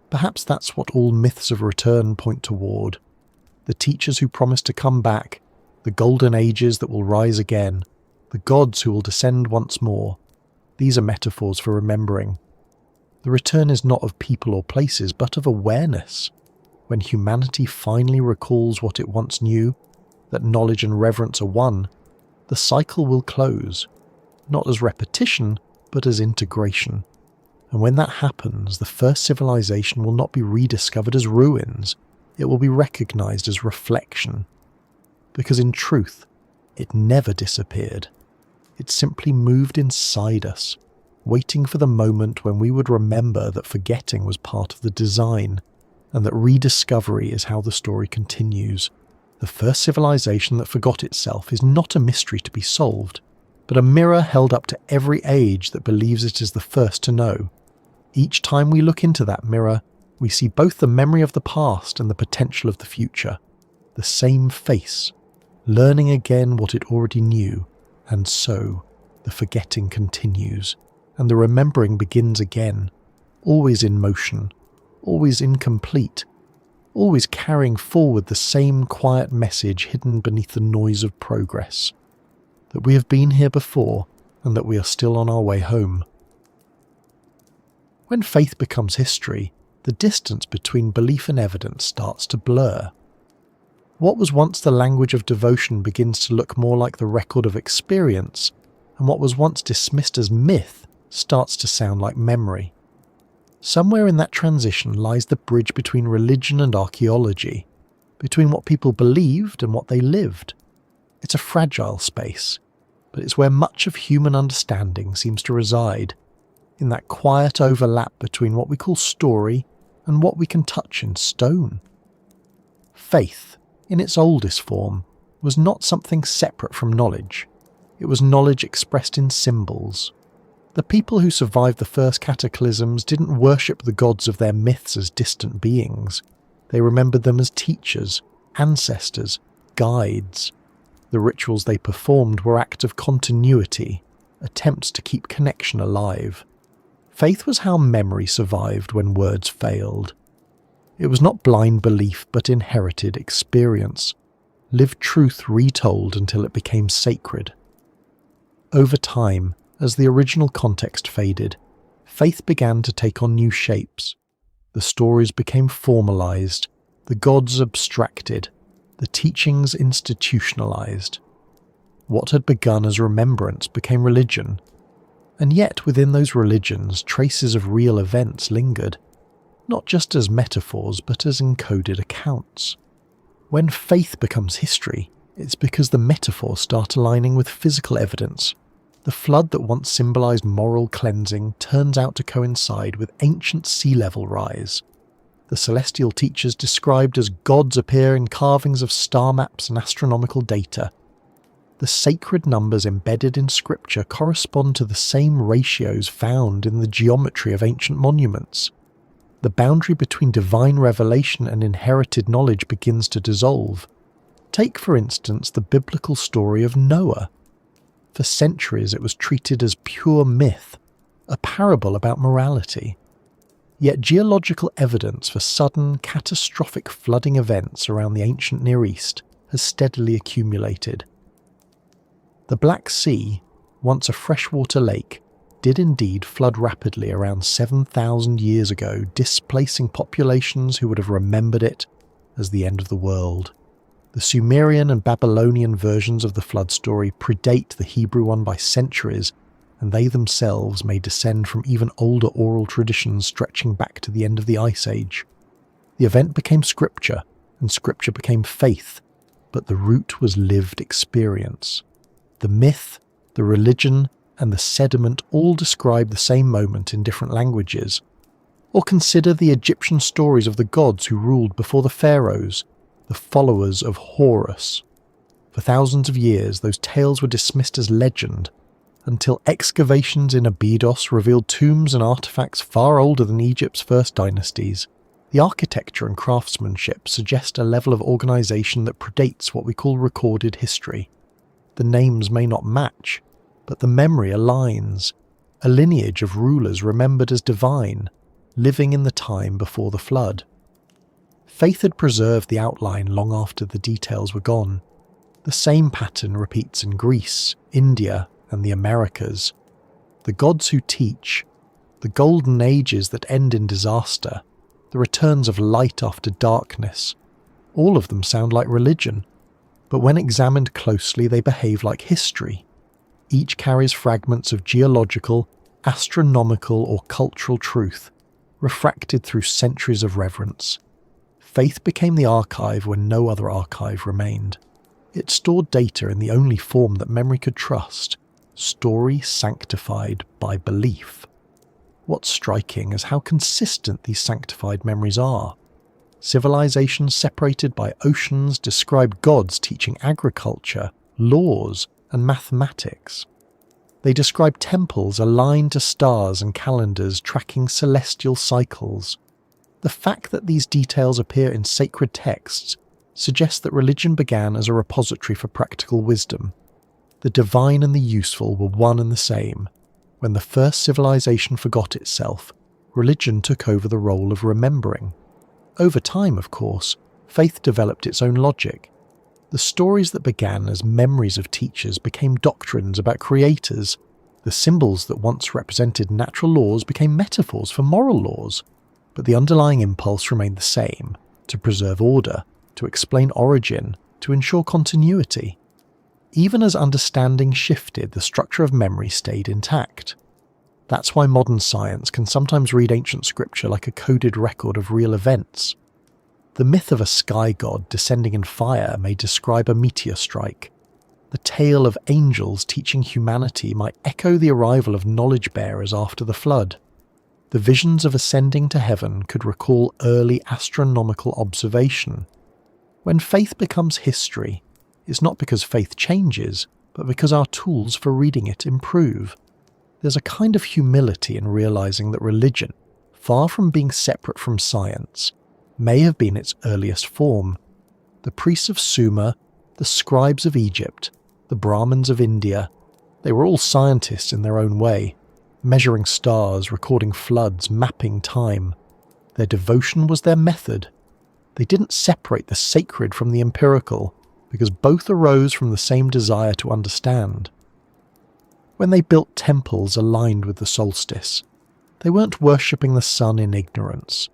Perhaps that's what all myths of return point toward. The teachers who promise to come back, the golden ages that will rise again, the gods who will descend once more. These are metaphors for remembering. The return is not of people or places, but of awareness. When humanity finally recalls what it once knew, that knowledge and reverence are one, the cycle will close, not as repetition, but as integration. And when that happens, the first civilization will not be rediscovered as ruins, it will be recognized as reflection. Because in truth, it never disappeared. It simply moved inside us, waiting for the moment when we would remember that forgetting was part of the design, and that rediscovery is how the story continues. The first civilization that forgot itself is not a mystery to be solved, but a mirror held up to every age that believes it is the first to know. Each time we look into that mirror, we see both the memory of the past and the potential of the future. The same face, learning again what it already knew, and so the forgetting continues, and the remembering begins again, always in motion, always incomplete, always carrying forward the same quiet message hidden beneath the noise of progress, that we have been here before and that we are still on our way home. When faith becomes history, the distance between belief and evidence starts to blur. What was once the language of devotion begins to look more like the record of experience, and what was once dismissed as myth starts to sound like memory. Somewhere in that transition lies the bridge between religion and archaeology, between what people believed and what they lived. It's a fragile space, but it's where much of human understanding seems to reside, in that quiet overlap between what we call story and what we can touch in stone. Faith, in its oldest form, was not something separate from knowledge. It was knowledge expressed in symbols. The people who survived the first cataclysms didn't worship the gods of their myths as distant beings. They remembered them as teachers, ancestors, guides. The rituals they performed were acts of continuity, attempts to keep connection alive. Faith was how memory survived when words failed. It was not blind belief but inherited experience, lived truth retold until it became sacred. Over time, as the original context faded, faith began to take on new shapes. The stories became formalized, the gods abstracted, the teachings institutionalized. What had begun as remembrance became religion, and yet within those religions traces of real events lingered, not just as metaphors but as encoded accounts. When faith becomes history, it's because the metaphors start aligning with physical evidence. The flood that once symbolized moral cleansing turns out to coincide with ancient sea level rise. The celestial teachers described as gods appear in carvings of star maps and astronomical data. The sacred numbers embedded in scripture correspond to the same ratios found in the geometry of ancient monuments. The boundary between divine revelation and inherited knowledge begins to dissolve. Take, for instance, the biblical story of Noah. For centuries it was treated as pure myth, a parable about morality. Yet geological evidence for sudden, catastrophic flooding events around the ancient Near East has steadily accumulated. The Black Sea, once a freshwater lake, did indeed flood rapidly around 7,000 years ago, displacing populations who would have remembered it as the end of the world. The Sumerian and Babylonian versions of the flood story predate the Hebrew one by centuries, and they themselves may descend from even older oral traditions stretching back to the end of the Ice Age. The event became scripture, and scripture became faith, but the root was lived experience. The myth, the religion, and the sediment all describe the same moment in different languages. Or consider the Egyptian stories of the gods who ruled before the pharaohs, the followers of Horus. For thousands of years, those tales were dismissed as legend, until excavations in Abydos revealed tombs and artifacts far older than Egypt's first dynasties. The architecture and craftsmanship suggest a level of organization that predates what we call recorded history. The names may not match, but the memory aligns, a lineage of rulers remembered as divine, living in the time before the flood. Faith had preserved the outline long after the details were gone. The same pattern repeats in Greece, India, and the Americas. The gods who teach, the golden ages that end in disaster, the returns of light after darkness, all of them sound like religion, but when examined closely they behave like history. Each carries fragments of geological, astronomical or cultural truth, refracted through centuries of reverence. Faith became the archive when no other archive remained. It stored data in the only form that memory could trust, story sanctified by belief. What's striking is how consistent these sanctified memories are. Civilizations separated by oceans describe gods teaching agriculture, laws, and mathematics. They describe temples aligned to stars and calendars tracking celestial cycles. The fact that these details appear in sacred texts suggests that religion began as a repository for practical wisdom. The divine and the useful were one and the same. When the first civilization forgot itself, religion took over the role of remembering. Over time, of course, faith developed its own logic. The stories that began as memories of teachers became doctrines about creators. The symbols that once represented natural laws became metaphors for moral laws. But the underlying impulse remained the same: to preserve order, to explain origin, to ensure continuity. Even as understanding shifted, the structure of memory stayed intact. That's why modern science can sometimes read ancient scripture like a coded record of real events. The myth of a sky god descending in fire may describe a meteor strike. The tale of angels teaching humanity might echo the arrival of knowledge bearers after the flood. The visions of ascending to heaven could recall early astronomical observation. When faith becomes history, it's not because faith changes, but because our tools for reading it improve. There's a kind of humility in realizing that religion, far from being separate from science, may have been its earliest form. The priests of Sumer, the scribes of Egypt, the Brahmins of India, they were all scientists in their own way, measuring stars, recording floods, mapping time. Their devotion was their method. They didn't separate the sacred from the empirical, because both arose from the same desire to understand. When they built temples aligned with the solstice, they weren't worshipping the sun in ignorance.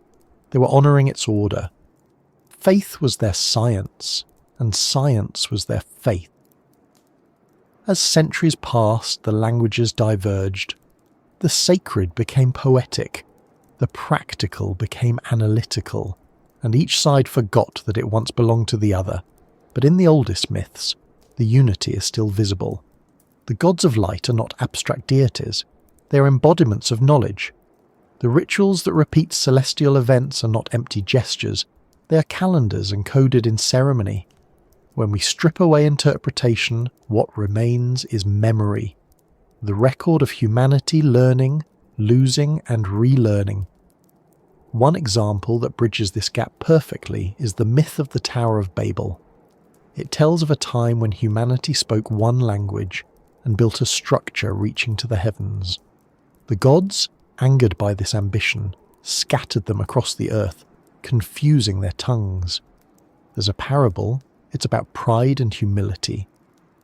They were honouring its order. Faith was their science, and science was their faith. As centuries passed, the languages diverged. The sacred became poetic, the practical became analytical, and each side forgot that it once belonged to the other. But in the oldest myths, the unity is still visible. The gods of light are not abstract deities, they are embodiments of knowledge. The rituals that repeat celestial events are not empty gestures, they are calendars encoded in ceremony. When we strip away interpretation, what remains is memory, the record of humanity learning, losing, and relearning. One example that bridges this gap perfectly is the myth of the Tower of Babel. It tells of a time when humanity spoke one language and built a structure reaching to the heavens. The gods, angered by this ambition, scattered them across the earth, confusing their tongues. As a parable, it's about pride and humility,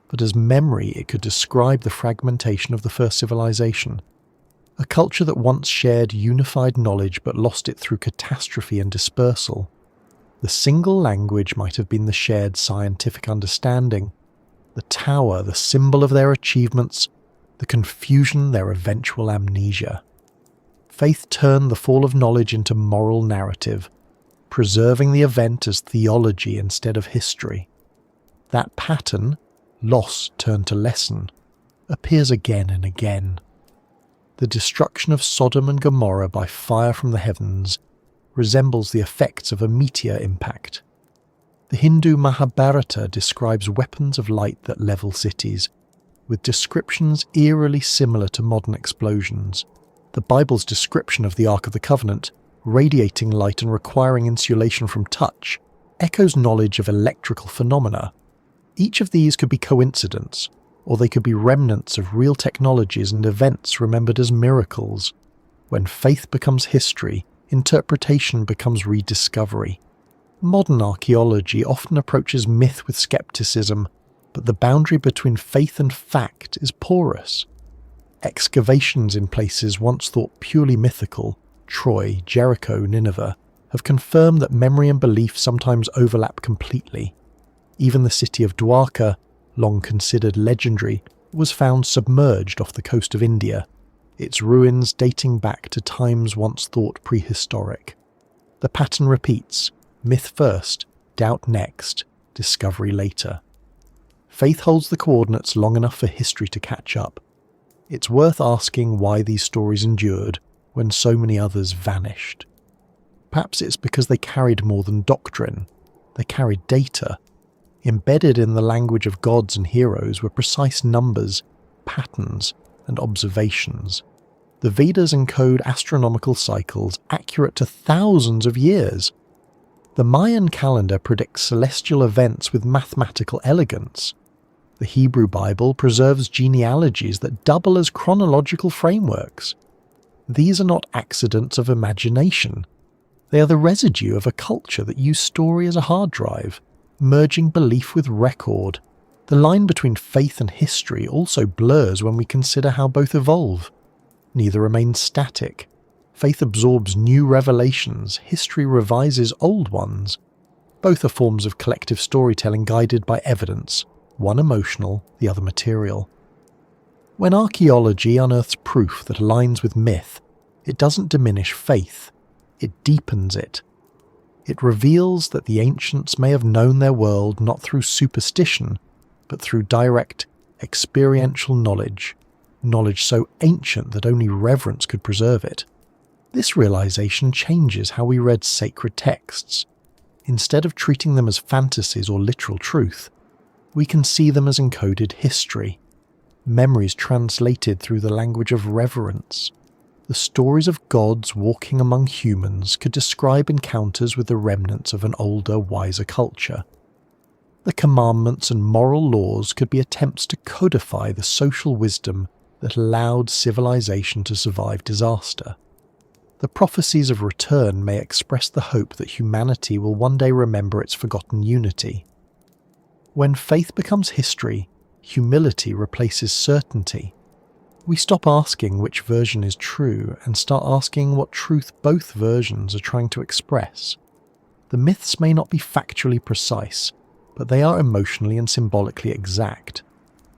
but as memory it could describe the fragmentation of the first civilization. A culture that once shared unified knowledge but lost it through catastrophe and dispersal. The single language might have been the shared scientific understanding, the tower the symbol of their achievements, the confusion their eventual amnesia. Faith turned the fall of knowledge into moral narrative, preserving the event as theology instead of history. That pattern, loss turned to lesson, appears again and again. The destruction of Sodom and Gomorrah by fire from the heavens resembles the effects of a meteor impact. The Hindu Mahabharata describes weapons of light that level cities, with descriptions eerily similar to modern explosions. The Bible's description of the Ark of the Covenant, radiating light and requiring insulation from touch, echoes knowledge of electrical phenomena. Each of these could be coincidence, or they could be remnants of real technologies and events remembered as miracles. When faith becomes history, interpretation becomes rediscovery. Modern archaeology often approaches myth with skepticism, but the boundary between faith and fact is porous. Excavations in places once thought purely mythical, Troy, Jericho, Nineveh, have confirmed that memory and belief sometimes overlap completely. Even the city of Dwarka, long considered legendary, was found submerged off the coast of India, its ruins dating back to times once thought prehistoric. The pattern repeats: myth first, doubt next, discovery later. Faith holds the coordinates long enough for history to catch up. It's worth asking why these stories endured when so many others vanished. Perhaps it's because they carried more than doctrine. They carried data. Embedded in the language of gods and heroes were precise numbers, patterns, and observations. The Vedas encode astronomical cycles accurate to thousands of years. The Mayan calendar predicts celestial events with mathematical elegance. The Hebrew Bible preserves genealogies that double as chronological frameworks. These are not accidents of imagination. They are the residue of a culture that used story as a hard drive, merging belief with record. The line between faith and history also blurs when we consider how both evolve. Neither remains static. Faith absorbs new revelations, history revises old ones. Both are forms of collective storytelling guided by evidence, one emotional, the other material. When archaeology unearths proof that aligns with myth, it doesn't diminish faith, it deepens it. It reveals that the ancients may have known their world not through superstition, but through direct, experiential knowledge so ancient that only reverence could preserve it. This realization changes how we read sacred texts. Instead of treating them as fantasies or literal truth, we can see them as encoded history, memories translated through the language of reverence. The stories of gods walking among humans could describe encounters with the remnants of an older, wiser culture. The commandments and moral laws could be attempts to codify the social wisdom that allowed civilization to survive disaster. The prophecies of return may express the hope that humanity will one day remember its forgotten unity. When faith becomes history, humility replaces certainty. We stop asking which version is true and start asking what truth both versions are trying to express. The myths may not be factually precise, but they are emotionally and symbolically exact.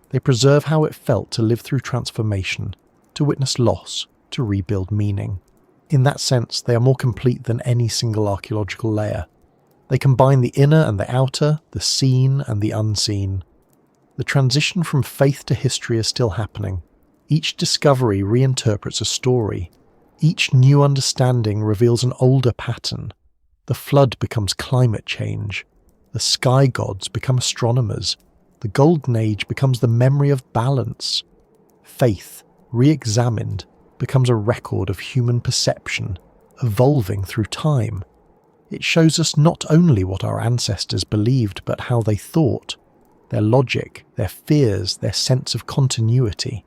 They preserve how it felt to live through transformation, to witness loss, to rebuild meaning. In that sense, they are more complete than any single archaeological layer. They combine the inner and the outer, the seen and the unseen. The transition from faith to history is still happening. Each discovery reinterprets a story. Each new understanding reveals an older pattern. The flood becomes climate change. The sky gods become astronomers. The Golden Age becomes the memory of balance. Faith, re-examined, becomes a record of human perception, evolving through time. It shows us not only what our ancestors believed, but how they thought, their logic, their fears, their sense of continuity.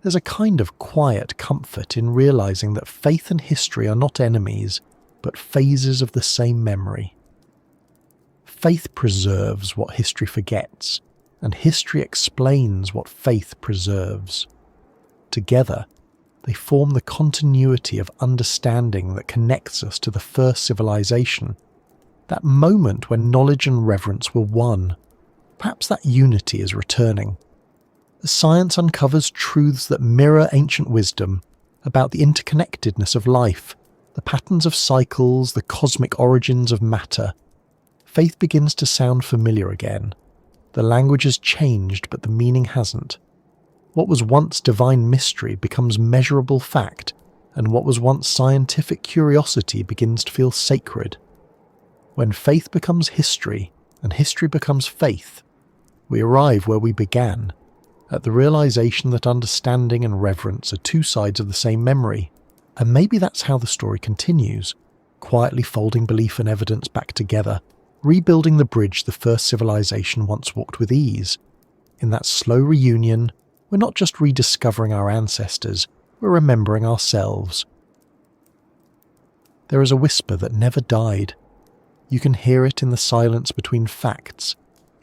There's a kind of quiet comfort in realizing that faith and history are not enemies, but phases of the same memory. Faith preserves what history forgets, and history explains what faith preserves. Together, they form the continuity of understanding that connects us to the first civilization, that moment when knowledge and reverence were one. Perhaps that unity is returning. As science uncovers truths that mirror ancient wisdom about the interconnectedness of life, the patterns of cycles, the cosmic origins of matter, faith begins to sound familiar again. The language has changed, but the meaning hasn't. What was once divine mystery becomes measurable fact, and what was once scientific curiosity begins to feel sacred. When faith becomes history, and history becomes faith, we arrive where we began, at the realization that understanding and reverence are two sides of the same memory. And maybe that's how the story continues, quietly folding belief and evidence back together, rebuilding the bridge the first civilization once walked with ease. In that slow reunion, we're not just rediscovering our ancestors, we're remembering ourselves. There is a whisper that never died. You can hear it in the silence between facts,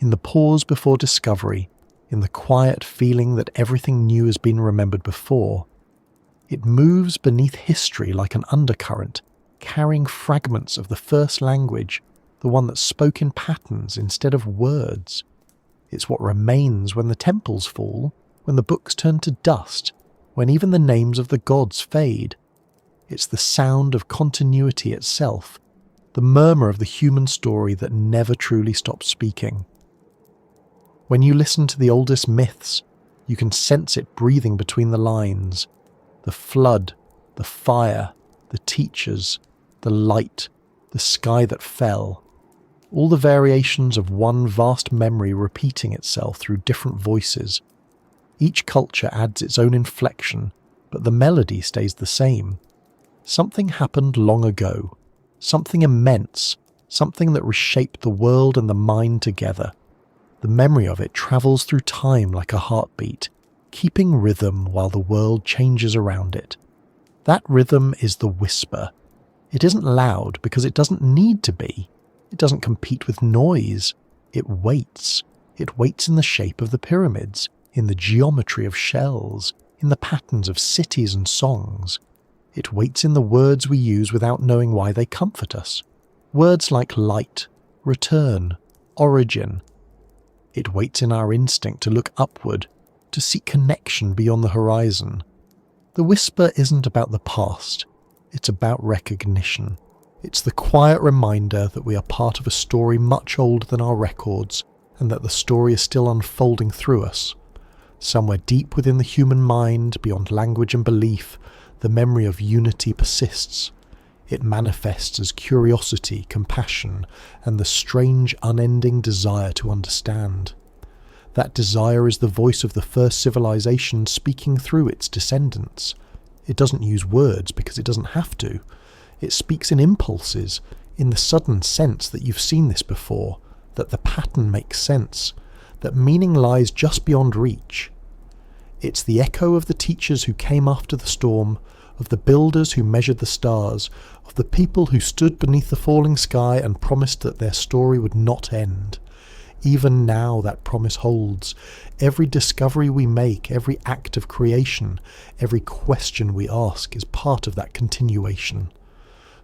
in the pause before discovery, in the quiet feeling that everything new has been remembered before. It moves beneath history like an undercurrent, carrying fragments of the first language, the one that spoke in patterns instead of words. It's what remains when the temples fall, when the books turn to dust, when even the names of the gods fade. It's the sound of continuity itself, the murmur of the human story that never truly stops speaking. When you listen to the oldest myths, you can sense it breathing between the lines. The flood, the fire, the teachers, the light, the sky that fell. All the variations of one vast memory repeating itself through different voices. Each culture adds its own inflection, but the melody stays the same. Something happened long ago. Something immense. Something that reshaped the world and the mind together. The memory of it travels through time like a heartbeat, keeping rhythm while the world changes around it. That rhythm is the whisper. It isn't loud because it doesn't need to be. It doesn't compete with noise. It waits. It waits in the shape of the pyramids, in the geometry of shells, in the patterns of cities and songs. It waits in the words we use without knowing why they comfort us. Words like light, return, origin. It waits in our instinct to look upward, to seek connection beyond the horizon. The whisper isn't about the past. It's about recognition. It's the quiet reminder that we are part of a story much older than our records, and that the story is still unfolding through us. Somewhere deep within the human mind, beyond language and belief, the memory of unity persists. It manifests as curiosity, compassion, and the strange, unending desire to understand. That desire is the voice of the first civilization speaking through its descendants. It doesn't use words because it doesn't have to. It speaks in impulses, in the sudden sense that you've seen this before, that the pattern makes sense, that meaning lies just beyond reach. It's the echo of the teachers who came after the storm, of the builders who measured the stars, of the people who stood beneath the falling sky and promised that their story would not end. Even now that promise holds. Every discovery we make, every act of creation, every question we ask is part of that continuation.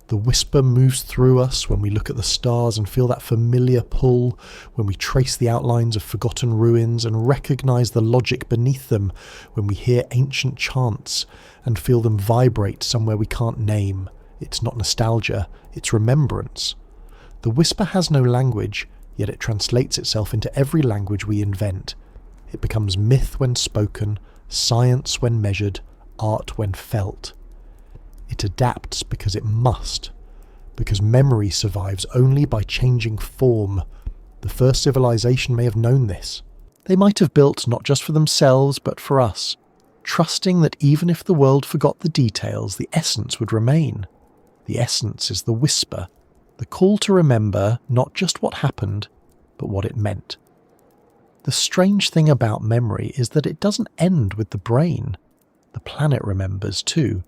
The whisper moves through us when we look at the stars and feel that familiar pull, when we trace the outlines of forgotten ruins and recognise the logic beneath them, when we hear ancient chants and feel them vibrate somewhere we can't name. It's not nostalgia, it's remembrance. The whisper has no language, yet it translates itself into every language we invent. It becomes myth when spoken, science when measured, art when felt. It adapts because it must, because memory survives only by changing form. The first civilization may have known this. They might have built not just for themselves but for us, trusting that even if the world forgot the details, the essence would remain. The essence is the whisper, the call to remember not just what happened, but what it meant. The strange thing about memory is that it doesn't end with the brain. The planet remembers too.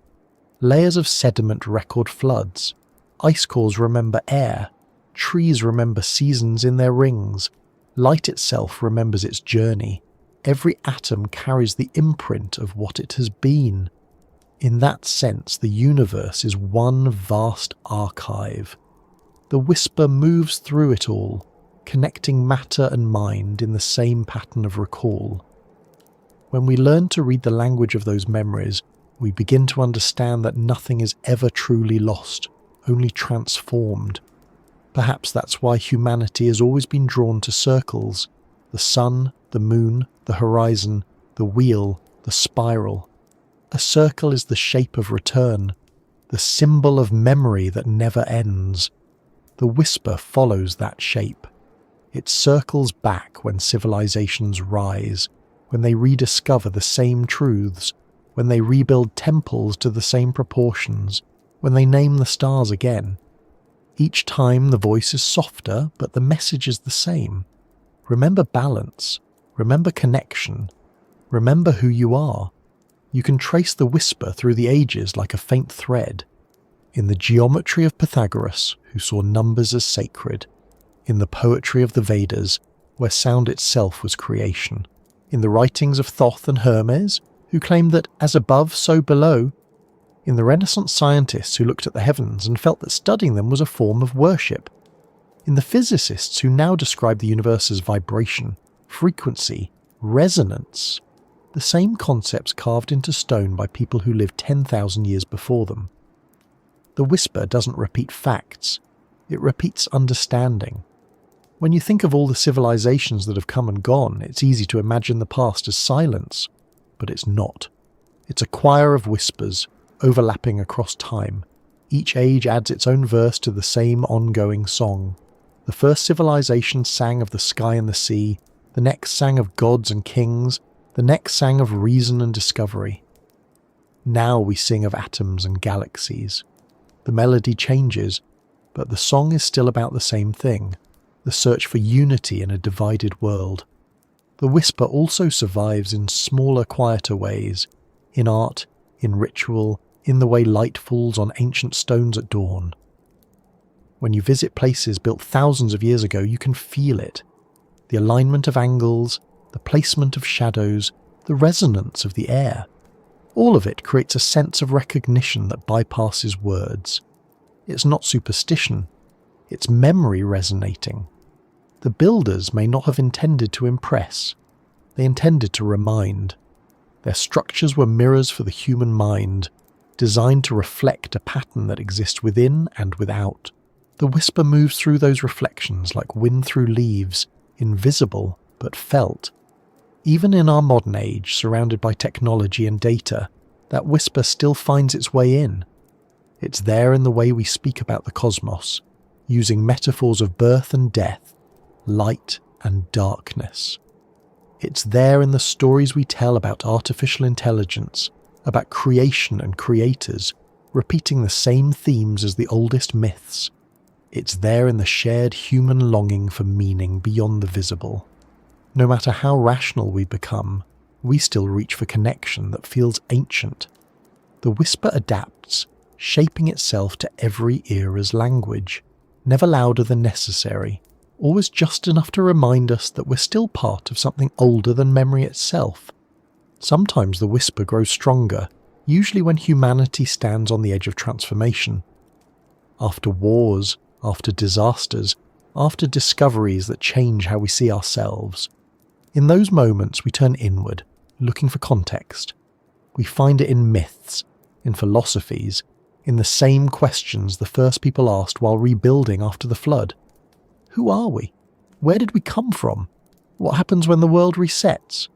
Layers of sediment record floods. Ice cores remember air. Trees remember seasons in their rings. Light itself remembers its journey. Every atom carries the imprint of what it has been. In that sense, the universe is one vast archive. The whisper moves through it all, connecting matter and mind in the same pattern of recall. When we learn to read the language of those memories, we begin to understand that nothing is ever truly lost, only transformed. Perhaps that's why humanity has always been drawn to circles: the sun, the moon, the horizon, the wheel, the spiral. A circle is the shape of return, the symbol of memory that never ends. The whisper follows that shape. It circles back when civilizations rise, when they rediscover the same truths, when they rebuild temples to the same proportions, when they name the stars again. Each time the voice is softer, but the message is the same. Remember balance. Remember connection. Remember who you are. You can trace the whisper through the ages like a faint thread. In the geometry of Pythagoras, who saw numbers as sacred. In the poetry of the Vedas, where sound itself was creation, in the writings of Thoth and Hermes, who claimed that as above, so below, in the Renaissance scientists who looked at the heavens and felt that studying them was a form of worship, in the physicists who now describe the universe as vibration, frequency, resonance, the same concepts carved into stone by people who lived 10,000 years before them. The whisper doesn't repeat facts, it repeats understanding. When you think of all the civilizations that have come and gone, it's easy to imagine the past as silence, but it's not. It's a choir of whispers, overlapping across time. Each age adds its own verse to the same ongoing song. The first civilization sang of the sky and the sea, the next sang of gods and kings, the next sang of reason and discovery. Now we sing of atoms and galaxies. The melody changes, but the song is still about the same thing, the search for unity in a divided world. The whisper also survives in smaller, quieter ways, in art, in ritual, in the way light falls on ancient stones at dawn. When you visit places built thousands of years ago, you can feel it. The alignment of angles, the placement of shadows, the resonance of the air. All of it creates a sense of recognition that bypasses words. It's not superstition, it's memory resonating. The builders may not have intended to impress, they intended to remind. Their structures were mirrors for the human mind, designed to reflect a pattern that exists within and without. The whisper moves through those reflections like wind through leaves, invisible but felt. Even in our modern age, surrounded by technology and data, that whisper still finds its way in. It's there in the way we speak about the cosmos, using metaphors of birth and death, light and darkness. It's there in the stories we tell about artificial intelligence, about creation and creators, repeating the same themes as the oldest myths. It's there in the shared human longing for meaning beyond the visible. No matter how rational we become, we still reach for connection that feels ancient. The whisper adapts, shaping itself to every era's language, never louder than necessary, always just enough to remind us that we're still part of something older than memory itself. Sometimes the whisper grows stronger, usually when humanity stands on the edge of transformation. After wars, after disasters, after discoveries that change how we see ourselves. In those moments we turn inward, looking for context. We find it in myths, in philosophies, in the same questions the first people asked while rebuilding after the flood. Who are we? Where did we come from? What happens when the world resets?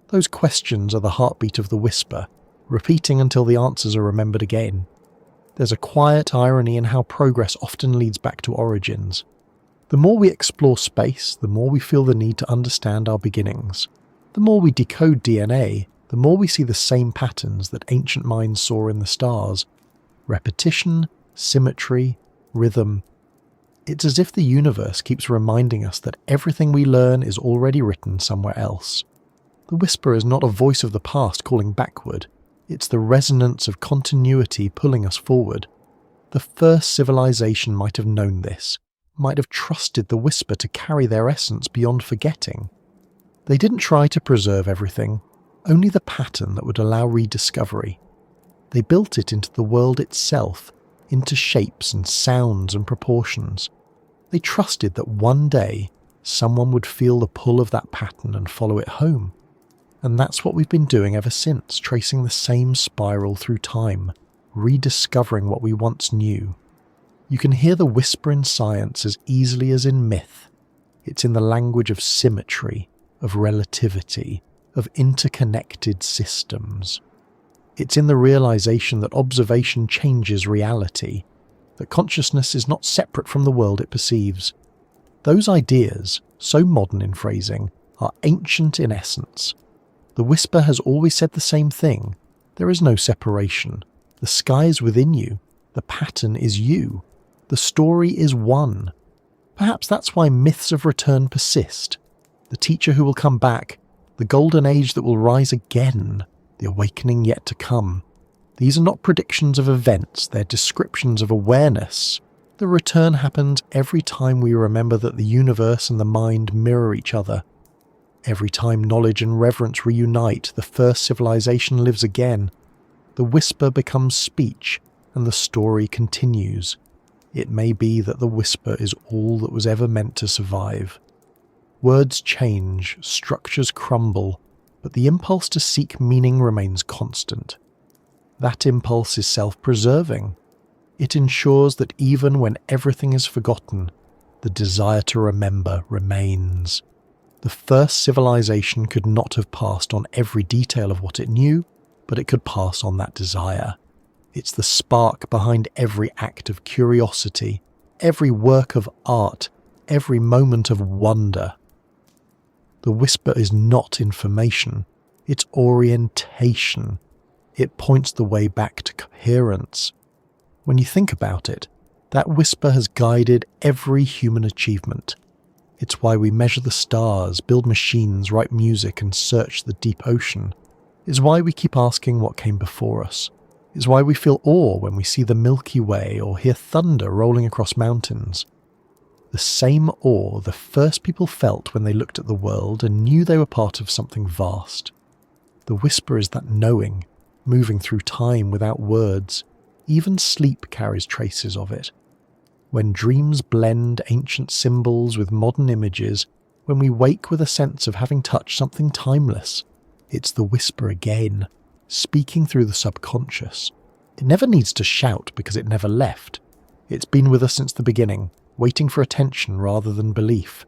Those questions are the heartbeat of the whisper, repeating until the answers are remembered again. There's a quiet irony in how progress often leads back to origins. The more we explore space, the more we feel the need to understand our beginnings. The more we decode DNA, the more we see the same patterns that ancient minds saw in the stars. Repetition, symmetry, rhythm. It's as if the universe keeps reminding us that everything we learn is already written somewhere else. The whisper is not a voice of the past calling backward. It's the resonance of continuity pulling us forward. The first civilization might have known this, might have trusted the whisper to carry their essence beyond forgetting. They didn't try to preserve everything, only the pattern that would allow rediscovery. They built it into the world itself, into shapes and sounds and proportions. They trusted that one day someone would feel the pull of that pattern and follow it home. And that's what we've been doing ever since, tracing the same spiral through time, rediscovering what we once knew. You can hear the whisper in science as easily as in myth. It's in the language of symmetry, of relativity, of interconnected systems. It's in the realization that observation changes reality, that consciousness is not separate from the world it perceives. Those ideas, so modern in phrasing, are ancient in essence. The whisper has always said the same thing. There is no separation. The sky is within you. The pattern is you. The story is one. Perhaps that's why myths of return persist. The teacher who will come back, the golden age that will rise again, the awakening yet to come. These are not predictions of events, they're descriptions of awareness. The return happens every time we remember that the universe and the mind mirror each other. Every time knowledge and reverence reunite, the first civilization lives again. The whisper becomes speech, and the story continues. It may be that the whisper is all that was ever meant to survive. Words change, structures crumble, but the impulse to seek meaning remains constant. That impulse is self-preserving. It ensures that even when everything is forgotten, the desire to remember remains. The first civilization could not have passed on every detail of what it knew, but it could pass on that desire. It's the spark behind every act of curiosity, every work of art, every moment of wonder. The whisper is not information, it's orientation. It points the way back to coherence. When you think about it, that whisper has guided every human achievement. It's why we measure the stars, build machines, write music, and search the deep ocean. It's why we keep asking what came before us. It's why we feel awe when we see the Milky Way or hear thunder rolling across mountains. The same awe the first people felt when they looked at the world and knew they were part of something vast. The whisper is that knowing, moving through time without words. Even sleep carries traces of it. When dreams blend ancient symbols with modern images, when we wake with a sense of having touched something timeless, it's the whisper again, speaking through the subconscious. It never needs to shout because it never left. It's been with us since the beginning, waiting for attention rather than belief.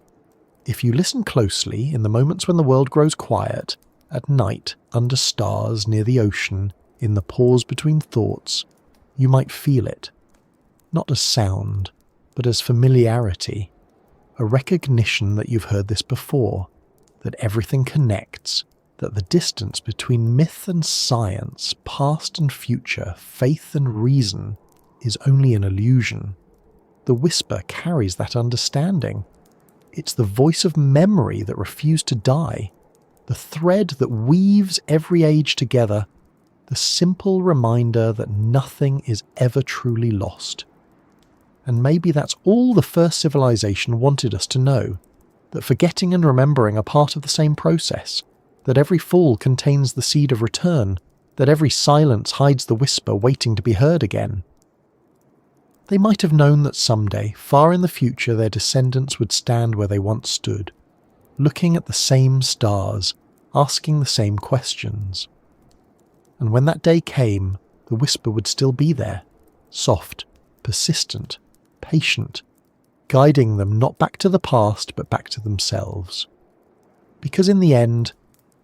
If you listen closely in the moments when the world grows quiet, at night, under stars, near the ocean, in the pause between thoughts, you might feel it. Not as sound, but as familiarity. A recognition that you've heard this before, that everything connects, that the distance between myth and science, past and future, faith and reason, is only an illusion. The whisper carries that understanding. It's the voice of memory that refused to die, the thread that weaves every age together, the simple reminder that nothing is ever truly lost. And maybe that's all the first civilization wanted us to know, that forgetting and remembering are part of the same process, that every fall contains the seed of return, that every silence hides the whisper waiting to be heard again. They might have known that someday, far in the future, their descendants would stand where they once stood, looking at the same stars, asking the same questions. And when that day came, the whisper would still be there, soft, persistent, patient, guiding them not back to the past but back to themselves. Because in the end,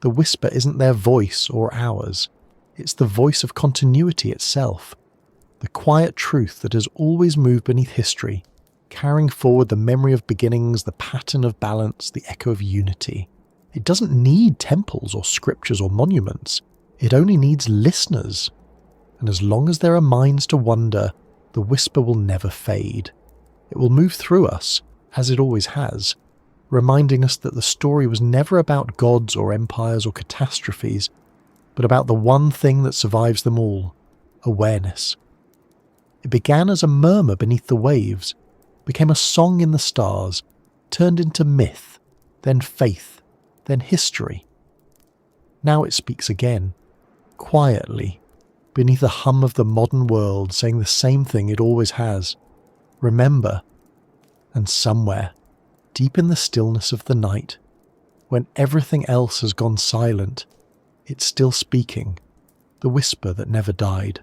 the whisper isn't their voice or ours, it's the voice of continuity itself, the quiet truth that has always moved beneath history, carrying forward the memory of beginnings, the pattern of balance, the echo of unity. It doesn't need temples or scriptures or monuments, it only needs listeners. And as long as there are minds to wonder, the whisper will never fade. It will move through us, as it always has, reminding us that the story was never about gods or empires or catastrophes, but about the one thing that survives them all, awareness. It began as a murmur beneath the waves, became a song in the stars, turned into myth, then faith, then history. Now it speaks again, quietly, beneath the hum of the modern world, saying the same thing it always has. Remember. And somewhere, deep in the stillness of the night, when everything else has gone silent, it's still speaking, the whisper that never died.